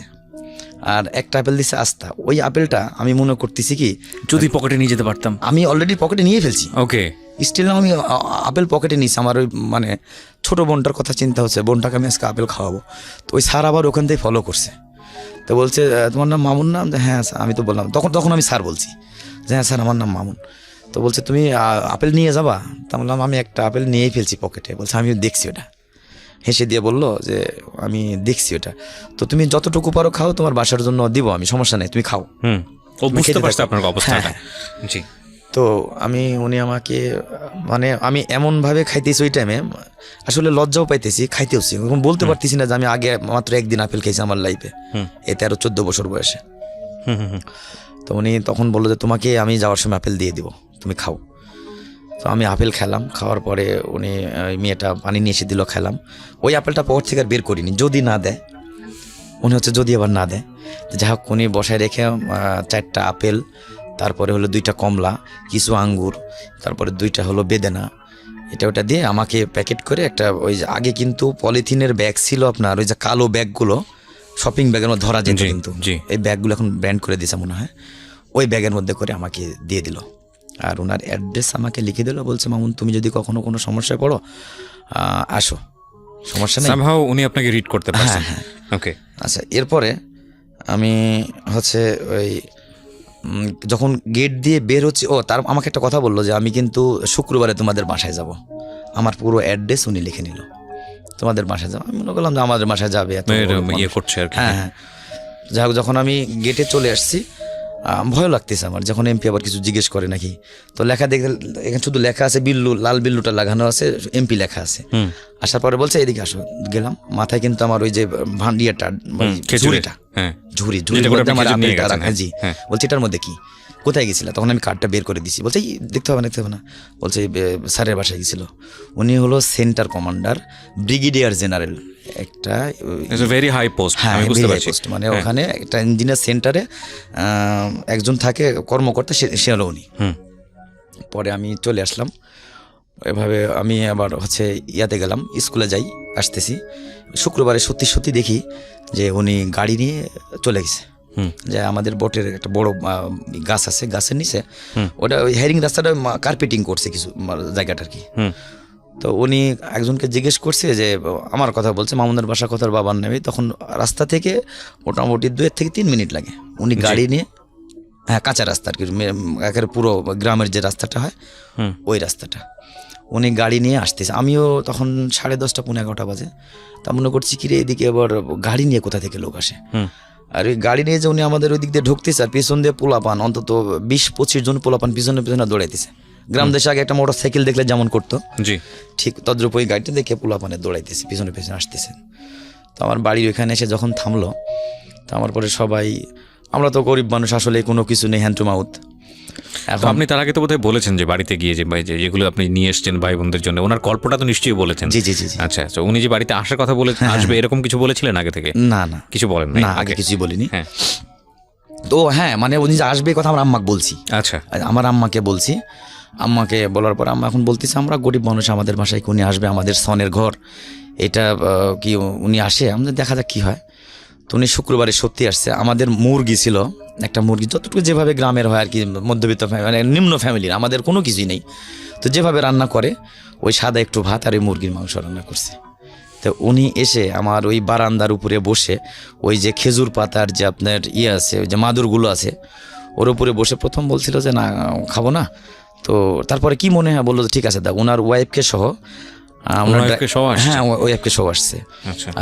আর একটা আপেল দিছে আস্তা। ওই আপেলটা আমি মনে করতেছি কি যদি পকেটে নিয়ে যেতে পারতাম। আমি অলরেডি পকেটে নিয়ে ফেলছি, ওকে, স্টিল না আমি আপেল পকেটে নিয়েছি। আমার ওই মানে ছোটো বোনটার কথা চিন্তা হচ্ছে, বোনটাকে আমি আজকে আপেল খাওয়াবো। তো ওই স্যার আবার ওখান থেকে ফলো করছে, তো বলছে তোমার নাম মামুন নাম? হ্যাঁ স্যার। আমি তো বললাম তখন আমি স্যার বলছি যে হ্যাঁ স্যার আমার নাম মামুন। তো বলছে তুমি আপেল নিয়ে যাবা? তা বললাম আমি একটা আপেল নিয়েই ফেলছি পকেটে। বলছে আমিও দেখছি ওটা। হেসে দিয়ে বললো যে আমি দেখছি ওটা, তো তুমি যতটুকু পারো খাও, তোমার বাসার জন্য দিব আমি, সমস্যা নেই, তুমি খাও। ও বুঝতে পারছে আপনার অবস্থাটা। হ্যাঁ। জি, তো উনি আমাকে মানে আমি এমনভাবে খাইতেছি ওই টাইমে, আসলে লজ্জাও পাইতেছি, খাইতেওছি, এখন বলতে পারতেছি না যে আমি আগে মাত্র একদিন আপেল খেয়েছি আমার লাইফে, এই 13-14 বছর বয়সে। তো উনি তখন বললো যে তোমাকে আমি যাওয়ার সময় আপেল দিয়ে দিব, তুমি খাও। তো আমি আপেল খেলাম, খাওয়ার পরে উনি মেয়েটা পানি নিয়ে এসে দিল, খেলাম। ওই আপেলটা পকেট থেকে আর বের করিনি, যদি না দেয়, উনি হচ্ছে যদি আবার না দেয়। যাই হোক উনি বসায় রেখে 4টা আপেল, তারপরে হলো 2টা কমলা, কিছু আঙ্গুর, তারপরে 2টা হলো বেদেনা, এটা ওটা দিয়ে আমাকে প্যাকেট করে একটা, ওই যে আগে কিন্তু পলিথিনের ব্যাগ ছিল আপনার, ওই যে কালো ব্যাগগুলো শপিং ব্যাগের মধ্যে ধরা যেত, কিন্তু এই ব্যাগগুলো এখন ব্র্যান্ড করে দিয়েছে মনে হয়, ওই ব্যাগের মধ্যে করে আমাকে দিয়ে দিল। আর ওনার অ্যাড্রেস আমাকে লিখে দিল, বলছে মামুন তুমি যদি কখনো কোনো সমস্যায় পড়ো আসো, সমস্যা নেই। সামহাউ উনি আপনাকে রিড করতে পারছেন। হ্যাঁ। ওকে, আচ্ছা, এরপরে আমি হচ্ছে ওই যখন গেট দিয়ে বের হচ্ছে, তার আমাকে একটা কথা বললো যে আমি কিন্তু শুক্রবারে তোমাদের বাসায় যাব। আমার পুরো অ্যাড্রেস উনি লিখে নিল, তোমাদের বাসায় যাবো। আমি মনে করলাম যে আমাদের বাসায় যাবে, এত বড় মানুষ। ইয়ে করছে আর কি। হ্যাঁ হ্যাঁ। যাই হোক যখন আমি গেটে চলে আসছি, ভয় লাগতেছে আমার, যখন এমপি আবার কিছু জিজ্ঞেস করে নাকি। তো লেখা দেখে এখানে শুধু লেখা আছে বিল্লু, লাল বিল্লুটা লাগানো আছে, এমপি লেখা আছে। আসার পরে বলছে এদিকে আসো, গেলাম। মাথায় কিন্তু আমার ওই যে ভান্ডিয়াটা, ঝুড়িটা, ঝুড়ি মধ্যে আমার আপেলটা রাখা। জি, বলছে এটার মধ্যে কি, কোথায় গেছিলা? তখন আমি কার্ডটা বের করে দিছি। বলছে দেখতে হবে না। বলছে স্যারের বাসায় গেছিল। উনি হলো সেন্টার কমান্ডার, ব্রিগেডিয়ার জেনারেল, একটা ভেরি হাই পোস্ট। আমি বুঝতে পারছি, মানে ওখানে একটা ইঞ্জিনিয়ার সেন্টারে একজন থাকে কর্মকর্তা, সে হলো উনি। পরে আমি চলে আসলাম, এভাবে আমি আবার হচ্ছে ইয়াতে গেলাম, স্কুলে যাই, আসতেছি শুক্রবারে, সত্যি দেখি যে উনি গাড়ি নিয়ে চলে গেছে। যে আমাদের বোটের একটা বড় গাছ আছে, গাছের নিচে ওটা ওই হেরিং রাস্তাটা কার্পেটিং করছে কিছু জায়গাটা আর কি। তো উনি একজনকে জিজ্ঞেস করছে যে আমার কথা বলছে, মামুনের বাসা কথার বাবার নেবে। তখন রাস্তা থেকে মোটামুটি 2 থেকে 3 মিনিট লাগে। উনি গাড়ি নিয়ে, হ্যাঁ কাঁচা রাস্তা আর কি, একের পুরো গ্রামের যে রাস্তাটা হয় ওই রাস্তাটা, উনি গাড়ি নিয়ে আসতেছে। আমিও তখন 10:30 পৌনে 11টা বাজে। তা মনে করছি কি রে, এদিকে আবার গাড়ি নিয়ে কোথা থেকে লোক আসে। আর ওই গাড়ি নিয়ে যে উনি আমাদের ওই দিক দিয়ে ঢুকতেছে, আর পিছন দিয়ে পোলাপান অন্তত 20-25 জন পোলাপান পিছনে দৌড়াইতেছে। গ্রাম দেশে আগে একটা মোটর সাইকেল দেখলে যেমন করতো, ঠিক তদ্রুপ ওই গাড়িটা দেখে পোলাপানে দৌড়াইতেছে, পিছনে আসতেছে। তো আমার বাড়ির ওইখানে এসে যখন থামলো, তো আমার পরে সবাই, আমরা তো গরিব মানুষ, আসলে কোনো কিছু নেই, হ্যান্ড টু মাউথ। আপনি তার আগে তো বোধহয় বলেছেন যে বাড়িতে গিয়ে যে যেগুলো আপনি নিয়ে এসছেন ভাই বোনদের জন্য, ওনার গল্পটা তো নিশ্চয়ই বলেছেন। জি। আচ্ছা, তো উনি যে বাড়িতে আসার কথা বলে আসবে এরকম কিছু বলেছিলেন আগে থেকে? না কিছু বলেন না, আগে কিছুই বলিনি। হ্যাঁ। তো হ্যাঁ, মানে উনি যে আসবে কথা আমার আম্মাকে বলছি। আচ্ছা, আমার আম্মাকে বলছি। আম্মাকে বলার পর আম্মা এখন বলতেছে আমরা গরিব মানুষ, আমাদের বাসায় উনি আসবে, আমাদের সনের ঘর এটা, কি উনি আসে, আমাদের দেখা যাক কি হয়। তো উনি শুক্রবারে সত্যি আসছে। আমাদের মুরগি ছিল, একটা মুরগি, যতটুকু যেভাবে গ্রামের হয় আর কি, মধ্যবিত্ত মানে নিম্ন ফ্যামিলির, আমাদের কোনো কিছুই নেই। তো যেভাবে রান্না করে ওই সাদা একটু ভাত আর ওই মুরগির মাংস রান্না করছে। তো উনি এসে আমার ওই বারান্দার উপরে বসে, ওই যে খেজুর পাতার যে আপনার আছে, ওই যে মাদুরগুলো আছে, ওর উপরে বসে প্রথম বলছিল যে না খাবো না। তো তারপরে কি মনে হয় বললো ঠিক আছে, ওনার ওয়াইফকে সহ, হ্যাঁ ওয়াইফকে সহ আসছে।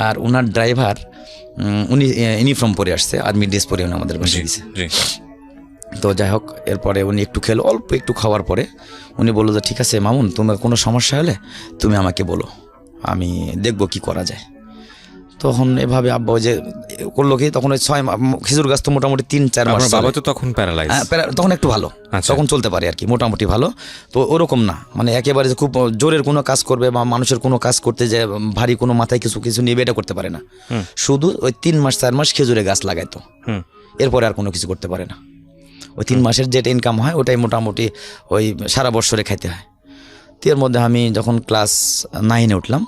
আর ওনার ড্রাইভার, উনি ইউনিফর্ম পরে আসছে, আর্মি ড্রেস পরে উনি আমাদের বাসায় গেছে। তো যাই হোক, এরপরে উনি একটু খেলো, অল্প একটু খাওয়ার পরে উনি বললো যে ঠিক আছে মামুন, তোমার কোনো সমস্যা হলে তুমি আমাকে বলো, আমি দেখবো কি করা যায়। তো তখন এভাবে আব্বা ওই যে করলো কি, তখন ওই খেজুর গাছ তো মোটামুটি 3-4 মাস আপনার বাবা চলে। তো তখন প্যারালাইজ। তখন একটু ভালো, আচ্ছা। তখন চলতে পারে আর কি, মোটামুটি ভালো। তো ওরকম না, মানে একেবারে যে খুব জোরের কোনো কাজ করবে বা মানুষের কোনো কাজ করতে যে ভারী কোনো মাথায় কিছু কিছু নিয়ে এটা করতে পারে না। শুধু ওই 3-4 মাস খেজুরে গাছ লাগাইতো, এরপরে আর কোনো কিছু করতে পারে না। ওই 3 মাসের যেটা ইনকাম হয় ওটাই মোটামুটি ওই সারা বছরে খাইতে হয়। তো এর মধ্যে আমি যখন ক্লাস 9-এ উঠলাম,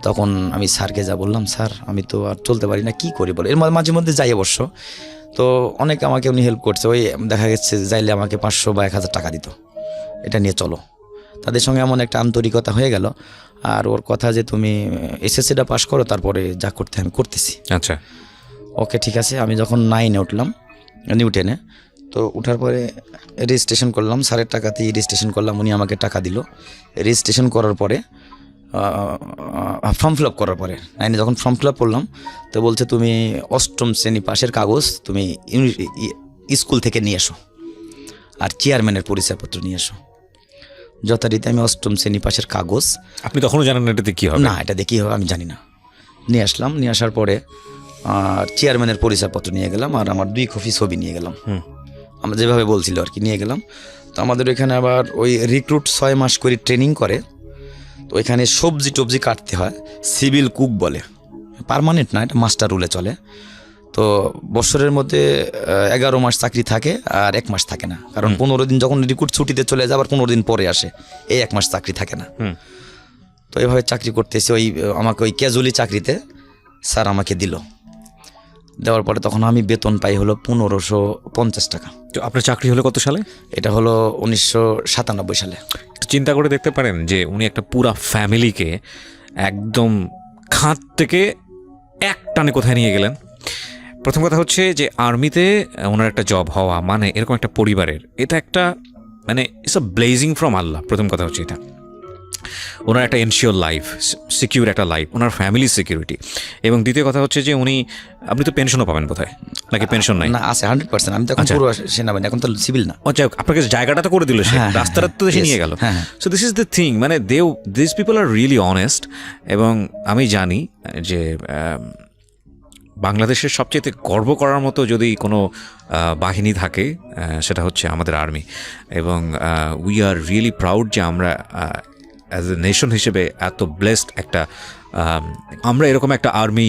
তখন আমি স্যারকে যা বললাম, স্যার আমি তো আর চলতে পারি না, কি করি বলে। এর মাঝে মধ্যে যাই অবশ্য, তো অনেকে আমাকে উনি হেল্প করছে। ওই দেখা গেছে যাইলে আমাকে 500 বা 1000 টাকা দিত, এটা নিয়ে চলো। তাদের সঙ্গে এমন একটা আন্তরিকতা হয়ে গেল, আর ওর কথা যে তুমি এসএসসিটা পাস করো, তারপরে যা করতে আমি করতেছি। আচ্ছা, ওকে ঠিক আছে। আমি যখন 9-এ উঠলাম, নিউ 10-এ, তো উঠার পরে রেজিস্ট্রেশন করলাম, স্যারের টাকাতেই রেজিস্ট্রেশন করলাম, উনি আমাকে টাকা দিল। রেজিস্ট্রেশন করার পরে ফর্ম ফিল আপ করার পরে 9-এ যখন ফর্ম ফিল আপ করলাম, তো বলছে তুমি 8ম শ্রেণী পাশের কাগজ তুমি স্কুল থেকে নিয়ে এসো, আর চেয়ারম্যানের পরিচয়পত্র নিয়ে এসো। যথারীতি আমি 8ম শ্রেণী পাশের কাগজ, আপনি তখনও জানেন না এটাতে কি হবে? না এটা দেখি হবে আমি জানি না, নিয়ে আসলাম। নিয়ে আসার পরে চেয়ারম্যানের পরিচয়পত্র নিয়ে গেলাম, আর আমার 2 কপি ছবি নিয়ে গেলাম। আমরা যেভাবে বলছিল আর কি নিয়ে গেলাম। তো আমাদের এখানে আবার ওই রিক্রুট 6 মাস করে ট্রেনিং করে, তো ওইখানে সবজি টবজি কাটতে হয়, সিভিল কুক বলে, পার্মানেন্ট না, এটা মাস্টার রুলে চলে। তো বছরের মধ্যে 11 মাস চাকরি থাকে, আর 1 মাস থাকে না, কারণ 15 দিন যখন রিক্রুট ছুটিতে চলে যায়, আবার 15 দিন পরে আসে, এই 1 মাস চাকরি থাকে না। তো এইভাবে চাকরি করতেছি। ওই আমাকে ওই ক্যাজুয়ালি চাকরিতে স্যার আমাকে দিল, দেওয়ার পরে তখন আমি বেতন পাই হলো 1550 টাকা। তো আপনার চাকরি হলো কত সালে? এটা হলো 1997 সালে। একটু চিন্তা করে দেখতে পারেন যে উনি একটা পুরা ফ্যামিলিকে একদম খাত থেকে এক টানে কোথায় নিয়ে গেলেন। প্রথম কথা হচ্ছে যে আর্মিতে ওনার একটা জব হওয়া মানে এরকম একটা পরিবারের, এটা একটা মানে ইটস আ ব্লেজিং ফ্রম আল্লাহ। প্রথম কথা হচ্ছে এটা, ওনার একটা এনশিওর লাইফ, সিকিউর একটা লাইফ, ওনার ফ্যামিলি সিকিউরিটি। এবং দ্বিতীয় কথা হচ্ছে যে উনি, আপনি তো পেনশনও পাবেন বোধহয়, নাকি পেনশন নাই? না আছে 100%। আমি তো এখন পুরো সেনাবাহিনী, এখন তো সিভিল না। ও যাই হোক, আপনাকে জায়গাটা তো করে দিল সে, রাস্তাটা তো সে নিয়ে গেল। So this is the thing, মানে this people are really honest. এবং আমি জানি যে বাংলাদেশের সবচেয়ে গর্ব করার মতো যদি কোনো বাহিনী থাকে, সেটা হচ্ছে আমাদের আর্মি। এবং উই আর রিয়েলি প্রাউড যে আমরা অ্যাজ এ নেশন হিসেবে এত ব্লেসড একটা, আমরা এরকম একটা আর্মি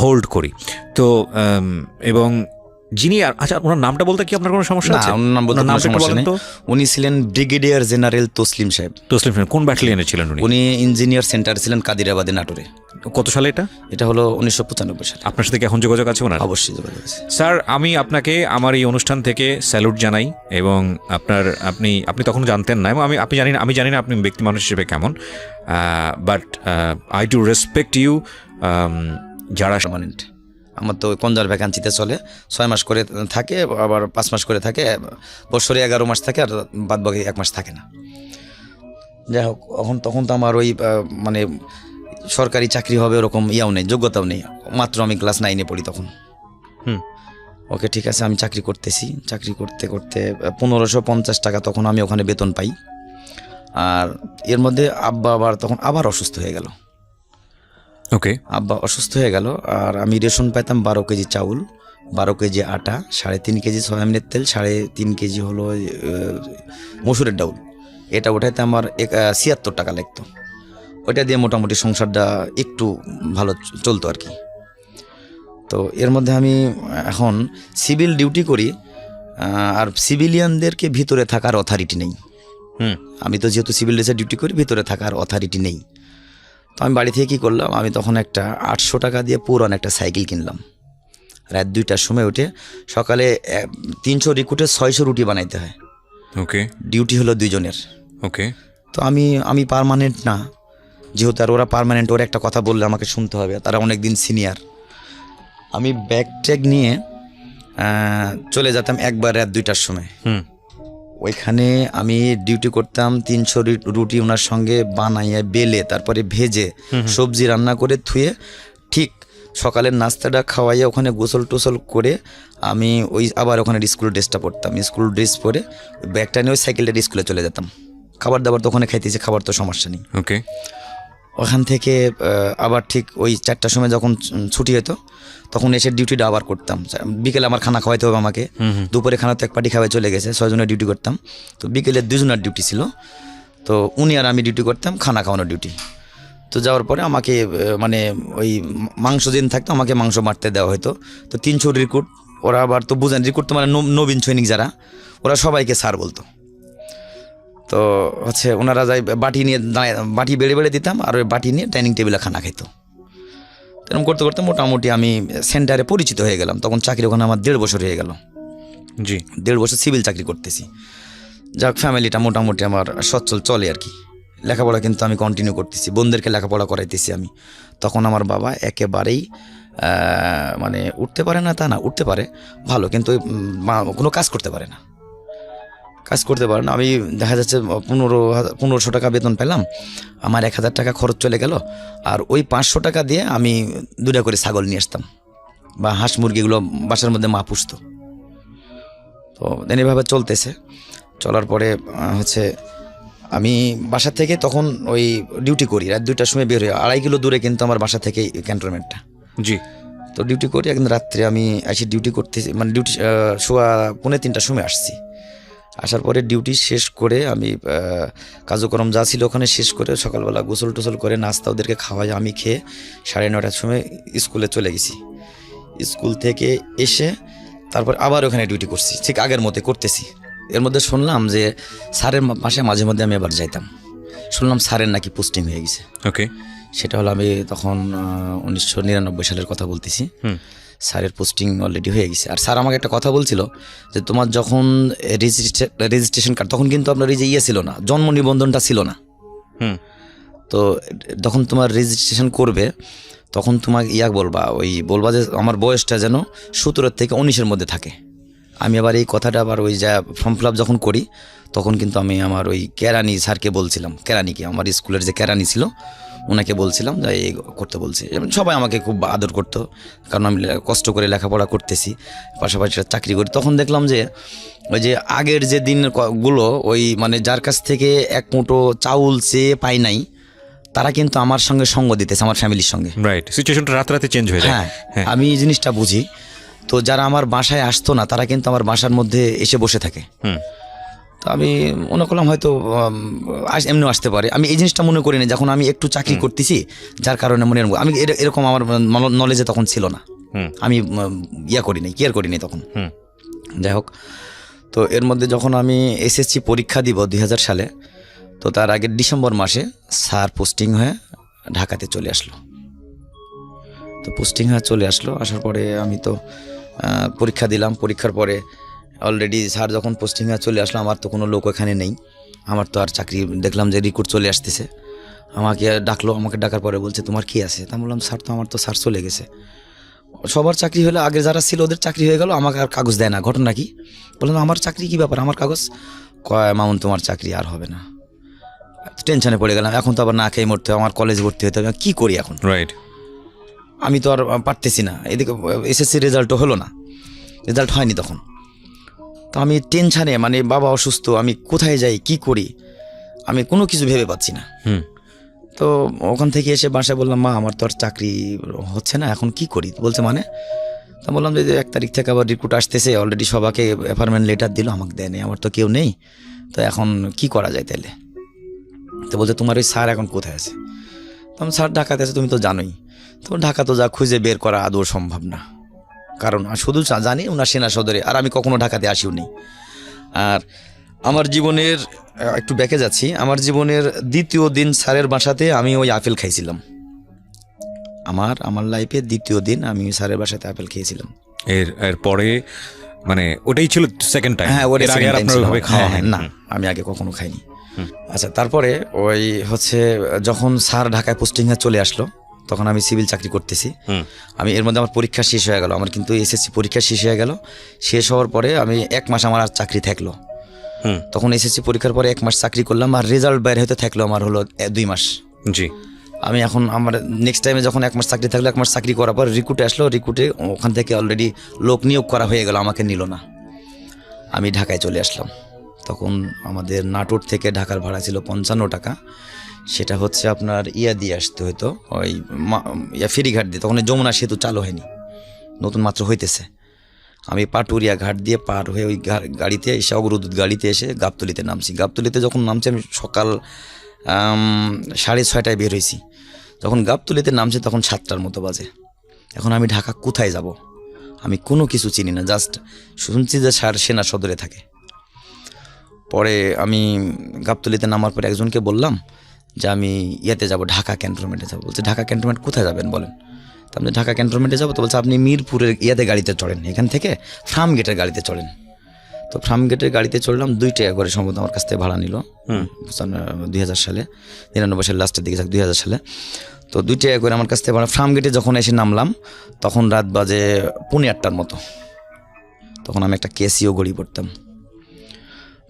হোল্ড করি। তো এবং যিনি, আচ্ছা ওনার নামটা বলতে কি আপনার কোনো সমস্যা আছে? নামটা বলেন তো। উনি ছিলেন ব্রিগেডিয়ার জেনারেল তসলিম সাহেব। তসলিম সাহেব কোন ব্যাটালিয়নে ছিলেন উনি? উনি ইঞ্জিনিয়ার সেন্টার ছিলেন কাদিরাবাদে, নাটোরে। কত সালে এটা? এটা হলো 1995 সালে। আপনার সাথে কি এখন যোগাযোগ আছে ওনার? অবশ্যই যোগাযোগ আছে। স্যার, আমি আপনাকে আমার এই অনুষ্ঠান থেকে স্যালুট জানাই। এবং আপনি তখন জানতেন না, এবং আমি জানি না আপনি ব্যক্তি মানুষ হিসেবে কেমন, but I do respect you. যারা পার্মানেন্ট, আমার তো কনজার ভ্যাকান্সিতে চলে, 6 মাস করে থাকে, আবার 5 মাস করে থাকে, বছরে 11 মাস থাকে, আর বাদ বাকি 1 মাস থাকে না। যাই হোক, তখন তো আমার ওই মানে সরকারি চাকরি হবে ওরকম ইয়াও নেই, যোগ্যতাও নেই, মাত্র আমি ক্লাস 9-এ পড়ি তখন। ওকে ঠিক আছে, আমি চাকরি করতেছি। চাকরি করতে করতে 1550 টাকা তখন আমি ওখানে বেতন পাই। আর এর মধ্যে আব্বা আবার অসুস্থ হয়ে গেল। ওকে, আব্বা অসুস্থ হয়ে গেল, আর আমি রেশন পাইতাম 12 কেজি চাউল, 12 কেজি আটা, 3.5 কেজি সয়াবিনের তেল, 3.5 কেজি হলো মসুরের ডাউল। এটা ওঠাইতে আমার 76 টাকা লাগতো। ওইটা দিয়ে মোটামুটি সংসারটা একটু ভালো চলতো আর কি। তো এর মধ্যে আমি এখন সিভিল ডিউটি করি, আর সিভিলিয়ানদেরকে ভিতরে থাকার অথরিটি নেই। আমি তো যেহেতু সিভিল ড্রেসে ডিউটি করি, ভিতরে থাকার অথরিটি নেই। তো আমি বাড়ি থেকে কী করলাম, আমি তখন একটা 800 টাকা দিয়ে পুরান একটা সাইকেল কিনলাম। রাত 2টার সময় উঠে সকালে 300 রিক্রুটে 600 রুটি বানাইতে হয়। ওকে, ডিউটি হলো 2 জনের। ওকে, তো আমি পার্মানেন্ট না, যেহেতু আর ওরা পার্মানেন্ট, ওরা একটা কথা বললে আমাকে শুনতে হবে, তারা অনেক দিন সিনিয়র। আমি ব্যাগ ট্যাগ নিয়ে চলে যেতাম একবার রাত 2টার সময়। ওইখানে আমি ডিউটি করতাম, 300 রুটি ওনার সঙ্গে বানাইয়া বেলে, তারপরে ভেজে সবজি রান্না করে ধুয়ে, ঠিক সকালের নাস্তাটা খাওয়াইয়া ওখানে গোসল টোসল করে আমি আবার ওখানে স্কুল ড্রেসটা পরতাম। স্কুল ড্রেস পরে ব্যাগটা নিয়ে ওই সাইকেলটা স্কুলে চলে যেতাম। খাবার দাবার তো ওখানে খাইতেছি, খাবার তো সমস্যা নেই। ওকে, ওখান থেকে আবার ঠিক ওই 4টার সময় যখন ছুটি হতো তখন এসে ডিউটিটা আবার করতাম। বিকেলে আমার খানা খাওয়াইতে হবে আমাকে, দুপুরে খানা তো এক পার্টি খাওয়াই চলে গেছে, 6 জনের ডিউটি করতাম। তো বিকেলে 2 জনের ডিউটি ছিল, তো উনি আর আমি ডিউটি করতাম, খানা খাওয়ানোর ডিউটি। তো যাওয়ার পরে আমাকে মানে ওই মাংস দিন থাকতো, আমাকে মাংস মারতে দেওয়া হতো। তো 300 রিক্রুট, ওরা আবার তো বুঝেন রিক্রুট তো মানে নবীন সৈনিক যারা, ওরা সবাইকে স্যার বলতো। তো হচ্ছে ওনারা যাই বাটি নিয়ে বাটি বেড়ে বেড়ে দিতাম, আর ওই বাটি নিয়ে ডাইনিং টেবিলে খানা খাইতো। এরকম করতে করতে মোটামুটি আমি সেন্টারে পরিচিত হয়ে গেলাম। তখন চাকরি ওখানে আমার 1.5 বছর হয়ে গেল। জি। 1.5 বছর সিভিল চাকরি করতেছি। যাক, ফ্যামিলিটা মোটামুটি আমার সচ্ছল চলে আর কি। লেখাপড়া কিন্তু আমি কন্টিনিউ করতেছি, বোনদেরকে লেখাপড়া করাইতেছি আমি। তখন আমার বাবা একেবারেই মানে উঠতে পারে না তা না, উঠতে পারে ভালো, কিন্তু কোনো কাজ করতে পারে না, আমি দেখা যাচ্ছে 1500 টাকা বেতন পেলাম, আমার 1000 টাকা খরচ চলে গেল, আর ওই 500 টাকা দিয়ে আমি 2টা করে ছাগল নিয়ে আসতাম, বা হাঁস মুরগিগুলো বাসার মধ্যে মা পুষতো। তো এইভাবে চলতেছে। চলার পরে হচ্ছে আমি বাসা থেকে তখন ওই ডিউটি করি, রাত 2টার সময় বের হই, 2.5 কিলো দূরে কিন্তু আমার বাসা থেকে ক্যান্টনমেন্টটা। জি। তো ডিউটি করি, একদিন রাত্রে আমি এসে ডিউটি করতেছি, মানে ডিউটি শোয়া 2:45টার সময় আসছি। আসার পরে ডিউটি শেষ করে আমি কার্যক্রম যা ছিল ওখানে শেষ করে সকালবেলা গোসল টোসল করে নাস্তা ওদেরকে খাওয়াই, আমি খেয়ে 9:30টার সময় স্কুলে চলে গেছি। স্কুল থেকে এসে তারপর আবার ওখানে ডিউটি করছি, ঠিক আগের মতো করতেছি। এর মধ্যে শুনলাম যে স্যারের পাশে মাঝে মধ্যে আমি আবার যাইতাম, শুনলাম স্যারের নাকি পোস্টিং হয়ে গেছে। ওকে। সেটা হলো আমি তখন 1999 সালের কথা বলতেছি। স্যারের পোস্টিং অলরেডি হয়ে গেছে। আর স্যার আমাকে একটা কথা বলছিল যে তোমার যখন রেজিস্ট্রেশন কার্ড, তখন কিন্তু আপনার এই যে ছিল না, জন্ম নিবন্ধনটা ছিল না। তো যখন তোমার রেজিস্ট্রেশন করবে তখন তোমার বলবা যে আমার বয়সটা যেন 17 থেকে 19-এর মধ্যে থাকে। আমি আবার এই কথাটা আবার ওই যা ফর্ম ফিল আপ যখন করি তখন কিন্তু আমি আমার ওই কেরানি স্যারকে বলছিলাম, কেরানিকে, আমার স্কুলের যে কেরানি ছিল ওনাকে বলছিলাম যে এই করতে বলছি। সবাই আমাকে খুব আদর করতো, কারণ আমি কষ্ট করে লেখাপড়া করতেছি, পাশাপাশি চাকরি করি। তখন দেখলাম যে ওই যে আগের যে দিনগুলো, ওই মানে যার কাছ থেকে এক মুঠো চাউল চেয়ে পাই নাই, তারা কিন্তু আমার সঙ্গে সঙ্গ দিতেছে, আমার ফ্যামিলির সঙ্গে। রাইট, সিচুয়েশনটা রাতে চেঞ্জ হয়ে যায়। হ্যাঁ, আমি এই জিনিসটা বুঝি। তো যারা আমার বাসায় আসতো না তারা কিন্তু আমার বাসার মধ্যে এসে বসে থাকে। তো আমি মনে করলাম হয়তো এমনিও আসতে পারে, আমি এই জিনিসটা মনে করি না যখন আমি একটু চাকরি করতেছি, যার কারণে মনে আমি এরকম আমার নলেজে তখন ছিল না, আমি কেয়ার করি নাই তখন। যাই হোক, তো এর মধ্যে যখন আমি এসএসসি পরীক্ষা দিব 2000 সালে, তো তার আগের ডিসেম্বর মাসে স্যার পোস্টিং হয়ে ঢাকাতে চলে আসলো। তো পোস্টিং হয়ে চলে আসলো, আসার পরে আমি তো পরীক্ষা দিলাম। পরীক্ষার পরে অলরেডি স্যার যখন পোস্টিং হয়ে চলে আসলো, আমার তো কোনো লোক এখানে নেই, আমার তো আর চাকরি, দেখলাম যে রিক্রুট চলে আসতেছে, আমাকে ডাকলো। আমাকে ডাকার পরে বলছে তোমার কি আছে? তা বললাম স্যার তো আমার তো স্যার চলে গেছে। সবার চাকরি হলে, আগে যারা ছিল ওদের চাকরি হয়ে গেল, আমাকে আর কাগজ দেয় না। ঘটনা কি? বললাম আমার চাকরি কি ব্যাপার, আমার কাগজ? কয় মামুন তোমার চাকরি আর হবে না। টেনশনে পড়ে গেলাম, এখন তো আবার না খেয়ে মরতে হবে, আমার কলেজে ভর্তি হতে হবে, কী করি এখন? রাইট। আমি তো আর পারতেছি না, এদিকে এসএসসি রেজাল্টও হলো না, রেজাল্ট হয়নি তখন। তো আমি টেনশানে, মানে বাবা অসুস্থ, আমি কোথায় যাই, কি করি, আমি কোনো কিছু ভেবে পাচ্ছি না। তো ওখান থেকে এসে বাসায় বললাম মা আমার তো আর চাকরি হচ্ছে না, এখন কি করি? বলছে মানে? তা বললাম যে 1 তারিখ থেকে আবার রিক্রুট আসতেছে, অলরেডি সবাইকে অ্যাপয়েন্টমেন্ট লেটার দিল, আমাকে দেয়নি, আমার তো কেউ নেই, তো এখন কি করা যায় তাহলে? তো বলছে তোমার ওই স্যার এখন কোথায় আছে? তখন স্যার ঢাকাতে আছে, তুমি তো জানোই। তো ঢাকা তো যা খুঁজে বের করা আদৌ সম্ভব না, কারণ শুধু জানি ওনার সেনা সদরে, আর আমি কখনো ঢাকাতে আসিও নি। আর আমার জীবনের একটু ব্যাকে যাচ্ছি, আমার জীবনের 2য় দিন স্যারের বাসাতে আমি ওই আপেল খাইছিলাম। আমার লাইফে 2য় দিন আমি স্যারের বাসাতে আপেল খেয়েছিলাম। এর পরে মানে ওটাই ছিল সেকেন্ড টাইম? হ্যাঁ, ওটাই সেকেন্ড টাইম ছিল। খাওয়া না, আমি আগে কখনো খাইনি। আচ্ছা, তারপরে ওই হচ্ছে যখন স্যার ঢাকায় পোস্টিংয়ে চলে আসলো, তখন আমি সিভিল চাকরি করতেছি। আমি এর মধ্যে আমার পরীক্ষা শেষ হয়ে গেল, আমার কিন্তু এসএসসি পরীক্ষা শেষ হয়ে গেল। শেষ হওয়ার পরে আমি 1 মাস আমার আর চাকরি থাকলো। তখন এসএসসি পরীক্ষার পরে 1 মাস চাকরি করলাম, আর রেজাল্ট বাইরে হতে থাকলো আমার হলো 2 মাস। জি। আমি এখন আমার নেক্সট টাইমে যখন 1 মাস চাকরি থাকলো, 1 মাস চাকরি করার পর রিক্রুটে আসলো, রিক্রুটে ওখান থেকে অলরেডি লোক নিয়োগ করা হয়ে গেল, আমাকে নিল না। আমি ঢাকায় চলে আসলাম। তখন আমাদের নাটোর থেকে ঢাকার ভাড়া ছিল 55 টাকা, সেটা হচ্ছে আপনার ইয়া দিয়ে আসতে হতো, ওই ফেরিঘাট দিয়ে। তখন ওই যমুনা সেতু চালু হয়নি, নতুন মাত্র হইতেছে। আমি পাটুরিয়া ঘাট দিয়ে পার হয়ে ওই গাড়িতে এসে, অগ্রদূত গাড়িতে এসে গাবতলিতে নামছি। গাবতলিতে যখন নামছি আমি সকাল 6:30টায় বের হয়েছি। যখন গাবতলিতে নামছি তখন 7টার মতো বাজে। এখন আমি ঢাকা কোথায় যাব, আমি কোনো কিছু চিনি না, জাস্ট শুনছি যে স্যার সেনা সদরে থাকে। পরে আমি গাবতলিতে নামার পরে একজনকে বললাম যে আমি ইয়েতে যাব, ঢাকা ক্যান্টনমেন্টে যাবো। বলছে ঢাকা ক্যান্টনমেন্ট কোথায় যাবেন বলেন। তো আপনি ঢাকা ক্যান্টনমেন্টে যাবো, তো বলছে আপনি মিরপুরের ইয়াতে গাড়িতে চড়েন, এখান থেকে ফার্ম গেটের গাড়িতে চড়েন। তো ফার্ম গেটের গাড়িতে চড়লাম, 2 টাকা করে সম্ভবত আমার কাছ থেকে ভাড়া নিল 2000 সালে, 99 সালের লাস্টের দিকে, 2000 সালে। তো 2 টাকা করে আমার কাছ থেকে ভাড়া। ফার্ম গেটে যখন এসে নামলাম তখন রাত বাজে 8:45টার মতো। তখন আমি একটা কেসিও গড়ি পড়তাম।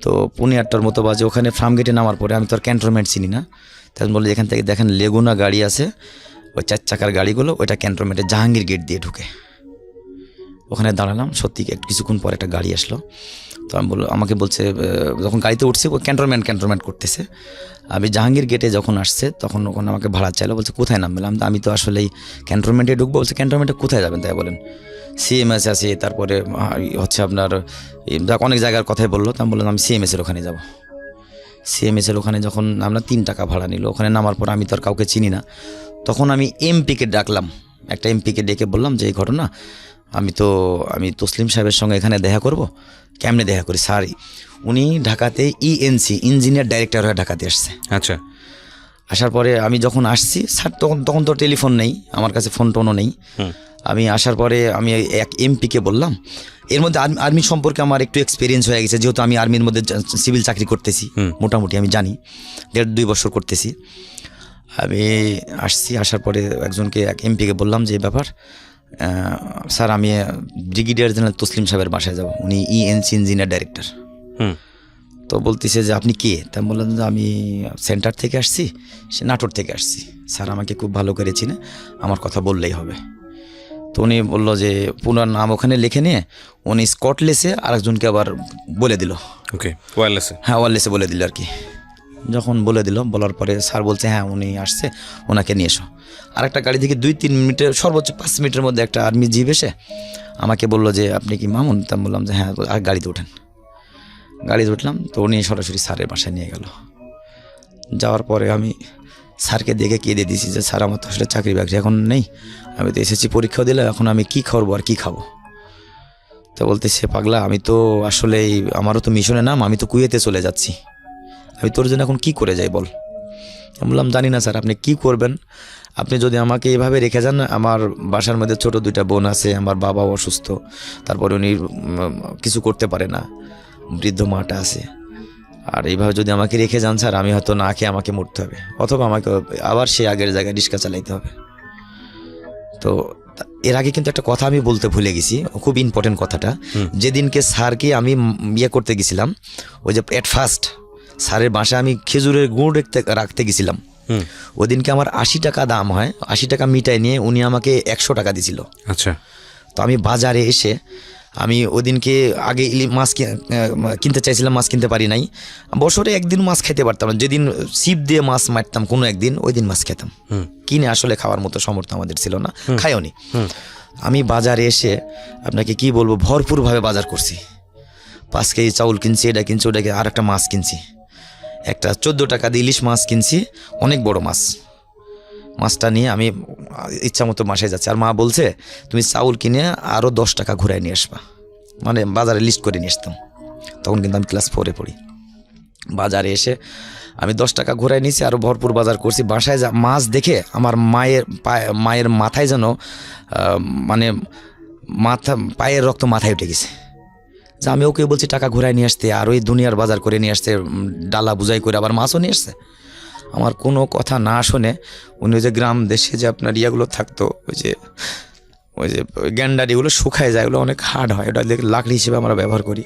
তো 8:45টার মতো বাজে। ওখানে ফার্ম গেটে নামার পরে আমি তো আর ক্যান্টনমেন্ট চিনি না, তখন বললো এখান থেকে দেখেন লেগুনা গাড়ি আছে, ওই 4 চাকার গাড়িগুলো, ওইটা ক্যান্টনমেন্টে জাহাঙ্গীর গেট দিয়ে ঢুকে। ওখানে দাঁড়ালাম, সত্যি কিছুক্ষণ পর একটা গাড়ি আসলো। তো আমি আমাকে বলছে, যখন গাড়িতে উঠছে ও ক্যান্টনমেন্ট করতেছে। আমি জাহাঙ্গীর গেটে যখন আসছে তখন ওখানে আমাকে ভাড়া চাইলো, বলছে কোথায় নামলাম। আমি তো আসলে এই ক্যান্টনমেন্টে ঢুকবো। বলছে ক্যান্টনমেন্টে কোথায় যাবেন তাই বলেন। সিএমএস আছে, তারপরে হচ্ছে আপনার অনেক জায়গার কথাই বললো। তো আমি বললাম আমি সিএমএসের ওখানে যাব। সিএমএসের ওখানে যখন আমরা 3 টাকা ভাড়া নিল। ওখানে নামার পর আমি তো আর কাউকে চিনি না। তখন আমি এমপিকে ডাকলাম, একটা এমপিকে ডেকে বললাম যে এই ঘটনা, আমি তসলিম সাহেবের সঙ্গে এখানে দেখা করব। কেমনে দেখা করি স্যার, উনি ঢাকাতে ইএনসি ইঞ্জিনিয়ার ডাইরেক্টর হয়ে ঢাকাতে আসছে। আচ্ছা। আসার পরে আমি যখন আসছি স্যার, তখন তো টেলিফোন নেই আমার কাছে, ফোন টোনও নেই। আমি আসার পরে আমি এক এমপিকে বললাম, এর মধ্যে আর্মি সম্পর্কে আমার একটু এক্সপিরিয়েন্স হয়ে গেছে, যেহেতু আমি আর্মির মধ্যে সিভিল চাকরি করতেছি, মোটামুটি আমি জানি, 1.5-2 বছর করতেছি। আমি আসছি, আসার পরে এক এমপিকে বললাম যে এই ব্যাপার স্যার, আমি ব্রিগেডিয়ার জেনারেল তসলিম সাহেবের বাসায় যাব, উনি ইএনসি ইঞ্জিনিয়ার ডাইরেক্টর। তো বলতেছে যে আপনি কে? তা বললাম যে আমি সেন্টার থেকে আসছি, সে নাটোর থেকে আসছি, স্যার আমাকে খুব ভালো করে চিনে, আমার কথা বললেই হবে। তো উনি বললো যে পুনার নাম ওখানে লিখে নিয়ে উনি স্কটলেসে আরেকজনকে আবার বলে দিল। ওকে, ওয়্যারলেসে? হ্যাঁ, ওয়্যারলেসে বলে দিল আর কি। যখন বলে দিল, বলার পরে স্যার বলছে হ্যাঁ উনি আসছে, ওনাকে নিয়ে এসো। আরেকটা গাড়ি থেকে 2-3 মিনিটের, সর্বোচ্চ 5 মিনিটের মধ্যে একটা আর্মি জিপ এসে আমাকে বললো যে আপনি কি মামুন? তা বললাম যে হ্যাঁ। আর গাড়িতে ওঠেন। গাড়িতে উঠলাম, তো উনি সরাসরি স্যারের বাসায় নিয়ে গেল। যাওয়ার পরে আমি স্যারকে দেখে কেঁদে দিয়েছি যে স্যার আমার তো আসলে চাকরি বাকরি এখন নেই, আমি তো এসেছি পরীক্ষাও দিলে, এখন আমি কি খাবো আর কি খাবো। তো বলতেছে পাগলা, আমি তো আসলে আমারও তো মিশনের নাম, আমি তো কুয়েতে চলে যাচ্ছি, আমি তোর জন্য এখন কি করে যাই বল। আমি বললাম জানি না স্যার, আপনি কি করবেন, আপনি যদি আমাকে এইভাবে রেখে যান, আমার বাসার মধ্যে ছোট 2টা বোন আছে, আমার বাবাও অসুস্থ, তারপরে উনি কিছু করতে পারে না, বৃদ্ধ মাটা আছে, আর এইভাবে যদি আমাকে রেখে যান স্যার, আমি হয়তো না খেয়ে আমাকে মরতে হবে, অথবা আমাকে আবার সেই আগের জায়গায় রিক্সা চালাইতে হবে। তো এর আগে কিন্তু একটা কথা আমি বলতে ভুলে গেছি, খুব ইম্পর্টেন্ট কথাটা। যেদিনকে স্যারকে আমি করতে গেছিলাম, ওই যে এট ফার্স্ট স্যারের বাসায় আমি খেজুরের গুড় রাখতে গেছিলাম, ওই দিনকে আমার 80 টাকা দাম হয়, 80 টাকা মিটাই নিয়ে উনি আমাকে 100 টাকা দিছিল। আচ্ছা। তো আমি বাজারে এসে আমি ওদিনকে আগে মাছ কিনতে চাইছিলাম, মাছ কিনতে পারি নাই। বছরে একদিন মাছ খেতে পারতাম না, যেদিন ছিপ দিয়ে মাছ মারতাম কোনো একদিন, ওই দিন মাছ খেতাম। কিনে আসলে খাওয়ার মতো সামর্থ্য আমাদের ছিল না, খাইও নি। আমি বাজারে এসে আপনাকে কি বলবো, ভরপুরভাবে বাজার করছি। 5 কেজি চাউল কিনছি, এটা কিনছি, ওটা আর একটা মাছ কিনছি, একটা 14 টাকা দিয়ে ইলিশ মাছ কিনছি, অনেক বড় মাছ। মাছটা নিয়ে আমি ইচ্ছা মতো বাসায় যাচ্ছি, আর মা বলছে তুমি চাউল কিনে আরও 10 টাকা ঘুরাই নিয়ে আসবা, মানে বাজারে লিস্ট করে নিয়ে আসতাম। তখন কিন্তু আমি ক্লাস 4-এ পড়ি। বাজারে এসে আমি 10 টাকা ঘুরাই নিয়েছি, আরও ভরপুর বাজার করছি। বাসায় মাছ দেখে আমার মায়ের মাথায় যেন মানে পায়ের রক্ত মাথায় উঠে গেছে, যে আমি ওকে বলছি টাকা ঘুরাই নিয়ে আসতে, আর ওই দুনিয়ার বাজার করে নিয়ে আসতে, ডালা বুঝাই করে আবার মাছও নিয়ে আসছে। আমার কোনো কথা না শুনে উনি ওই যে গ্রাম দেশে যে আপনার ইয়াগুলো থাকতো, ওই যে গ্যান্ডারিগুলো শুকায় যায়, ওগুলো অনেক হার্ড হয়, ওটা দিয়ে লাকড়ি হিসেবে আমরা ব্যবহার করি,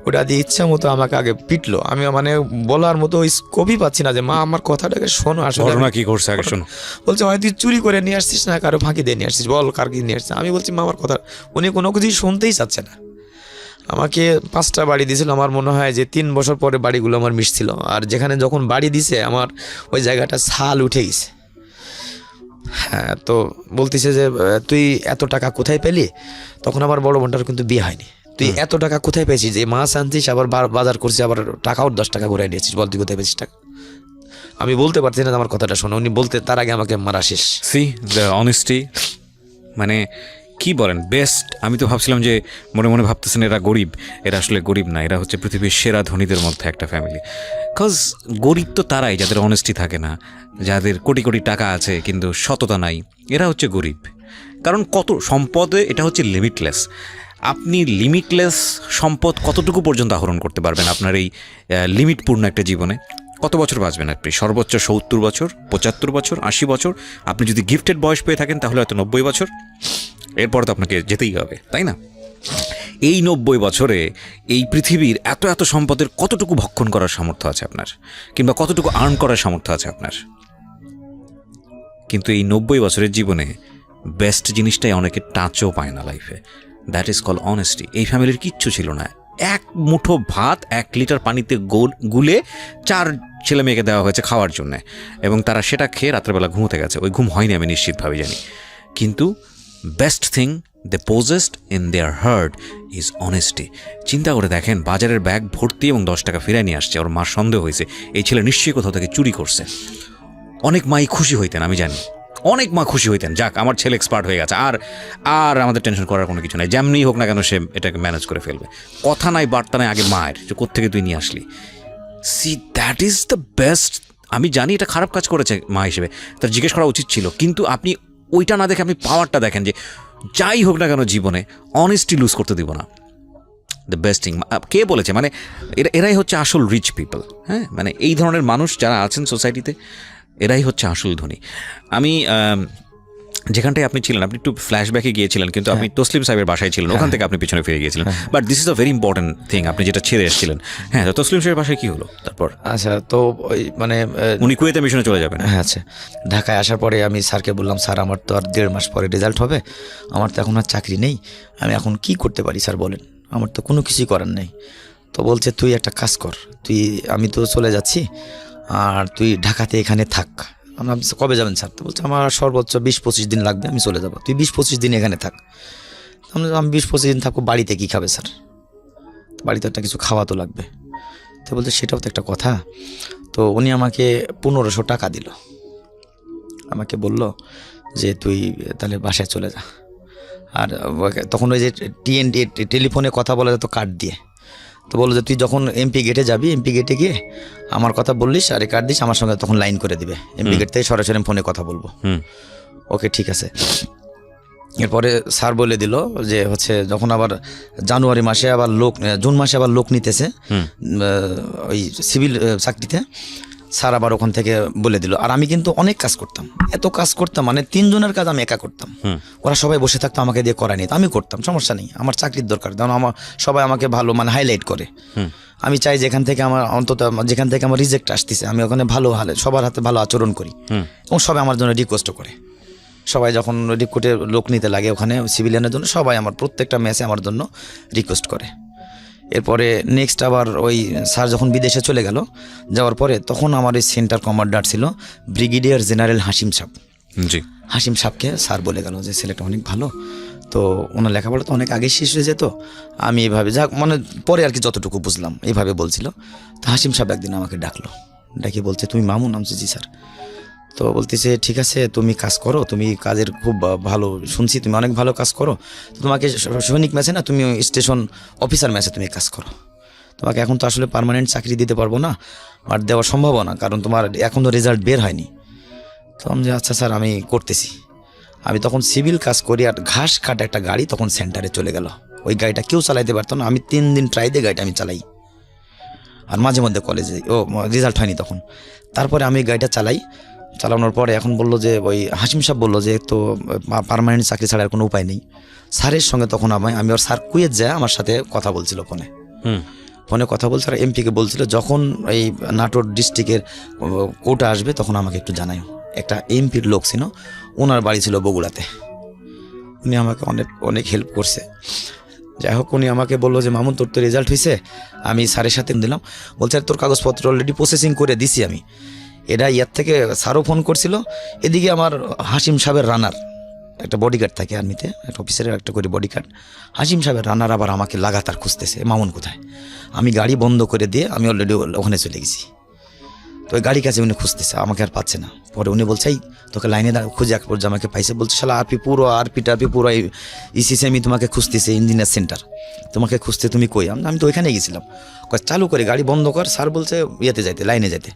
ওটা দিয়ে ইচ্ছা মতো আমাকে আগে পিটলো। আমি মানে বলার মতো ওই স্কোপই পাচ্ছি না যে মা আমার কথাটাকে শোনো, আসলে কি করছে আগে শোনো। বলছে হয় তুই চুরি করে নিয়ে আসছিস না কারো ফাঁকি দিয়ে নিয়ে আসছিস, বল কার কি নিয়ে আসছিস। আমি বলছি মা আমার কথা, উনি কোনো কিছুই শুনতেই চাচ্ছে না। আমাকে 5টা বাড়ি দিয়েছিল, আমার মনে হয় যে 3 বছর পরে বাড়িগুলো আমার মিশছিল। আর যেখানে যখন বাড়ি দিছে আমার ওই জায়গাটা ছাল উঠে গেছে। হ্যাঁ, তো বলতেছে যে তুই এত টাকা কোথায় পেলি? তখন আমার বড় বোনটার কিন্তু বিয়ে হয়নি। তুই এত টাকা কোথায় পেয়েছিস? যে মাছ আনছিস, আবার বাজার করছিস, আবার টাকাও 10 টাকা ঘুরাই নিয়েছিস, বল তুই কোথায় পেয়েছিস টাকা? আমি বলতে পারছি না আমার কথাটা শোনো, উনি বলতে তার আগে আমাকে মারা শেষ। সি দ্য অনেস্টি, মানে কি বলেন বেস্ট। আমি তো ভাবছিলাম যে মনে মনে ভাবতেছেন এরা গরিব, এরা আসলে গরিব না, এরা হচ্ছে পৃথিবীর সেরা ধনীদের মধ্যে একটা ফ্যামিলি। কজ গরিব তো তারাই যাদের অনেস্টি থাকে না, যাদের কোটি কোটি টাকা আছে কিন্তু সততা নাই, এরা হচ্ছে গরিব। কারণ কত সম্পদে এটা হচ্ছে লিমিটলেস। আপনি লিমিটলেস সম্পদ কতটুকু পর্যন্ত আহরণ করতে পারবেন আপনার এই লিমিটপূর্ণ একটা জীবনে? কত বছর বাঁচবেন আপনি? সর্বোচ্চ 70 বছর, 75 বছর, 80 বছর। আপনি যদি গিফটেড বয়স পেয়ে থাকেন তাহলে হয়তো 90 বছর। এরপর তো আপনাকে যেতেই হবে, তাই না? এই 90 বছরে এই পৃথিবীর এত এত সম্পদের কতটুকু ভক্ষণ করার সামর্থ্য আছে আপনার, কিংবা কতটুকু আর্ন করার সামর্থ্য আছে আপনার? কিন্তু এই 90 বছরের জীবনে বেস্ট জিনিসটাই অনেকে টাচও পায় না লাইফে। That is call honesty. এই ফ্যামিলির কিচ্ছু ছিল না। 1 মুঠো ভাত 1 লিটার পানিতে গুলে 4 ছেলে মেয়েকে দেওয়া হয়েছে খাওয়ার জন্য, এবং তারা সেটা খেয়ে রাত্রেবেলা ঘুমোতে গেছে। ওই ঘুম হয়নি আমি নিশ্চিতভাবে জানি। কিন্তু best thing they possessed in their heart is honesty. চিন্তা করে দেখেন, বাজারের ব্যাগ ভর্তি এবং 10 টাকা ফিরায় নিয়ে আসছে। ওর মার সন্দেহ হয়েছে এই ছেলে নিশ্চয়ই কোথাও থেকে চুরি করছে। অনেক মাই খুশি হইতেন, আমি জানি অনেক মা খুশি হইতেন, যাক আমার ছেলে এক্সপার্ট হয়ে গেছে, আর আর আমাদের টেনশন করার কোনো কিছু নাই, যেমনি হোক না কেন সে এটাকে ম্যানেজ করে ফেলবে। কথা নাই বার্তা নাই, আগে মায়ের যে কোত্থেকে তুই নিয়ে আসলি। See that is the best. আমি জানি এটা খারাপ কাজ করেছে মা হিসেবে, তার জিজ্ঞেস করা উচিত ছিল, কিন্তু আপনি ওইটা না দেখে আপনি পাওয়ারটা দেখেন যে যাই হোক না কেন জীবনে অনেস্টি লুজ করতে দিব না। The best thing. কে বলেছে? মানে এরাই হচ্ছে আসল রিচ পিপল। হ্যাঁ, মানে এই ধরনের মানুষ যারা আছেন সোসাইটিতে, এরাই হচ্ছে আসল ধনী। আমি যেখানটায় আপনি ছিলেন, আপনি একটু ফ্ল্যাশব্যাকে গিয়েছিলেন, কিন্তু আপনি তসলিম সাহেবের বাসায় ছিলেন, ওখান থেকে আপনি পিছনে ফিরে গিয়েছিলেন। But this is a very important thing, আপনি যেটা ছেড়ে এসেছিলেন। হ্যাঁ, তো তসলিম সাহেবের বাসায় কী হলো তারপর? আচ্ছা, তো ওই মানে উনি কুয়েতে মিশনে চলে যাবেন। হ্যাঁ, আচ্ছা, ঢাকায় আসার পরে আমি স্যারকে বললাম, স্যার আমার তো আর 1.5 মাস পরে রেজাল্ট হবে, আমার তো এখন আর চাকরি নেই, আমি এখন কি করতে পারি স্যার বলেন? আমার তো কোনো কিছুই করার নেই। তো বলছে তুই একটা কাজ কর, আমি তো চলে যাচ্ছি, আর তুই ঢাকাতে এখানে থাক। আমরা কবে যাবেন স্যার? তো বলছে আমার সর্বোচ্চ 20-25 দিন লাগবে, আমি চলে যাবো, তুই 20-25 দিন এখানে থাক। আমি 20-25 দিন থাকবো, বাড়িতে কী খাবে স্যার? বাড়িতে একটা কিছু খাওয়া তো লাগবে। তো বলছে সেটাও তো একটা কথা। তো উনি আমাকে 1500 টাকা দিল, আমাকে বলল যে তুই তাহলে বাসায় চলে যা। আর তখন ওই যে টেলিফোনে কথা বলা যেত কার্ড দিয়ে, তো বললো যে তুই যখন এমপি গেটে যাবি, এমপি গেটে গিয়ে আমার কথা বললিস আর কার্ড দিস, আমার সঙ্গে তখন লাইন করে দিবে, এমপি গেট থেকে সরাসরি ফোনে কথা বলবো। ওকে, ঠিক আছে। এরপরে স্যার বলে দিল যে হচ্ছে যখন আবার জানুয়ারি মাসে আবার জুন মাসে আবার লোক নিতেছে ওই সিভিল চাকরিতে, স্যার আবার ওখান থেকে বলে দিল। আর আমি কিন্তু অনেক কাজ করতাম, এত কাজ করতাম, মানে 3 জনের কাজ আমি একা করতাম, ওরা সবাই বসে থাকতো আমাকে দিয়ে করায়নি, তো আমি করতাম, সমস্যা নেই, আমার চাকরির দরকার, কারণ আমার সবাই আমাকে ভালো মানে হাইলাইট করে। আমি চাই যেখান থেকে আমার অন্তত যেখান থেকে আমার রিজেক্ট আসতেছে, আমি ওখানে ভালো সবার হাতে ভালো আচরণ করি, এবং সবাই আমার জন্য রিকোয়েস্ট করে। সবাই যখন রিক্রুটে লোক নিতে লাগে ওখানে সিভিলিয়ানের জন্য, সবাই আমার প্রত্যেকটা ম্যাচে আমার জন্য রিকোয়েস্ট করে। এরপরে নেক্সট আবার ওই স্যার যখন বিদেশে চলে গেল, যাওয়ার পরে তখন আমার এই সেন্টার কমান্ডার ছিল ব্রিগেডিয়ার জেনারেল হাসিম সাহেব। জি, হাসিম সাহেবকে স্যার বলে গেল যে ছেলেটা অনেক ভালো, তো ওনার লেখাপড়া তো অনেক আগে শেষ হয়ে যেত, আমি এইভাবে যাক মানে পরে আর কি যতটুকু বুঝলাম এইভাবে বলছিল। তো হাসিম সাহেব একদিন আমাকে ডাকলো, ডাকি বলছে তুমি মামুন? নামছে জি স্যার। তো বলতেছে ঠিক আছে তুমি কাজ করো, তুমি কাজের খুব ভালো শুনছি, তুমি অনেক ভালো কাজ করো, তোমাকে সৈনিক ম্যাচে না, তুমি স্টেশন অফিসার ম্যাচে তুমি কাজ করো, তোমাকে এখন তো আসলে পার্মানেন্ট চাকরি দিতে পারবো না, আর দেওয়া সম্ভব না, কারণ তোমার এখন তো রেজাল্ট বের হয়নি। তো আমি যে আচ্ছা স্যার আমি করতেছি। আমি তখন সিভিল কাজ করি, আর ঘাস কাটা একটা গাড়ি তখন সেন্টারে চলে গেল, ওই গাড়িটা কেউ চালাইতে পারতো না, আমি 3 দিন ট্রাই দিয়ে গাড়িটা আমি চালাই, আর মাঝে মধ্যে কলেজে রেজাল্ট হয়নি তখন। তারপরে আমি গাড়িটা চালানোর পরে এখন বললো যে ওই হাসিম সাহেব বললো যে তো পার্মানেন্ট চাকরি ছাড়া আর কোনো উপায় নেই। স্যারের সঙ্গে তখন আমি ওর স্যার কুয়েত যায় আমার সাথে কথা বলছিল ফোনে কথা বলছিল, আর এমপিকে বলছিল যখন এই নাটোর ডিস্ট্রিক্টের কোটা আসবে তখন আমাকে একটু জানাই। একটা এমপির লোক ছিল, ওনার বাড়ি ছিল বগুড়াতে, উনি আমাকে অনেক হেল্প করছে। যাই হোক উনি আমাকে বললো যে মামুন তোর তো রেজাল্ট হয়েছে, আমি স্যারের সাথে দিলাম। বলছে তোর কাগজপত্র অলরেডি প্রসেসিং করে দিছি আমি। এটা ইয়ার থেকে স্যারও ফোন করছিল, এদিকে আমার হাসিম সাহেবের রানার একটা বডিগার্ড থাকে আর্মিতে, একটা অফিসারের একটা করে বডিগার্ড, হাসিম সাহেবের রানার আবার আমাকে লাগাতার খুঁজতেছে মামুন কোথায়। আমি গাড়ি বন্ধ করে দিয়ে আমি অলরেডি ওখানে চলে গেছি। তো ওই গাড়ির কাছে উনি খুঁজতেছে, আমাকে আর পাচ্ছে না। পরে উনি বলছে এই তোকে লাইনে খুঁজে এক পর্যায়ে আমাকে পাইছে। বলছে শালা আরপি পুরো ইসিসি আমি তোমাকে খুঁজতেছি, ইঞ্জিনিয়ার সেন্টার তোমাকে খুঁজতে, তুমি কই? আমি তো ওইখানে গেছিলাম। চালু করে গাড়ি বন্ধ কর, স্যার বলছে ইয়েতে যাইতে, লাইনে যাইতে।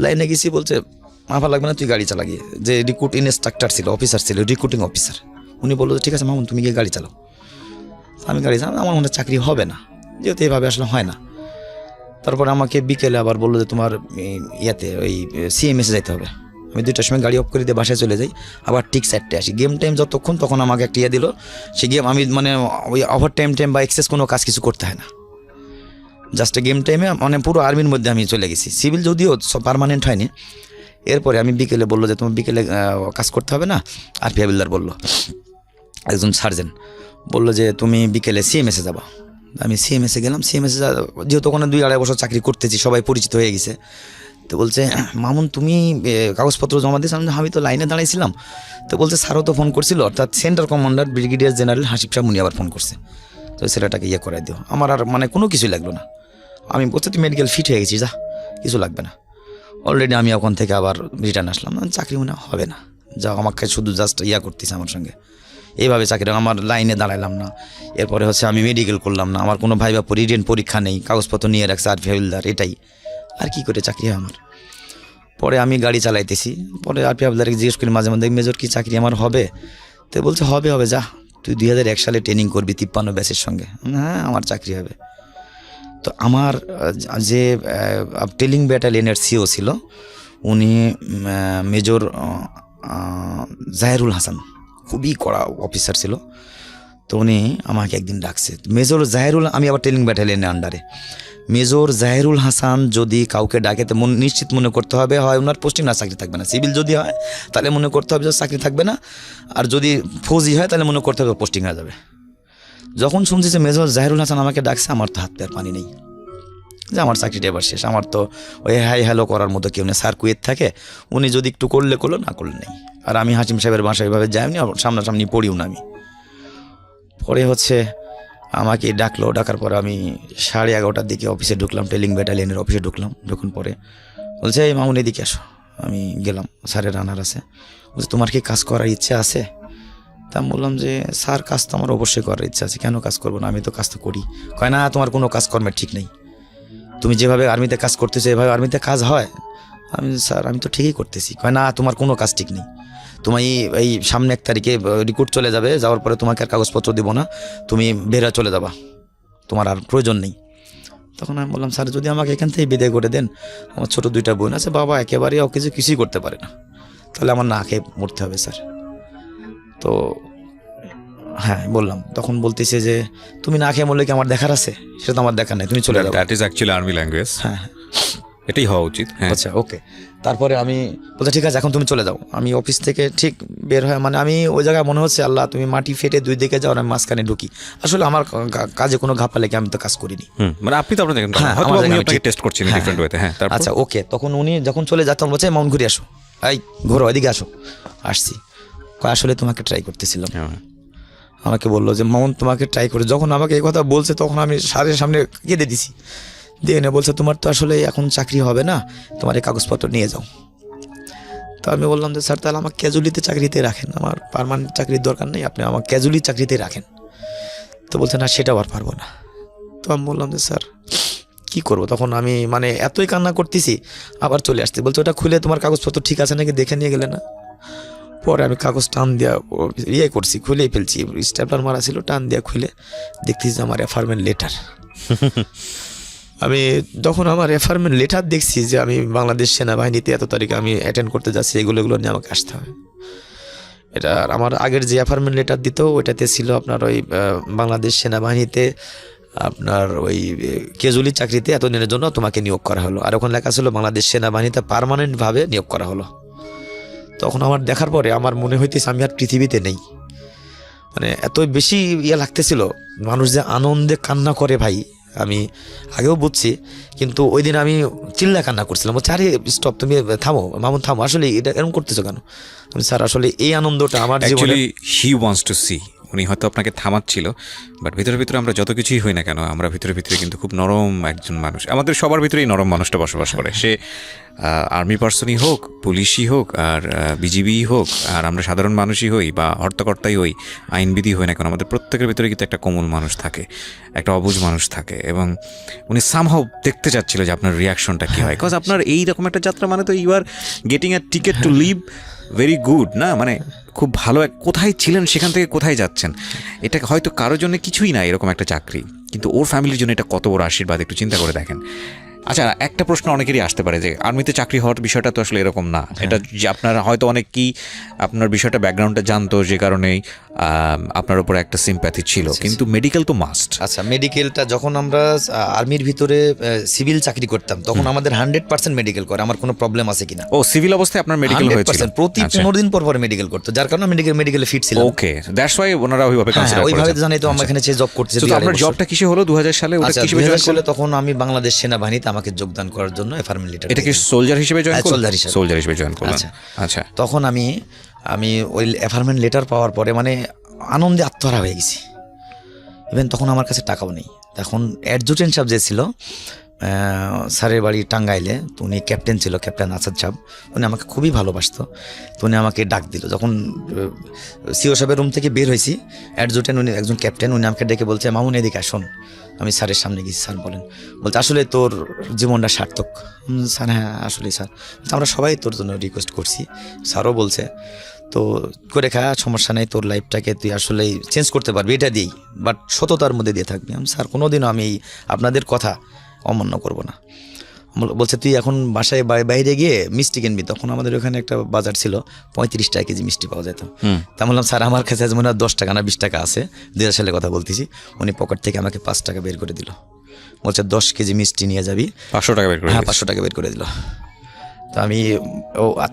লাইনে গেছি, বলছে মাফা লাগবে না, তুই গাড়ি চালা গিয়ে। যে রিক্রুট ইনস্ট্রাক্টর ছিল, অফিসার ছিল, রিক্রুটিং অফিসার, উনি বললো ঠিক আছে মামুন তুমি গিয়ে গাড়ি চালাও। আমি গাড়ি চালাম, আমার মনে চাকরি হবে না, যেহেতু এভাবে আসলে হয় না। তারপর আমাকে বিকেলে আবার বললো যে তোমার ইয়াতে ওই সিএমএসে যাইতে হবে। আমি 2টার সময় গাড়ি অফ করে দিয়ে বাসায় চলে যাই, আবার ঠিক 4টে আসি। গেম টাইম যতক্ষণ, তখন আমাকে একটা ইয়ে দিল, সে গেম আমি মানে ওই ওভার টাইম বা এক্সেস কোনো কাজ কিছু করতে হয় না, জাস্ট গেম টাইমে মানে পুরো আর্মির মধ্যে আমি চলে গেছি। সিভিল যদিও পার্মানেন্ট হয়নি। এরপরে আমি বিকেলে বললো যে তোমার বিকেলে কাজ করতে হবে না। আরপি হাবিলদার বললো, একজন সার্জেন্ট বললো যে তুমি বিকেলে সিএমএসে যাবা। আমি সিএমএসে গেলাম। সিএমএসে যেহেতু ওখানে 2-2.5 বছর চাকরি করতেছি, সবাই পরিচিত হয়ে গেছে। তো বলছে মামুন তুমি কাগজপত্র জমা দিয়েছ? আমি তো লাইনে দাঁড়াইছিলাম। তো বলছে স্যারও তো ফোন করছিল, অর্থাৎ centre commander brigadier general Hasib সাহেব উনি আবার ফোন করছে, তো ছেলেটাকে ইয়ে করাই দিও। আমার আর মানে কোনো কিছুই লাগলো না। আমি বলছি তুই মেডিকেল ফিট হয়ে গেছিস, যা কিছু লাগবে না। অলরেডি আমি ওখান থেকে আবার রিটার্ন আসলাম। চাকরি মনে হবে না, যা আমাকে শুধু জাস্ট ইয়া করতেছে আমার সঙ্গে। এইভাবে চাকরি, আমার লাইনে দাঁড়াইলাম না। এরপরে হচ্ছে আমি মেডিকেল করলাম না, আমার কোনো ভাইবা রিটেন পরীক্ষা নেই, কাগজপত্র নিয়ে রাখছে আরপি হাবিলদার, এটাই। আর কি করে চাকরি হয় আমার? পরে আমি গাড়ি চালাইতেছি, পরে আরপি হাবিলদারকে জিজ্ঞেস করি মাঝে মাঝে, মেজর কি চাকরি আমার হবে? তো বলছে হবে যা, তুই 2001 সালে ট্রেনিং করবি 53 ব্যাচের সঙ্গে। হ্যাঁ আমার চাকরি হবে। তো আমার যে টেলিং ব্যাটালিয়নের সিও ছিল, উনি মেজর জাহেরুল হাসান, খুবই কড়া অফিসার ছিল। তো উনি আমাকে একদিন ডাকছে, মেজর জাহেরুল, আমি আবার টেলিং ব্যাটালিয়নের আন্ডারে। মেজর জাহেরুল হাসান যদি কাউকে ডাকে তো নিশ্চিত মনে করতে হবে হয় ওনার পোস্টিং না চাকরি থাকবে না। সিভিল যদি হয় তাহলে মনে করতে হবে যে চাকরি থাকবে না, আর যদি ফৌজি হয় তাহলে মনে করতে হবে পোস্টিং হয়ে যাবে। যখন শুনছি যে মেজর জাহেরুল হাসান আমাকে ডাকছে, আমার তো হাত পেয়ার পানি নেই, যে আমার চাকরিটা এবার শেষ। আমার তো ওই হাই হ্যালো করার মতো কেউ নেই। স্যার কুয়েত থাকে, উনি যদি একটু করলে করলো, না করলে নেই। আর আমি হাসিম সাহেবের বাসায় এভাবে যাইনি, সামনাসামনি পড়িও না আমি। পরে হচ্ছে আমাকে ডাকলো, ডাকার পরে আমি 11:30টার দিকে অফিসে ঢুকলাম, টেলিং ব্যাটালিয়নের অফিসে ঢুকলাম। ঢুকুন পরে বলছে এই মামুন এদিকে আসো। আমি গেলাম, স্যারের রানার আছে। বলছে তোমার কি কাজ করার ইচ্ছে আছে? তা আমি বললাম যে স্যার কাজ তো আমার অবশ্যই করার ইচ্ছা আছে, কেন কাজ করবো না, আমি তো কাজ তো করি। কয় না তোমার কোনো কাজকর্মের ঠিক নেই, তুমি যেভাবে আর্মিতে কাজ করতেছো এভাবে আর্মিতে কাজ হয়? আমি স্যার আমি তো ঠিকই করতেছি। কয় না তোমার কোনো কাজ ঠিক নেই, তোমার এই সামনে 1 তারিখে রিক্রুট চলে যাবে, যাওয়ার পরে তোমাকে আর কাগজপত্র দেবো না, তুমি বেরা চলে যাবা, তোমার আর প্রয়োজন নেই। তখন আমি বললাম স্যার যদি আমাকে এখান থেকে বিদায় করে দেন, আমার ছোটো 2টা বোন আছে, বাবা একেবারেই কিছুই করতে পারে না, তাহলে আমার না খেয়ে মরতে হবে স্যার। তো হ্যাঁ বললাম, তখন বলতেছে যে তুমি না খেয়ে মরলে কি আমার দেখার আছে? সেটা তো আমার দেখার নেই, তুমি চলে যাও। That is actually army language. হ্যাঁ এটাই হওয়া উচিত। হ্যাঁ আচ্ছা ওকে। তারপরে আমি বলছি ঠিক আছে এখন তুমি চলে যাও। আমি অফিস থেকে ঠিক বের হয়, মানে আমি ওই জায়গায় মনে হচ্ছে আল্লাহ তুমি মাটি ফেটে 2 দিকে যাও আর আমি মাঝখানে ঢুকি। আসলে আমার কাজে কোনো ঘাপা লেগে আমি তো কাজ করিনি। মানে আপনি তো আপনার হ্যাঁ, হয়তো আমার উনি জায়গা আপনাকে ঠিক। টেস্ট করছেন হ্যাঁ, ডিফারেন্ট ওয়েতে। হ্যাঁ তারপর আচ্ছা ওকে। তখন উনি যখন চলে যেতাম বলছে মাউন্ট ঘুরে আসো, এই ঘোরো এদিকে আসো। আসছি, আসলে তোমাকে ট্রাই করতেছিলাম। হ্যাঁ। আমাকে বললো যে মাউন্ট তোমাকে ট্রাই করে। যখন আমাকে এই কথা বলছে তখন আমি স্যারের সামনে কেঁদে দিছি, দিয়ে এনে বলছে তোমার তো আসলে এখন চাকরি হবে না, তোমার এই কাগজপত্র নিয়ে যাও। তো আমি বললাম যে স্যার তাহলে আমার ক্যাজুয়ালিতে চাকরিতে রাখেন, আমার পার্মানেন্ট চাকরির দরকার নেই, আপনি আমার ক্যাজুয়ালি চাকরিতে রাখেন। তো বলছে না সেটাও আর পারবো না। তো আমি বললাম যে স্যার কী করবো? তখন আমি মানে এতই কান্না করতেছি, আবার চলে আসছি। বলছে ওটা খুলে তোমার কাগজপত্র ঠিক আছে নাকি দেখে নিয়ে গেলে না। পরে আমি কাগজ টান দিয়া ইয়ে করছি, খুলেই ফেলছি, স্ট্যাপলার মারা ছিল, টান দিয়া খুলে দেখতেছি যে আমার অ্যাফার্মেন্ট লেটার। আমি যখন আমার অ্যাফার্মেন্ট লেটার দেখছি যে আমি বাংলাদেশ সেনাবাহিনীতে এত তারিখে আমি অ্যাটেন্ড করতে যাচ্ছি, এগুলো নিয়ে আমাকে আসতে হবে। এটা আমার আগের যে অ্যাফার্মেন্ট লেটার দিত ওইটাতে ছিল আপনার ওই বাংলাদেশ সেনাবাহিনীতে আপনার ওই কেজুলি চাকরিতে এতদিনের জন্য তোমাকে নিয়োগ করা হলো, আর ওখানে লেখা ছিল বাংলাদেশ সেনাবাহিনীতে পার্মানেন্টভাবে নিয়োগ করা হলো। তখন আমার দেখার পরে আমার মনে হইতেছে আমি আর পৃথিবীতে নেই। মানে এত বেশি ইয়ে লাগতেছিল, মানুষ যে আনন্দে কান্না করে ভাই আমি আগেও বুঝছি, কিন্তু ওই দিন আমি চিল্লা কান্না করছিলাম, বলছি আরে স্টপ, তুমি থামো মামুন থামো, আসলে এটা এরকম করতেছো কেন? আমি স্যার আসলে এই আনন্দটা আমার জীবনে actually he wants to see, উনি হয়তো আপনাকে থামাচ্ছিল, বাট ভিতরে ভিতরে আমরা যত কিছুই হই না কেন, আমরা ভিতরে ভিতরে কিন্তু খুব নরম একজন মানুষ, আমাদের সবার ভিতরেই নরম মানুষটা বসবাস করে, সে আর্মি পার্সনই হোক, পুলিশই হোক, আর বিজিবি হোক, আর আমরা সাধারণ মানুষই হই বা হর্তাকর্তাই হই, আইনবিধি হই না কেন, আমাদের প্রত্যেকের ভিতরে কিন্তু একটা কোমল মানুষ থাকে, একটা অবুঝ মানুষ থাকে, এবং উনি সামহাও দেখতে চাচ্ছিল যে আপনার রিয়াকশনটা কী হয়, বিকজ আপনার এইরকম একটা যাত্রা মানে তো you are getting a ticket to live very good না, মানে খুব ভালো কোথায় ছিলেন সেখান থেকে কোথায় যাচ্ছেন, এটা হয়তো কারোর জন্য কিছুই না এরকম একটা চাকরি, কিন্তু ওর ফ্যামিলির জন্য এটা কত বড় আশীর্বাদ, একটু চিন্তা করে দেখেন। আচ্ছা, একটা প্রশ্ন অনেকেরই আসতে পারে যে আর্মিতে চাকরি হওয়ার বিষয়টা তো আসলে এরকম না, এটা যে আপনারা হয়তো অনেকেই আপনার বিষয়টা ব্যাকগ্রাউন্ডটা জানতো, যে কারণেই আপনার উপর একটা সিম্প্যাথি ছিল, কিন্তু মেডিকেল তো মাস্ট। আচ্ছা, মেডিকেলটা যখন আমরা আর্মির ভিতরে সিভিল চাকরি করতাম তখন আমাদের 100% মেডিকেল করে, আমার কোনো প্রবলেম আছে কিনা। ও, সিভিল অবস্থায় আপনার মেডিকেল হয়েছিল? প্রতি 15 দিন পর পর মেডিকেল করতো, যার কারণে মেডিকেলে ফিট ছিলাম। ওকে, দ্যাটস ওয়াই ওনারা ওইভাবে কনসিডার করেছেন। ওইভাবে জানাই তো আমরা এখানে জব করতেছি। তো আপনার জবটা কিসে হলো 2000 সালে? ওটা কিসে জয়েন করলেন? তখন আমি বাংলাদেশ সেনাবাহিনীতে আমাকে যোগদান করার জন্য এফআরএম লেটার। এটা কি সোলজার হিসেবে জয়েন করলেন? সোলজার হিসেবে জয়েন করলেন। আচ্ছা, তখন আমি ওই এফআরএম লেটার পাওয়ার পরে মানে আনন্দে আত্মহারা হয়ে গেছি। ইভেন তখন আমার কাছে টাকাও নেই। তখন অ্যাডজুটেন্ট সাহেব যে ছিল স্যারের বাড়ি টাঙ্গাইলে, তো উনি ক্যাপ্টেন ছিল, ক্যাপ্টেন আসাদ সাহেব, উনি আমাকে খুবই ভালোবাসতো। তো উনি আমাকে ডাক দিল যখন সিও সাহেবের রুম থেকে বের হয়েছি, অ্যাডজুটেন্ট উনি একজন ক্যাপ্টেন, উনি আমাকে ডেকে বলছে মামুন এদিকে আসুন। আমি স্যারের সামনে গেছি। স্যার বলেন, বলতে আসলে তোর জীবনটা সার্থক। স্যার হ্যাঁ আসলে স্যার, আমরা সবাই তোর জন্য রিকোয়েস্ট করছি। স্যারও বলছে তো করে খা, সমস্যা নেই, তোর লাইফটাকে তুই আসলেই চেঞ্জ করতে পারবি এটা দিয়েই, বাট সততার মধ্যে দিয়ে থাকবি। স্যার কোনোদিনও আমি আপনাদের কথা অমান্য করব না। বলছে তুই এখন বাসায় বাইরে গিয়ে মিষ্টি কিনবি। তখন আমাদের ওখানে একটা বাজার ছিল, 35 টাকা কেজি মিষ্টি পাওয়া যেত। তা বললাম স্যার আমার কাছে মনে হয় 10 টাকা না 20 টাকা আছে, 2000 সালে কথা বলতেছি। উনি পকেট থেকে আমাকে 5 টাকা বের করে দিল, বলছে 10 কেজি মিষ্টি নিয়ে যাবি। 500 টাকা বের করে? হ্যাঁ 500 টাকা বের করে দিল। তো আমি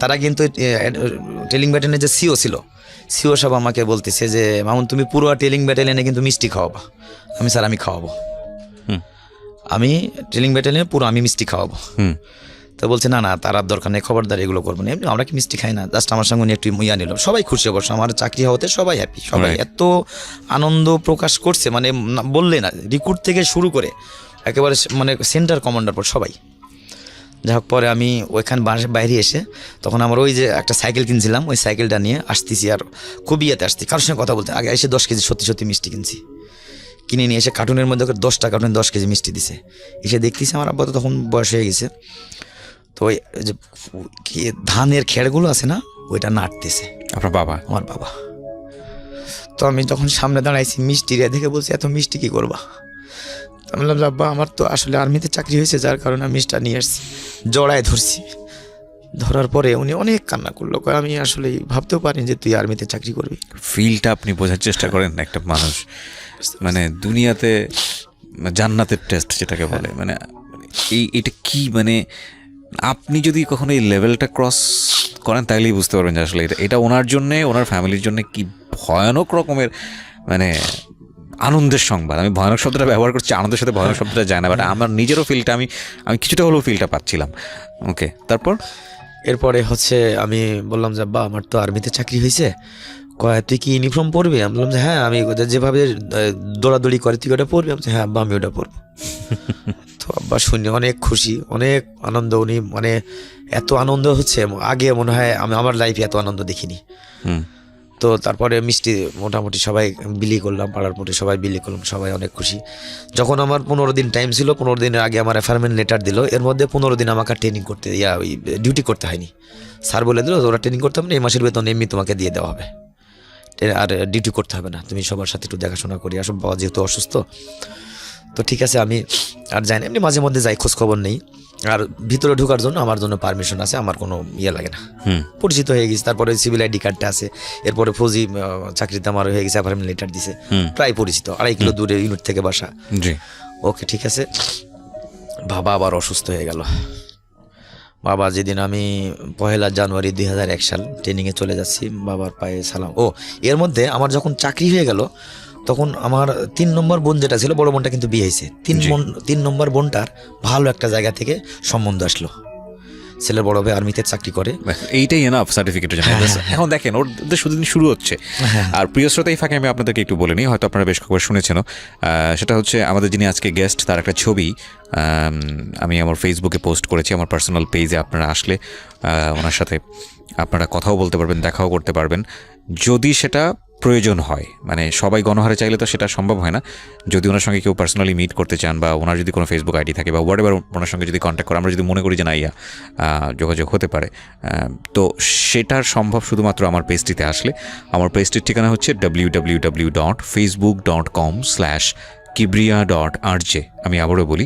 তারা কিন্তু টেলিং ব্যাটালিয়নের যে সিও ছিল, সিও সব আমাকে বলতেছে যে মামুন তুমি পুরো টেলিং ব্যাটালিয়নে কিন্তু মিষ্টি খাওয়াবা। আমি স্যার আমি খাওয়াবো, আমি টেলিং ব্যাটালিয়নে পুরো আমি মিষ্টি খাওয়াবো। তো বলছে না না তার আর দরকার নেই, খবরদার এগুলো করবো না, এমনি আমরা কি মিষ্টি খাই না, জাস্ট আমার সঙ্গে একটু মুইয়া নিল। সবাই খুশি, অবশ্য আমার চাকরি হওয়াতে সবাই হ্যাপি, সবাই এত আনন্দ প্রকাশ করছে মানে বললে না, রিক্রুট থেকে শুরু করে একেবারে মানে সেন্টার কমান্ডার পর সবাই। যাই হোক, পরে আমি ওইখানে বাইরে এসে তখন আমার ওই যে একটা সাইকেল কিনছিলাম, ওই সাইকেলটা নিয়ে আসতেছি, আর খুবই ইয়েতে আসছি কারোর সঙ্গে কথা বলতে। আগে এসে 10 কেজি সত্যি সত্যি মিষ্টি কিনছি, কিনে নিয়ে এসে কার্টুনের মধ্যে 10টা কার্টুন 10 কেজি মিষ্টি দিছে। এসে দেখতেছি আমার আব্বা তো তখন বয়স হয়ে গেছে, তো ওই যে ধানের খেড়গুলো আছে না, ওইটা নাড়তেছে। আপনার বাবা? আমার বাবা। তো আমি যখন সামনে দাঁড়াইছি মিষ্টি দেখে বলছি এত মিষ্টি কী করবা? আমি বললাম আব্বা আমার তো আসলে আর্মিতে চাকরি হয়েছে, যার কারণে আমি মিষ্টিটা নিয়ে আসছি। জড়ায় ধরছি, ধরার পরে উনি অনেক কান্না করলো, আমি আসলে ভাবতেও পারিনি যে তুই আর্মিতে চাকরি করবি। ফিলটা আপনি বোঝার চেষ্টা করেন, একটা মানুষ মানে দুনিয়াতে জান্নাতের টেস্ট যেটাকে বলে, মানে এটা কি, মানে আপনি যদি কখনো এই লেভেলটা ক্রস করেন তাহলেই বুঝতে পারবেন যে আসলে এটা ওনার জন্যে, ওনার ফ্যামিলির জন্য কি ভয়ানক রকমের মানে আনন্দের সংবাদ। আমি ভয়ানক শব্দটা ব্যবহার করছি, আনন্দের সাথে ভয়ানক শব্দটা যায় না, বাট আমার নিজেরও ফিলটা আমি কিছুটা হলেও ফিলটা পাচ্ছিলাম। ওকে, তারপর এরপরে হচ্ছে আমি বললাম যে আব্বা আমার তো আর্মিতে চাকরি হয়েছে, তুই কি ইউনিফর্ম পরবি? আমি বললাম যে হ্যাঁ, আমি যেভাবে দৌড়াদৌড়ি করে তুই ওটা পরবি? আমি হ্যাঁ আব্বা আমি ওটা পরবো। তো আব্বা শুনে অনেক খুশি, অনেক আনন্দ। উনি মানে এত আনন্দ হচ্ছে, আগে মনে হয় আমি আমার লাইফে এত আনন্দ দেখিনি। তো তারপরে মিষ্টি মোটামুটি সবাই বিলি করলাম, পাড়ার মোটে সবাই বিলি করলাম, সবাই অনেক খুশি। যখন আমার 15 দিন টাইম ছিল, 15 দিনের আগে আমার অ্যাপয়েন্টমেন্ট লেটার দিল। এর মধ্যে 15 দিন আমাকে ট্রেনিং করতে ওই ডিউটি করতে হয়নি। স্যার বলে দিল ওরা ট্রেনিং করতে হবে না, এই মাসের বেতন এমনি তোমাকে দিয়ে দেওয়া হবে, আর ডিউটি করতে হবে না, তুমি সবার সাথে একটু দেখাশোনা করি আসো। বাবা যেহেতু অসুস্থ, তো ঠিক আছে আমি আর যাই না, এমনি মাঝে মধ্যে যাই, খোঁজ খবর নেই। আর ভিতরে ঢোকার জন্য আমার জন্য পারমিশন আছে, আমার কোনো লাগে না, পরিচিত হয়ে গেছি। তারপরে সিভিল আইডি কার্ডটা আছে। এরপরে ফৌজি চাকরিতে আমার হয়ে গেছে, অ্যাপয়েন্টমেন্ট লেটার দিছে, প্রায় পরিচিত, 2.5 কিলো দূরে ইউনিট থেকে বাসা। ওকে ঠিক আছে। বাবা আবার অসুস্থ হয়ে গেল। বাবা যেদিন আমি 1 জানুয়ারি 2001 সাল ট্রেনিংয়ে চলে যাচ্ছি, বাবার পায়ে সালাম। ও এর মধ্যে আমার যখন চাকরি হয়ে গেল তখন আমার 3 নম্বর বোন যেটা ছিল, বড় বোনটা কিন্তু বিয়ে হয়েছে। 3 নম্বর বোনটার ভালো একটা জায়গা থেকে সম্বন্ধ আসলো। ছেলের বড় ভাই আর্মিতে চাকরি করে। এইটাই এনাফ সার্টিফিকেটের জন্য। এখন দেখেন ওদের শুধু শুরু হচ্ছে। আর প্রিয় শ্রোতা, এই ফাঁকে আমি আপনাদেরকে একটু বলে নিই, হয়তো আপনারা বেশ কয়েকবার শুনেছেনও, সেটা হচ্ছে আমাদের যিনি আজকে গেস্ট তার একটা ছবি আমি আমার ফেসবুকে পোস্ট করেছি, আমার পার্সোনাল পেজে। আপনারা আসলে ওনার সাথে আপনারা কথাও বলতে পারবেন, দেখাও করতে পারবেন, যদি সেটা প্রয়োজন হয়। মানে সবাই গণহারে চাইলে তো সেটা সম্ভব হয় না। যদি ওনার সঙ্গে কেউ পার্সোনালি মিট করতে চান বা ওনার যদি কোনো ফেসবুক আইডি থাকে বা হোয়াটএভার, ওনার সঙ্গে যদি কন্ট্যাক্ট করে আমরা যদি মনে করি যে না যোগাযোগ হতে পারে, তো সেটার সম্ভব শুধুমাত্র আমার পেজটিতে আসলে। আমার পেজটির ঠিকানা হচ্ছে www.facebook.com/kibriya.rj। আমি আবারও বলি,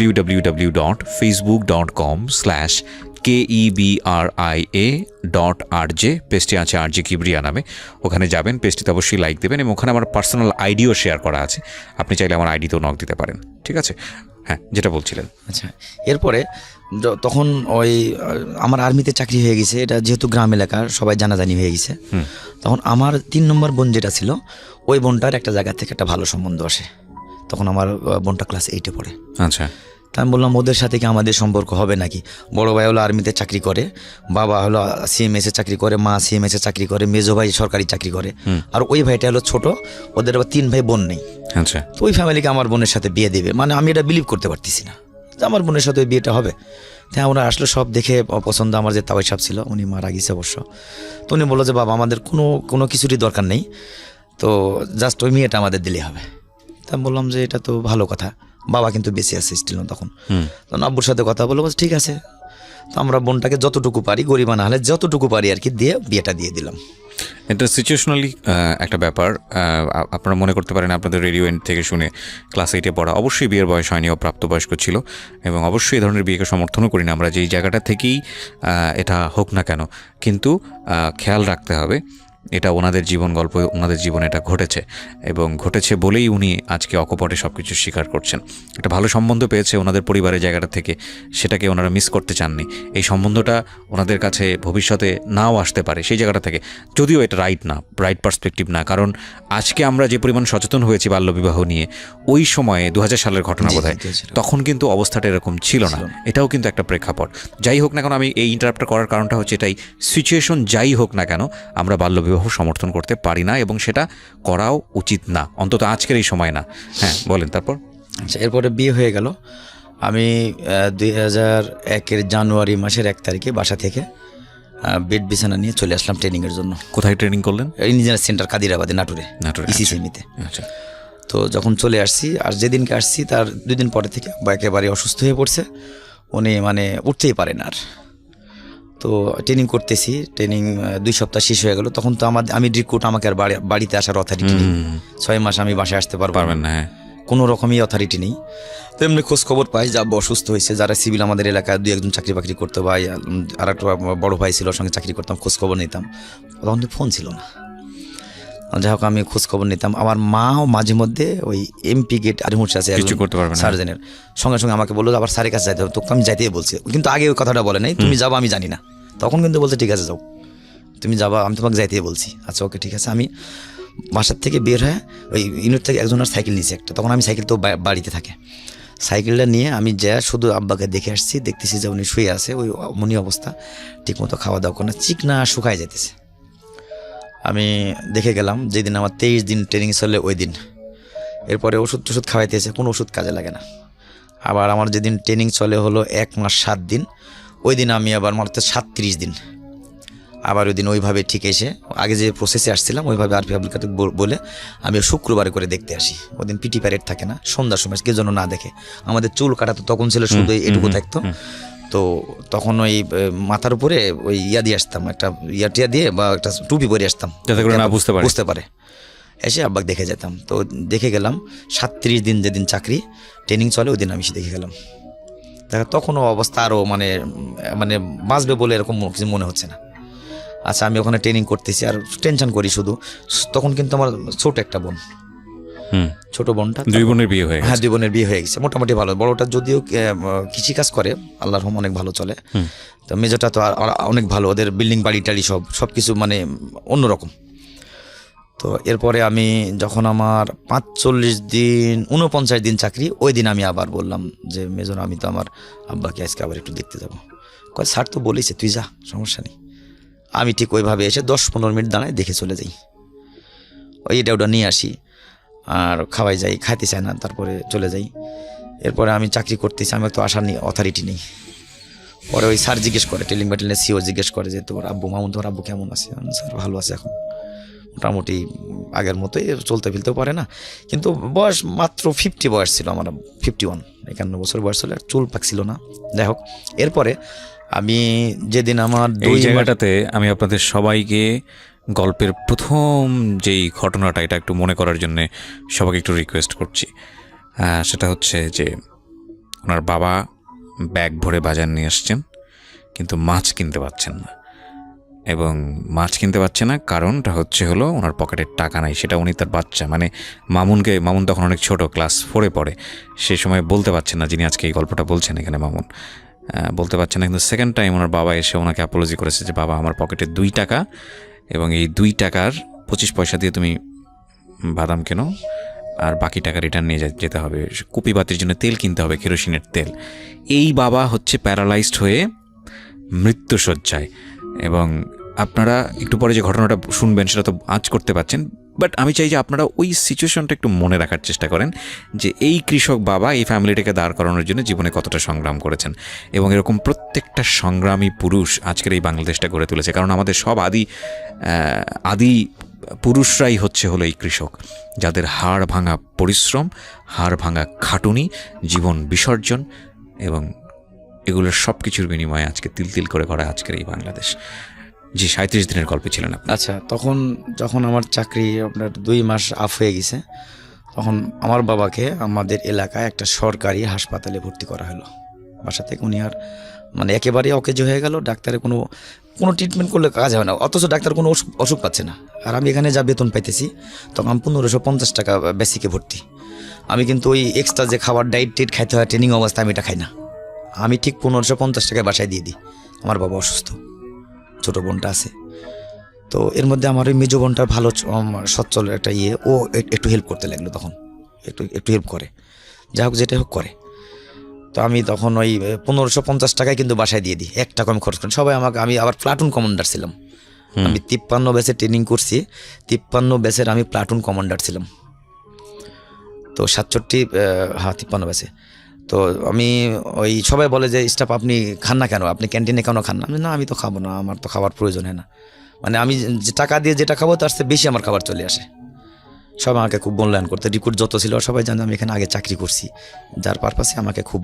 www.facebook.com/KEBRIA.RJ। পেজটি আছে RJ কিবরিয়া নামে, ওখানে যাবেন, পেজটিতে অবশ্যই লাইক দেবেন এবং ওখানে আমার পার্সোনাল আইডিও শেয়ার করা আছে, আপনি চাইলে আমার আইডিতেও নক দিতে পারেন। ঠিক আছে, হ্যাঁ যেটা বলছিলেন। আচ্ছা, এরপরে তখন ওই আমার আর্মিতে চাকরি হয়ে গেছে, এটা যেহেতু গ্রাম এলাকার সবাই জানাজানি হয়ে গেছে, তখন আমার 3 নম্বর বোন যেটা ছিল, ওই বোনটার একটা জায়গা থেকে একটা ভালো সম্বন্ধ আসে। তখন আমার বোনটা ক্লাস 8-এ পড়ে। আচ্ছা, তা আমি বললাম ওদের সাথে কি আমাদের সম্পর্ক হবে নাকি? বড় ভাই হলো আর্মিতে চাকরি করে, বাবা হলো CMS এ চাকরি করে, মা CMS এ চাকরি করে, মেজো ভাই সরকারি চাকরি করে, আর ওই ভাইটা হলো ছোট, ওদের আবার 3 ভাই বোন নেই। আচ্ছা, তো ওই ফ্যামিলিকে আমার বোনের সাথে বিয়ে দেবে, মানে আমি এটা বিলিভ করতে পারতেছি না যে আমার বোনের সাথে ওই বিয়েটা হবে। তাই আমরা আসলে সব দেখে পছন্দ, আমার যে তাওয়াই সাহেব ছিল উনি মারা গেছে অবশ্য, তো উনি বললো যে বাবা আমাদের কোনো কিছুরই দরকার নেই, তো জাস্ট ওই মেয়েটা আমাদের দিলেই হবে। তা আমি বললাম যে এটা তো ভালো কথা, বাবা কিন্তু বেঁচে আছে স্টিল তখন। তো আব্বুর সাথে কথা বলবো, ঠিক আছে। তো আমরা বোনটাকে যতটুকু পারি, গরিবা না হলে যতটুকু পারি আর কি, দিয়ে বিয়েটা দিয়ে দিলাম। এটা সিচুয়েশনালি একটা ব্যাপার। আপনারা মনে করতে পারেন আপনাদের রেডিও এন্ড থেকে শুনে ক্লাস 8-এ পড়া, অবশ্যই বিয়ের বয়স হয়নি, ও প্রাপ্তবয়স্ক ছিল, এবং অবশ্যই এই ধরনের বিয়েকে সমর্থনও করি না আমরা, যেই জায়গাটা থেকেই এটা হোক না কেন। কিন্তু খেয়াল রাখতে হবে এটা ওনাদের জীবন গল্প, ওনাদের জীবনে এটা ঘটেছে, এবং ঘটেছে বলেই উনি আজকে অকপটে সব কিছু স্বীকার করছেন। একটা ভালো সম্বন্ধ পেয়েছে ওনাদের পরিবারের জায়গাটা থেকে, সেটাকে ওনারা মিস করতে চাননি। এই সম্বন্ধটা ওনাদের কাছে ভবিষ্যতে নাও আসতে পারে সেই জায়গাটা থেকে, যদিও এটা রাইট পার্সপেক্টিভ না। কারণ আজকে আমরা যে পরিমাণ সচেতন হয়েছি বাল্যবিবাহ নিয়ে, ওই সময়ে 2000 সালের ঘটনা বোধহয়, তখন কিন্তু অবস্থাটা এরকম ছিল না। এটাও কিন্তু একটা প্রেক্ষাপট। যাই হোক না কেন, আমি এই ইন্টারাপ্টটা করার কারণটা হচ্ছে এটাই, সিচুয়েশন যাই হোক না কেন আমরা বাল্যবিবাহ সমর্থন করতে পারি না, এবং সেটা করাও উচিত না, অন্তত আজকের এই সময় না। হ্যাঁ বলেন তারপর। আচ্ছা, এরপরে বিয়ে হয়ে গেল। আমি 2001-এর জানুয়ারি মাসের 1 তারিখে বাসা থেকে বেড বিছানা নিয়ে চলে আসলাম ট্রেনিংয়ের জন্য। কোথায় ট্রেনিং করলেন? ইঞ্জিনিয়ার সেন্টার কাদিরাবাদে, নাটোরে ইসিসিএমিতে। আচ্ছা, তো যখন চলে আসছি, আর যেদিনকে আসছি তার 2 দিন পরে থেকে একেবারে অসুস্থ হয়ে পড়ছে, উনি মানে উঠতেই পারেন আর। তো ট্রেনিং করতেছি, ট্রেনিং 2 সপ্তাহ শেষ হয়ে গেল। তখন তো আমি রিক্রুট, আমাকে আর বাড়িতে আসার অথরিটি নেই। 6 মাস আমি বাসায় আসতে পারবেন না, কোনো রকমই অথরিটি নেই। তো এমনি খোঁজ খবর পাই যে আব্বু অসুস্থ হয়েছে। যারা সিভিল আমাদের এলাকায় 2-1 জন চাকরি বাকরি করতো, ভাই আর একটা বড় ভাই ছিল, সঙ্গে চাকরি করতাম, খোঁজ খবর নিতাম। তখন তো ফোন ছিল না, যাই হোক আমি খোঁজ খবর নিতাম। আমার মাও মাঝে মধ্যে ওই MP গেট আরিমুর্শি আছে সার্জেনের, সঙ্গে সঙ্গে আমাকে বললো আবার স্যারের কাছে যাইতে হবে, তোকে আমি যাইতেই বলছি, কিন্তু আগে ওই কথাটা বলে নাই, তুমি যাবো আমি জানি না। তখন কিন্তু বলছে ঠিক আছে যাও, তুমি যাবা, আমি তোমাকে যাইতেই বলছি। আচ্ছা ওকে ঠিক আছে। আমি বাসার থেকে বের হয়ে ওই ইউনিট থেকে একজনের সাইকেল নিয়েছি একটা, তখন আমি সাইকেল তো বাড়িতে থাকে, সাইকেলটা নিয়ে আমি যা শুধু আব্বাকে দেখে আসছি, দেখতেছি যে উনি শুয়ে আছে, ওই মনি অবস্থা, ঠিকমতো খাওয়া দাওয়া করে না, চিকনা শুকায় যেতেছে। আমি দেখে গেলাম যেদিন আমার 23 দিন ট্রেনিং চলে ওই দিন। এরপরে ওষুধ টষুধ খাওয়াইতেছে, কোনো ওষুধ কাজে লাগে না। আবার আমার যেদিন ট্রেনিং চলে হলো 1 মাস 7 দিন, ওই দিন আমি আবার মাত্র 37 দিন আবার ওই দিন ওইভাবে ঠিক এসে আগে যে প্রসেসে আসছিলাম ওইভাবে আরপি আব্দুল কাদের বলে আমি শুক্রবারে করে দেখতে আসি। ওই দিন পিটি প্যারেড থাকে না, সন্ধ্যার সময় কেউ যেন না দেখে। আমাদের চুল কাটা তো তখন ছিল শুধু এটুকু থাকতো, তো তখন ওই মাথার উপরে ওই দিয়ে আসতাম, একটা টিয়া দিয়ে বা একটা টুপি পরে আসতাম যাতে করে না বুঝতে পারে। এসে আব্বাকে দেখে যেতাম। তো দেখে গেলাম 37 দিন যেদিন চাকরি ট্রেনিং চলে ওই দিন আমি এসে দেখে গেলাম। দেখা তখনও অবস্থা আরও মানে বাঁচবে বলে এরকম কিছু মনে হচ্ছে না। আচ্ছা আমি ওখানে ট্রেনিং করতেছি আর টেনশন করি শুধু। তখন কিন্তু আমার ছোট একটা বোন, ছোট বোনটা, দুই বোনের বিয়ে হয়ে হ্যাঁ গেছে। 2 বোনের বিয়ে হয়ে গেছে, মোটামুটি ভালো। বড়টা যদিও কৃষিকাজ করে, আল্লাহর রহমতে অনেক ভালো চলে। তো মেজোটা তো আর অনেক ভালো, ওদের বিল্ডিং বাড়ি টাড়ি সব কিছু মানে অন্যরকম। তো এরপরে আমি যখন আমার 49 দিন চাকরি, ওই দিন আমি আবার বললাম যে মেজর, আমি তো আমার আব্বাকে আজকে আবার একটু দেখতে যাবো। কয় স্যার তো বলেছে তুই যা, সমস্যা নেই। আমি ঠিক ওইভাবে এসে 10-15 মিনিট দাঁড়ায় দেখে চলে যাই, ওই এটা ওটা নিয়ে আসি আর খাওয়াই যাই, খাইতে চায় না, তারপরে চলে যাই। এরপরে আমি চাকরি করতেছি, আমার তো আসার অথরিটি নেই। পরে ওই স্যার জিজ্ঞেস করে, টেলিং ব্যাটেলিয়ানের সিও জিজ্ঞেস করে যে তোর আব্বু মামুন, তোর আব্বু কেমন আছে? স্যার ভালো আছে, এখন মোটামুটি আগের মতোই চলতে ফিরতেও পারে না, কিন্তু বয়স মাত্র 50 বয়স ছিল আমার, 51 51 বছর বয়স ছিল, আর চুল পাকছিল না। যাই হোক, এরপরে আমি যেদিন আমার এই 2 মাস, জায়গাটাতে আমি আপনাদের সবাইকে গল্পের প্রথম যেই ঘটনাটা, এটা একটু মনে করার জন্য সবাইকে একটু রিকোয়েস্ট করছি। সেটা হচ্ছে যে ওনার বাবা ব্যাগ ভরে বাজার নিয়ে আসছেন, কিন্তু মাছ কিনতে পারছেন না। এবং মাছ কিনতে পারছে না, কারণটা হলো ওনার পকেটের টাকা নাই। সেটা উনি তার বাচ্চা মানে মামুন তখন অনেক ছোট, ক্লাস 4-এ পড়ে, সে সময় বলতে পারছেন না, যিনি আজকে এই গল্পটা বলছেন এখানে মামুন বলতে পারছেন না। কিন্তু সেকেন্ড টাইম ওনার বাবা এসে ওনাকে অ্যাপোলজি করেছে যে বাবা, আমার পকেটে 2 টাকা, এবং এই 2 টাকার 25 পয়সা দিয়ে তুমি বাদাম কেনো, আর বাকি টাকা রিটার্ন নিয়ে যেতে হবে, কুপি বাতির জন্য তেল কিনতে হবে, কেরোসিনের তেল। এই বাবা হচ্ছে প্যারালাইজড হয়ে মৃত্যুশয্যায়। এবং আপনারা একটু পরে যে ঘটনাটা শুনবেন সেটা তো আঁচ করতে পারছেন, বাট আমি চাই যে আপনারা ওই সিচুয়েশনটা একটু মনে রাখার চেষ্টা করেন, যে এই কৃষক বাবা এই ফ্যামিলিটাকে দাঁড় করানোর জন্য জীবনে কতটা সংগ্রাম করেছেন। এবং এরকম প্রত্যেকটা সংগ্রামী পুরুষ আজকের এই বাংলাদেশটা গড়ে তুলেছে, কারণ আমাদের সব আদি পুরুষরাই হলো এই কৃষক, যাদের হাড় ভাঙা পরিশ্রম, হাড় ভাঙা খাটুনি, জীবন বিসর্জন, এবং এগুলোর সব কিছুর বিনিময়ে আজকে তিল করে গড়া আজকের এই বাংলাদেশ। জি, 37 দিনের গল্প ছিলেন আপনি। আচ্ছা, যখন আমার চাকরি আপনার 2 মাস আপ হয়ে গেছে, তখন আমার বাবাকে আমাদের এলাকায় একটা সরকারি হাসপাতালে ভর্তি করা হলো। বাসা থেকে উনি আর মানে একেবারেই অকেজ হয়ে গেল, ডাক্তারের কোনো ট্রিটমেন্ট করলে কাজ হয় না, অথচ ডাক্তার কোনো অসুখ পাচ্ছে না। আর আমি এখানে যা বেতন পাইতেছি, তখন আমি 1550 টাকা বেসিকে ভর্তি। আমি কিন্তু ওই এক্সট্রা যে খাবার ডায়েট খাইতে হয় ট্রেনিং অবস্থায়, আমি এটা খাই না। আমি ঠিক 1550 টাকায় বাসায় দিয়ে দিই। আমার বাবা অসুস্থ, ছোটো বোনটা আছে, তো এর মধ্যে আমার ওই মেজো বোনটার ভালো সচ্ছল একটা ও একটু হেল্প করতে লাগলো, তখন একটু হেল্প করে, যা হোক যেটা হোক করে। তো আমি তখন ওই 1550 টাকায় কিন্তু বাসায় দিয়ে দিই, 1 টাকা আমি খরচ করি। সবাই আমি আবার প্লাটুন কমান্ডার ছিলাম, আমি 53 ব্যাচে ট্রেনিং করছি, 53 ব্যাচের আমি প্লাটুন কমান্ডার ছিলাম। তো 53 ব্যাচে। তো আমি ওই সবাই বলে যে স্টাফ আপনি খান না কেন, আপনি ক্যান্টিনে কেন খান না? না, আমি তো খাবো না, আমার তো খাবার প্রয়োজন হয় না, মানে আমি যে টাকা দিয়ে যেটা খাবো তার চেয়ে বেশি আমার খাবার চলে আসে। সবাই আমাকে খুব মূল্যায়ন করতো, রিক্রুট যত ছিল সবাই জানে আমি এখানে আগে চাকরি করছি, যার পারপাসে আমাকে খুব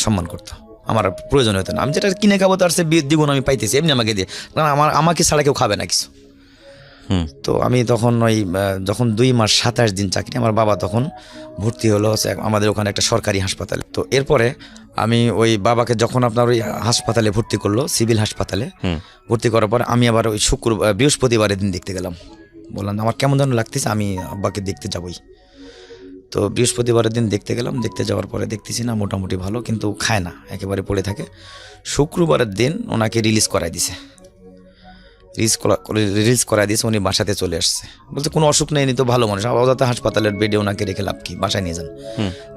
সম্মান করতো। আমার প্রয়োজন হতো না, আমি যেটা কিনে খাবো তার চেয়ে দ্বিগুণ আমি পাইতেছি এমনি আমাকে দিয়ে, কারণ আমাকে ছাড়া কেউ খাবে না কিছু। তো আমি তখন যখন 2 মাস 27 দিন চাকরি, আমার বাবা তখন ভর্তি হলো আমাদের ওখানে একটা সরকারি হাসপাতালে। তো এরপরে আমি ওই বাবাকে যখন আপনার ওই হাসপাতালে ভর্তি করলো, সিভিল হাসপাতালে ভর্তি করার পর আমি আবার ওই বৃহস্পতিবারের দিন দেখতে গেলাম। বললাম আমার কেমন যেন লাগতেছে, আমি আব্বাকে দেখতে যাবই। তো বৃহস্পতিবারের দিন দেখতে গেলাম, দেখতে যাওয়ার পরে দেখতেছি না মোটামুটি ভালো, কিন্তু খায় না, একেবারে পড়ে থাকে। শুক্রবারের দিন ওনাকে রিলিজ করাই দিছে, উনি বাসাতে চলে আসছে, বলছে কোনো অসুখ নেই, তো ভালো মানুষ, অযথা হাসপাতালের বেডে ওনাকে রেখে লাভ কি, বাসায় নিয়ে যান।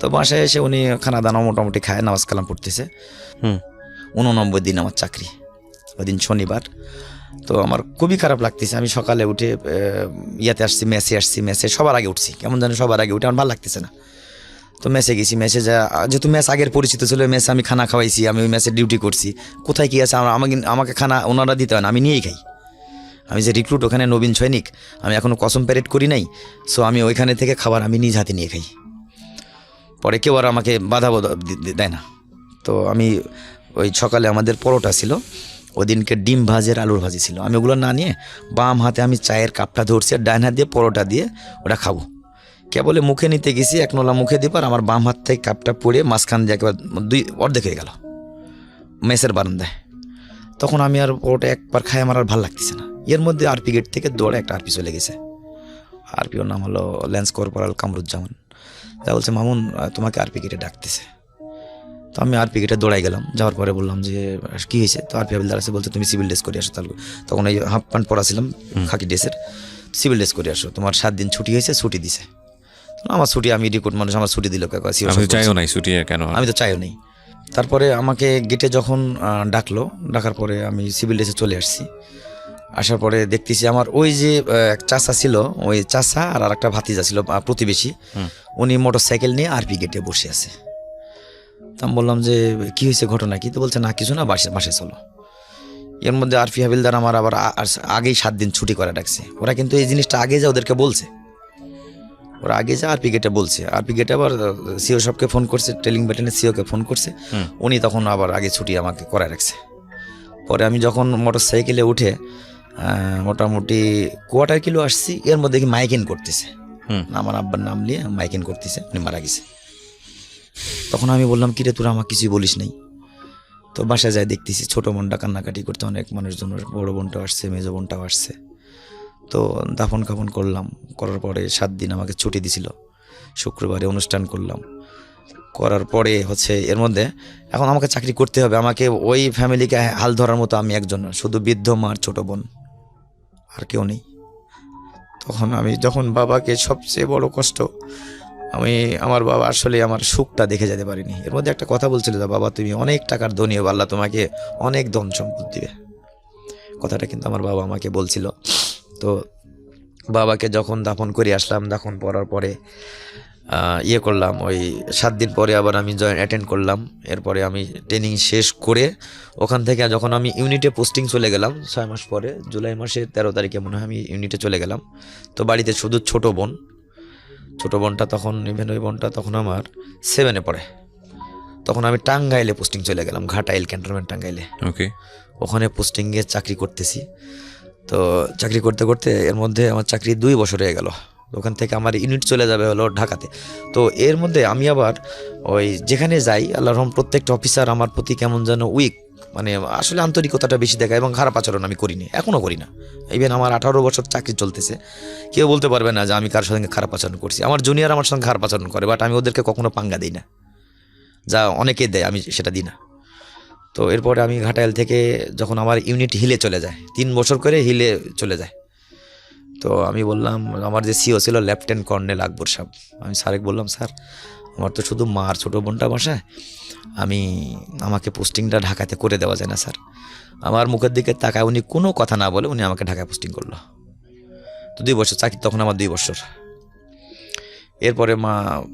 তো বাসায় এসে উনি খানা দানা মোটামুটি খায়, নামাজ কালাম পড়তেছে। 89 দিন আমার চাকরি, ওই দিন শনিবার। তো আমার খুবই খারাপ লাগতেছে, আমি সকালে উঠে মেসে সবার আগে উঠছি, কেমন জানি সবার আগে উঠে আমার ভালো লাগতেছে না। তো মেসে গেছি, মেসে যেহেতু মেস আগের পরিচিত ছিল, মেসে আমি খানা খাওয়াইছি, আমি ওই মেসে ডিউটি করছি, কোথায় কী আছে আমাকে খানা ওনারা দিতে হয় না, আমি নিয়েই খাই। আমি যে রিক্রুট ওখানে নবীন সৈনিক, আমি এখনও কসম প্যারেড করি নাই, সো আমি ওইখানে থেকে খাবার আমি নিজ হাতে নিয়ে খাই, পরে কেউ আর আমাকে বাধা দেয় না। তো আমি ওই সকালে আমাদের পরোটা ছিল, ওদিনকে ডিম ভাজের আলুর ভাজি ছিল, আমি ওগুলো না নিয়ে বাম হাতে আমি চায়ের কাপটা ধরছি, আর ডান হাত দিয়ে পরোটা দিয়ে ওটা খাবো। কেবলে মুখে নিতে গেছি, 1 নলা মুখে দিয়ে, আর আমার বাম হাত থেকে কাপটা পড়ে মাঝখান দিয়ে একেবারে অর্ধেক হয়ে গেল মেসের বারান্দায়। তখন আমি আর পরোটা একবার খাই, আমার আর ভালো লাগতেছে না। এর মধ্যে আরপি গেট থেকে দৌড়ে একটা আরপি চলে গেছে, আরপিওর নাম হলো ল্যান্স কর্পোরাল কামরুজ্জামান। যা বলছে মামুন তোমাকে আরপি গেটে ডাকতেছে। তো আমি আরপি গেটে দৌড়াই গেলাম, যাওয়ার পরে বললাম যে কী হয়েছে? তো আরপি হাবিলদার আছে, বলছে তুমি সিভিল ড্রেস করে আসো। তাহলে তখন এই হাফ প্যান্ট পরা ছিলাম খাকি ড্রেসের, সিভিল ড্রেস করে আসো, তোমার 7 দিন ছুটি হয়েছে, ছুটি দিছে। আমার ছুটি, আমি রিক্রুট মানুষ, আমার ছুটি দিল কাকা, আমি চাইও নাই ছুটি কেন? আমি তো চাইও নেই। তারপরে আমাকে গেটে যখন ডাকলো, ডাকার পরে আমি সিভিল ড্রেসে চলে আসছি। আসার পরে দেখতেছি আমার ওই যে এক চাচা ছিল, ওই চাচা আর একটা ভাতিজা ছিল প্রতিবেশী, উনি মোটর সাইকেল নিয়ে আরপি গেটে বসে আছে। তো আমি বললাম যে কি হয়েছে, ঘটনা কি? তো বলছে না কিছু না, বাসে চলো। এর মধ্যে আরপি হাবিলদার আমার আবার আগেই 7 দিন ছুটি করে ডাকছে। ওরা কিন্তু এই জিনিসটা আগে যা ওদেরকে বলছে, ওরা আগে যা আরপি গেটে বলছে। আরপি গেটে আবার সিও সাহেবকে ফোন করছে, ট্রেলিং ব্যাটালিয়নের সিওকে ফোন করছে, উনি তখন আবার আগে ছুটি আমাকে করায় রাখছে। পরে আমি যখন মোটর সাইকেলে উঠে মোটামুটি কোয়ার্টার কিলো আসছি, এর মধ্যে কি মাইকিং করতেছে, আমার আব্বার নাম নিয়ে মাইকিং করতেছে, উনি মারা গেছে। তখন আমি বললাম কিরে তোরা আমাকে কিছুই বলিস নাই? তো বাসায় যাই দেখতেছি ছোটো বোনটা কান্নাকাটি করতে, অনেক মানুষজন, বড়ো বোনটাও আসছে, মেজো বোনটাও আসছে। তো দাফন কাফন করলাম, করার পরে 7 দিন আমাকে ছুটি দিছিল। শুক্রবারে অনুষ্ঠান করলাম, করার পরে হচ্ছে এর মধ্যে এখন আমাকে চাকরি করতে হবে, আমাকে ওই ফ্যামিলিকে হাল ধরার মতো আমি একজন, শুধু বৃদ্ধ মার ছোটো বোন, আর কেউ নেই। তখন আমি যখন বাবাকে, সবচেয়ে বড় কষ্ট, আমি আমার বাবা আসলে আমার সুখটা দেখে যেতে পারিনি। এর মধ্যে একটা কথা বলছিল যে বাবা তুমি অনেক টাকার ধনী হবে, আল্লাহ তোমাকে অনেক ধন সম্পদ দিবে, কথাটা কিন্তু আমার বাবা আমাকে বলছিল। তো বাবাকে যখন দাফন করে আসলাম, দাফন করার পরে করলাম, ওই 7 দিন পরে আবার আমি অ্যাটেন্ড করলাম। এরপরে আমি ট্রেনিং শেষ করে ওখান থেকে যখন আমি ইউনিটে পোস্টিং চলে গেলাম 6 মাস পরে, জুলাই মাসের 13 তারিখে মনে হয় আমি ইউনিটে চলে গেলাম। তো বাড়িতে শুধু ছোটো বোনটা তখন, ইভেন ওই বোনটা তখন আমার 7-এ পড়ে। তখন আমি টাঙ্গাইলে পোস্টিং চলে গেলাম, ঘাটাইল ক্যান্টনমেন্ট টাঙ্গাইলে। ওকে, ওখানে পোস্টিংয়ে চাকরি করতেছি। তো চাকরি করতে করতে এর মধ্যে আমার চাকরি 2 বছর হয়ে গেল। ওখান থেকে আমার ইউনিট চলে যাবে হলো ঢাকাতে। তো এর মধ্যে আমি আবার ওই যেখানে যাই, আল্লাহর রহম প্রত্যেকটা অফিসার আমার প্রতি কেমন যেন উইক, মানে আসলে আন্তরিকতাটা বেশি দেখায়, এবং খারাপ আচরণ আমি করিনি, এখনও করি না। ইভেন আমার 18 বছর চাকরি চলতেছে, কেউ বলতে পারবে না যে আমি কার সঙ্গে খারাপ আচরণ করছি। আমার জুনিয়র আমার সঙ্গে খারাপ আচরণ করে, বাট আমি ওদেরকে কখনো পাঙ্গা দিই না, যা অনেকে দেয়, আমি সেটা দিই না। তো এরপরে আমি ঘাটাইল থেকে যখন আমার ইউনিট হিলে চলে যায়, 3 বছর করে হিলে চলে যায়। তো আমি বললাম, আমার যে সিও ছিল লেফটেন্যান্ট কর্নেল আকবর সাহেব, আমি স্যারকে বললাম স্যার আমার তো শুধু মা আর ছোটো বোনটা বাসায়, আমাকে পোস্টিংটা ঢাকাতে করে দেওয়া যায় না স্যার? আমার মুখের দিকে তাকায় উনি কোনো কথা না বলে উনি আমাকে ঢাকায় পোস্টিং করলো। তো 2 বছর চাকরি, তখন আমার 2 বছর। এরপরে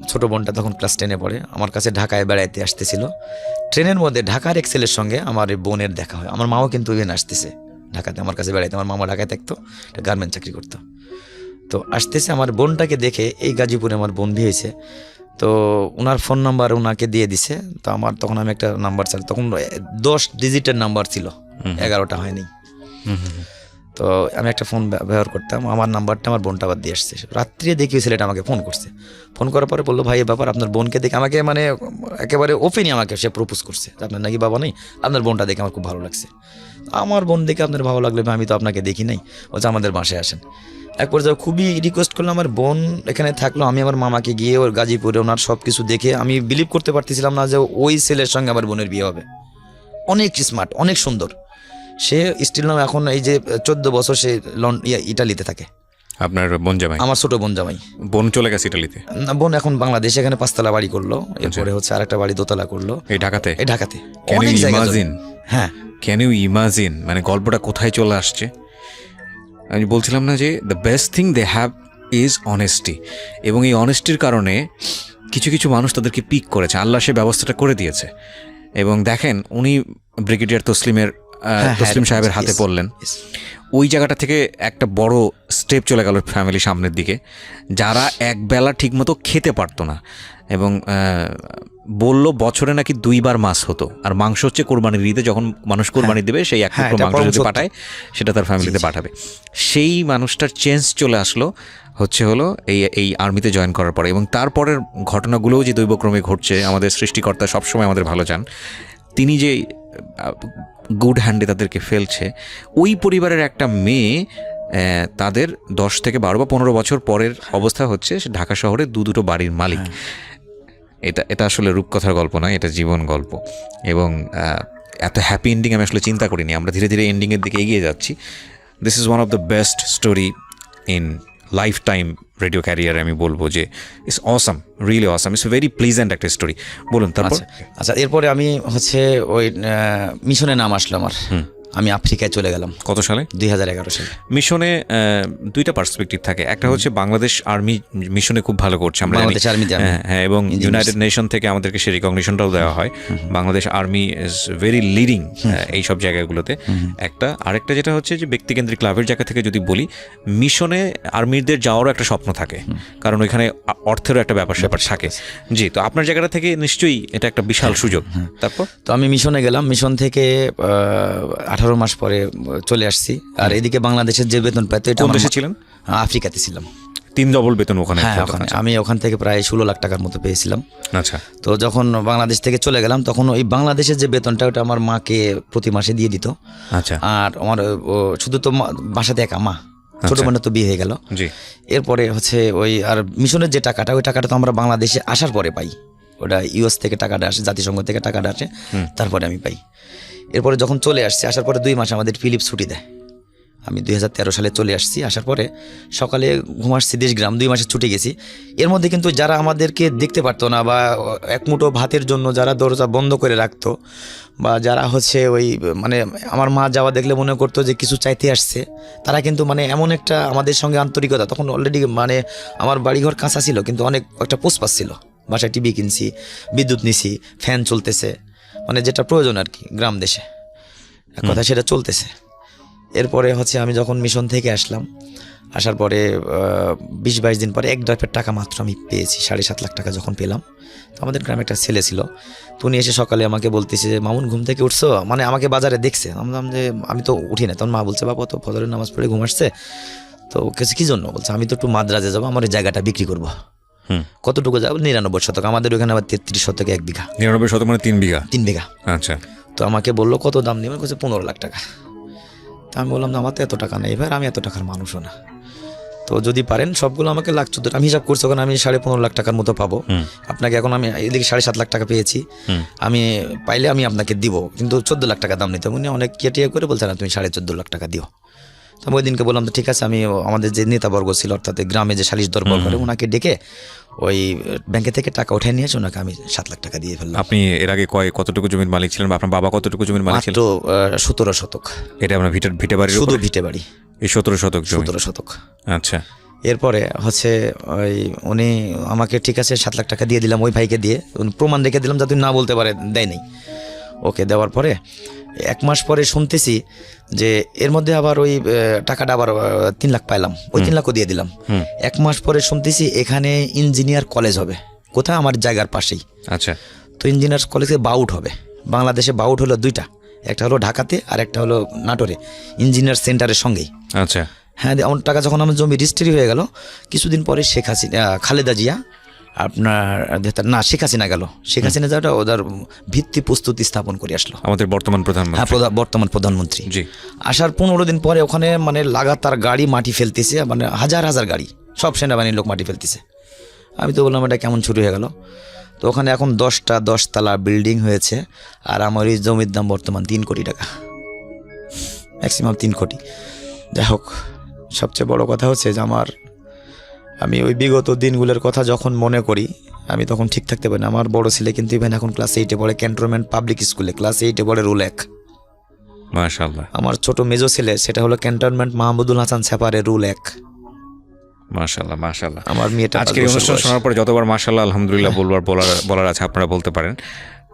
ছোটো বোনটা তখন ক্লাস 10-এ পড়ে, আমার কাছে ঢাকায় বেড়াইতে আসতেছিল। ট্রেনের মধ্যে ঢাকার এক ছেলের সঙ্গে আমার বোনের দেখা হয়। আমার মাও কিন্তু ইভেন আসতেছে ঢাকাতে আমার কাছে বেড়াইতে, আমার মামা ঢাকায় থাকতো, একটা গার্মেন্ট চাকরি করতো। তো আসতেছে, আমার বোনটাকে দেখে, এই গাজীপুরে আমার বোন বিয়ে হয়েছে, তো ওনার ফোন নাম্বার ওনাকে দিয়ে দিছে। তো আমার তখন আমি একটা নাম্বার চাই, তখন 10 ডিজিটের নাম্বার ছিল, 11টা হয়নি। তো আমি একটা ফোন ব্যবহার করতাম, আমার নাম্বারটা আমার বোনটা আবার দিয়ে আসছে। রাত্রে দেখি ছেলেটা আমাকে ফোন করছে, ফোন করার পরে বললো ভাই এই ব্যাপার, আপনার বোনকে দেখে আমাকে, মানে একেবারে ওপেনই আমাকে সে প্রপোজ করছে, আপনার নাকি বাবা নেই, আপনার বোনটা দেখে আমার খুব ভালো লাগছে। আমার বোন দেখে আপনার ভালো লাগলে আমি তো আপনাকে দেখি নাই, বলছে আমাদের বাসায় আসেন। এক পর্যায়ে খুবই রিকোয়েস্ট করলাম, আমার বোন এখানে থাকলো, আমি আমার মামাকে গিয়ে ওর গাজীপুরে ওনার সব কিছু দেখে আমি বিলিভ করতে পারতেছিলাম না যে ওই ছেলের সঙ্গে আমার বোনের বিয়ে হবে। অনেক স্মার্ট, অনেক সুন্দর, সে স্টিল নাম এখন এই যে 14 বছর সে ইটালিতে থাকে। আপনার বোন জামাই? আমার ছোট বোন জামাই। বোন চলে গেছে ইটালিতে? না, বোন এখন বাংলাদেশে, এখানে 5তলা বাড়ি করলো, এরপরে হচ্ছে আরেকটা বাড়ি 2তলা করলো এই ঢাকাতে। Can you imagine? হ্যাঁ, ক্যান ইউ ইমাজিন, মানে গল্পটা কোথায় চলে আসছে। আমি বলছিলাম না যে the best thing they have is honesty, এবং এই অনেস্টির কারণে কিছু কিছু মানুষ তাদেরকে পিক করেছে, আল্লাহ সে ব্যবস্থাটা করে দিয়েছে। এবং দেখেন উনি ব্রিগেডিয়ার তসলিম সাহেবের হাতে পড়লেন, ওই জায়গাটা থেকে একটা বড় স্টেপ চলে গেল ফ্যামিলি সামনের দিকে, যারা একবেলা ঠিকমতো খেতে পারতো না। এবং বললো বছরে নাকি 2 বার মাছ হতো, আর মাংস হচ্ছে কোরবানির ঈদে, যখন মানুষ কোরবানি দেবে সেই এক টুকরো মাংস যদি পাঠায় সেটা তার ফ্যামিলিতে পাঠাবে। সেই মানুষটার চেঞ্জ চলে আসলো হলো এই আর্মিতে জয়েন করার পরে। এবং তারপরের ঘটনাগুলোও যে দৈবক্রমে ঘটছে, আমাদের সৃষ্টিকর্তা সবসময় আমাদের ভালো চান, তিনি যে গুড হ্যান্ডে তাদেরকে ফেলছে। ওই পরিবারের একটা মেয়ে তাদের 10 থেকে 12 বা 15 বছর পরের অবস্থা হচ্ছে সে ঢাকা শহরে দুটো বাড়ির মালিক। এটা আসলে রূপকথার গল্প নয়, এটা জীবন গল্প। এবং এত হ্যাপি এন্ডিং আমি আসলে চিন্তা করিনি। আমরা ধীরে ধীরে এন্ডিংয়ের দিকে এগিয়ে যাচ্ছি। This is one of the best story in life time radio ক্যারিয়ারে। আমি বলবো যে it's awesome, really awesome, it's very pleasant একটা স্টোরি। বলুন তারপর। আচ্ছা, এরপরে আমি হচ্ছে ওই মিশনে নাম আসলো আমার। আমি আফ্রিকায় চলে গেলাম। কত সালে? 2011 সালে। মিশনে দুইটা পার্সপেক্টিভ থাকে। একটা হচ্ছে বাংলাদেশ আর্মি মিশনে খুব ভালো করছে, আমরা জানি। বাংলাদেশ আর্মি জানি। হ্যাঁ, এবং ইউনাইটেড নেশন থেকে আমাদেরকে সেই রিকগনিশনটাও দেওয়া হয়। Bangladesh army is very leading এই সব জায়গাগুলোতে। আরেকটা যেটা হচ্ছে যে ব্যক্তিকেন্দ্রিক লাভের জায়গা থেকে যদি বলি, মিশনে আর্মিদের যাওয়ারও একটা স্বপ্ন থাকে, কারণ ওইখানে অর্থেরও একটা ব্যাপার স্যাপার থাকে। জি, তো আপনার জায়গাটা থেকে নিশ্চয়ই এটা একটা বিশাল সুযোগ। তারপর তো আমি মিশনে গেলাম। মিশন থেকে 18 মাস পরে চলে আসছি। আর এদিকে বাংলাদেশের যে বেতন পেতো, এটা কোন দেশে ছিলেন? আফ্রিকাতে ছিলাম। 3 ডবল বেতন ওখানে? হ্যাঁ, আমি ওখান থেকে প্রায় 16 লাখ টাকার মতো পেয়েছিলাম। আচ্ছা। তো যখন বাংলাদেশ থেকে চলে গেলাম, তখন ওই বাংলাদেশের যে বেতনটা, ওটা আমার মাকে প্রতি মাসে দিয়ে দিত। আচ্ছা। আর আমার শুধু তো বাসাতে একা মা, ছোট বোনের তো বিয়ে হয়ে গেল। জি। এরপরে হচ্ছে ওই আর মিশনের যে টাকাটা, ওই টাকাটা তো আমরা বাংলাদেশে আসার পরে পাই। ওটা ইউএস থেকে টাকাটা আসে, জাতিসংঘ থেকে টাকাটা আসে, তারপরে আমি পাই। এরপরে যখন চলে আসছি, আসার পরে 2 মাস আমাদের ফিলিপ ছুটি দেয়। আমি 2013 সালে চলে আসছি। আসার পরে সকালে ঘুম আসছি দেশগ্রাম, 2 মাসের ছুটি গেছি। এর মধ্যে কিন্তু যারা আমাদেরকে দেখতে পারতো না, বা এক মুঠো ভাতের জন্য যারা দরজা বন্ধ করে রাখতো, বা যারা হচ্ছে ওই মানে আমার মা যাওয়া দেখলে মনে করতো যে কিছু চাইতে আসছে, তারা কিন্তু মানে এমন একটা আমাদের সঙ্গে আন্তরিকতা। তখন অলরেডি মানে আমার বাড়িঘর কাঁচা ছিল, কিন্তু অনেক একটা পোষপাস ছিল। বাসায় টিভি কিনছি, বিদ্যুৎ নিছি, ফ্যান চলতেছে, মানে যেটা প্রয়োজন আর কি গ্রাম দেশে, এক কথা সেটা চলতেছে। এরপরে হচ্ছে আমি যখন মিশন থেকে আসলাম, আসার পরে 20-22 দিন পরে এক ড্রাইভের টাকা মাত্র আমি পেয়েছি। 7.5 লাখ টাকা যখন পেলাম, তো আমাদের গ্রামে একটা ছেলে ছিল, তো উনি এসে সকালে আমাকে বলতেছে যে মামুন ঘুম থেকে উঠছো, মানে আমাকে বাজারে দেখছে। বললাম যে আমি তো উঠি না। তখন মা বলছে বাবা তো ফজরের নামাজ পড়ে ঘুম আসছে, তো কি জন্য? বলছে আমি তো একটু মাদ্রাজে যাবো, আমার এই জায়গাটা বিক্রি করবো। কতটুকু যাবো? 99 শতক। আমাদের ওখানে আবার 33 শতকে 1 বিঘা। 99 শতক মানে 3 বিঘা? 3 বিঘা। আচ্ছা। তো আমাকে বললো কত দাম নিয়ে? বলছে 15 লাখ টাকা। তা আমি বললাম না, আমার তো এত টাকা নেই ভাই, আমি এত টাকার মানুষও না। তো যদি পারেন সবগুলো আমাকে 1,14,000, আমি হিসাব করছি ওখানে আমি 15.5 লাখ টাকার মতো পাবো। আপনাকে এখন আমি এদিকে 7.5 লাখ টাকা পেয়েছি, আমি পাইলে আমি আপনাকে দিব, কিন্তু 14 লাখ টাকা দাম নিতে। উনি অনেক কেটিয়ে করে বলছে না, তুমি 14.5 লাখ টাকা দিও। তো আমি ওই দিনকে বললাম তো ঠিক আছে। আমি আমাদের যে নেতাবর্গ ছিল, অর্থাৎ গ্রামে যে সালিশ দরবার করে, ওনাকে ডেকে ওই ব্যাংকে থেকে টাকা উঠে নিয়েছে, ওনাকে আমি 7 লাখ টাকা দিয়ে ফেললাম। আপনি এর আগে কতটুকু জমির মালিক ছিলেন, বা আপনার বাবা কতটুকু জমির মালিক ছিলেন? মাত্র 17 শতক। এটা আপনার ভিটে বাড়ি? শুধু ভিটে বাড়ি। এই 17 শতক জমি? 17 শতক। আচ্ছা। এরপরে হচ্ছে ওই উনি আমাকে ঠিক আছে 7 লাখ টাকা দিয়ে দিলাম, ওই ভাইকে দিয়ে প্রমাণ রেখে দিলাম যাতে না বলতে পারে দেয় নাই। ওকে দেওয়ার পরে 1 মাস পরে শুনতেছি যে এর মধ্যে আবার ওই টাকাটা আবার 3 লাখ পাইলাম, ওই 3 লাখও দিয়ে দিলাম। 1 মাস পরে শুনতেছি এখানে ইঞ্জিনিয়ার কলেজ হবে, কোথায়? আমার জায়গার পাশেই। আচ্ছা। তো ইঞ্জিনিয়ার কলেজে বাউট হবে। বাংলাদেশে বাউট হলো 2টা, একটা হলো ঢাকাতে আর একটা হলো নাটোরে, ইঞ্জিনিয়ার সেন্টারের সঙ্গেই। আচ্ছা। হ্যাঁ, আমার টাকা যখন আমার জমি রেজিস্ট্রি হয়ে গেল, কিছুদিন পরে খালেদা জিয়া শেখ হাসিনা গেল। শেখ হাসিনা যাওয়াটা ওদের ভিত্তি প্রস্তুতি স্থাপন করে আসলো, আমাদের বর্তমান প্রধানমন্ত্রী। হ্যাঁ, বর্তমান প্রধানমন্ত্রী। জি। আসার 15 দিন পরে ওখানে মানে লাগাতার গাড়ি মাটি ফেলতেছে, মানে হাজার হাজার গাড়ি, সব সেনাবাহিনীর লোক মাটি ফেলতেছে। আমি তো বললাম এটা কেমন শুরু হয়ে গেল? তো ওখানে এখন 10টা 10 তলা বিল্ডিং হয়েছে, আর আমার এই জমির দাম বর্তমান 3 কোটি টাকা, ম্যাক্সিমাম 3 কোটি। যাই হোক, সবচেয়ে বড় কথা হচ্ছে যে আমি ওই বিগত দিনগুলোর কথা যখন মনে করি, আমি তখন ঠিক থাকতে পারি না। আমার বড় ছেলে কিন্তু ইভেন এখন ক্লাস 8-এ পড়ে, ক্যান্টনমেন্ট পাবলিক স্কুলে ক্লাস 8-এ পড়ে, রুল 1। মাশাআল্লাহ। আমার ছোট মেজো ছেলে, সেটা হলো ক্যান্টনমেন্ট মাহমুদুল হাসান সেপারে, রুল 1। মাশাআল্লাহ, মাশাআল্লাহ। আমার মেয়েটা আজকের অনুষ্ঠান শোনার পরে যতবার মাশাআল্লাহ আলহামদুলিল্লাহ বলার আছে আপনারা বলতে পারেন,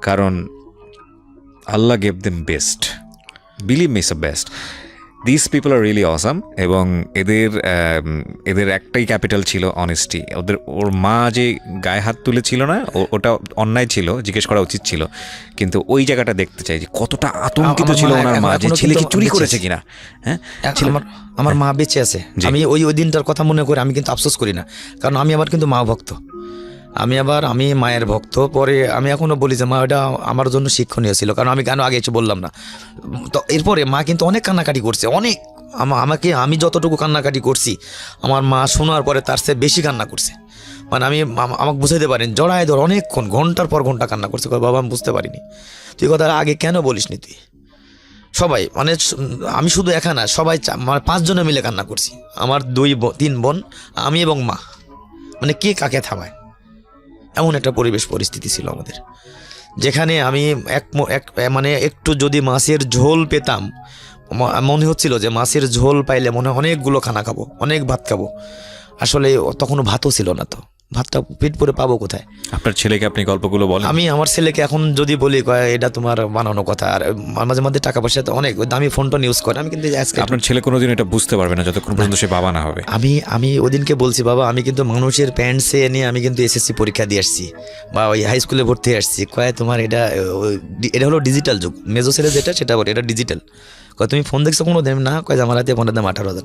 কারণ আল্লাহ gave them best, believe me, it's best. This people are really awesome. এবং এদের একটাই ক্যাপিটাল ছিল অনেস্টি। ওর মা যে গায়ে হাত তুলেছিল না, ওটা অন্যায় ছিল, জিজ্ঞেস করা উচিত ছিল। কিন্তু ওই জায়গাটা দেখতে চাই যে কতটা আতঙ্কিত ছিল ওনার মা, যে ছেলে কি চুরি করেছে কিনা। হ্যাঁ, আমার মা বেঁচে আছে। আমি ওই দিনটার কথা মনে করে আমি কিন্তু আফসোস করি না, কারণ আমি আবার কিন্তু মা ভক্ত। আমি মায়ের ভক্ত। পরে আমি এখনো বলি যে মা, ওটা আমার জন্য শিক্ষণীয় ছিল, কারণ আমি কেন আগে কিছু বললাম না। তো এরপরে মা কিন্তু অনেক কান্নাকাটি করছে, অনেক আমাকে আমি যতটুকু কান্নাকাটি করছি আমার মা শোনার পরে তার চেয়ে বেশি কান্না করছে। মানে আমাকে বুঝাইতে পারেন, জড়ায় ধর অনেকক্ষণ ঘন্টার পর ঘন্টা কান্না করছে। বাবা আমি বুঝতে পারিনি, তুই কথা আগে কেন বলিসনি তুই। সবাই মানে আমি শুধু একা না, সবাই মানে 5 জনে মিলে কান্না করছি। আমার 3 বোন, আমি এবং মা, মানে কে কাকে থামায় এমন একটা পরিস্থিতি ছিল আমাদের, যেখানে আমি মানে একটু যদি মাছের ঝোল পেতাম, মনে হচ্ছিল যে মাছের ঝোল পাইলে মনে হয় অনেকগুলো খানা খাবো, অনেক ভাত খাবো। আসলে তখনও ভাতও ছিল না, তো ভাতটা পেট ভরে পাবো কোথায়। আপনার ছেলেকে আপনি গল্পগুলো বলেন? আমি আমার ছেলেকে এখন যদি বলি, কয় এটা তোমার বানানো কথা, আর মাঝে মধ্যে টাকা পয়সা তো অনেক দামি ফোন টোন ইউজ করে। আমি কিন্তু আজকে আপনার ছেলে কোনোদিন এটা বুঝতে পারবে না যতক্ষণ পর্যন্ত সে বাবা না হবে। আমি ওদিনকে বলছি, বাবা আমি কিন্তু মানুষের প্যান্ট সে নিয়ে আমি কিন্তু এসএসসি পরীক্ষা দিয়ে আসছি বা ওই হাই স্কুলে ভর্তি হয়ে আসছি। কয় তোমার এটা হলো ডিজিটাল যুগ, মেজো ছেলে যেটা সেটা বলে এটা ডিজিটাল। কয় তুমি ফোন দেখছো কোনো দিন না? কয় যে আমার হাতে ফোনের দাম 18,000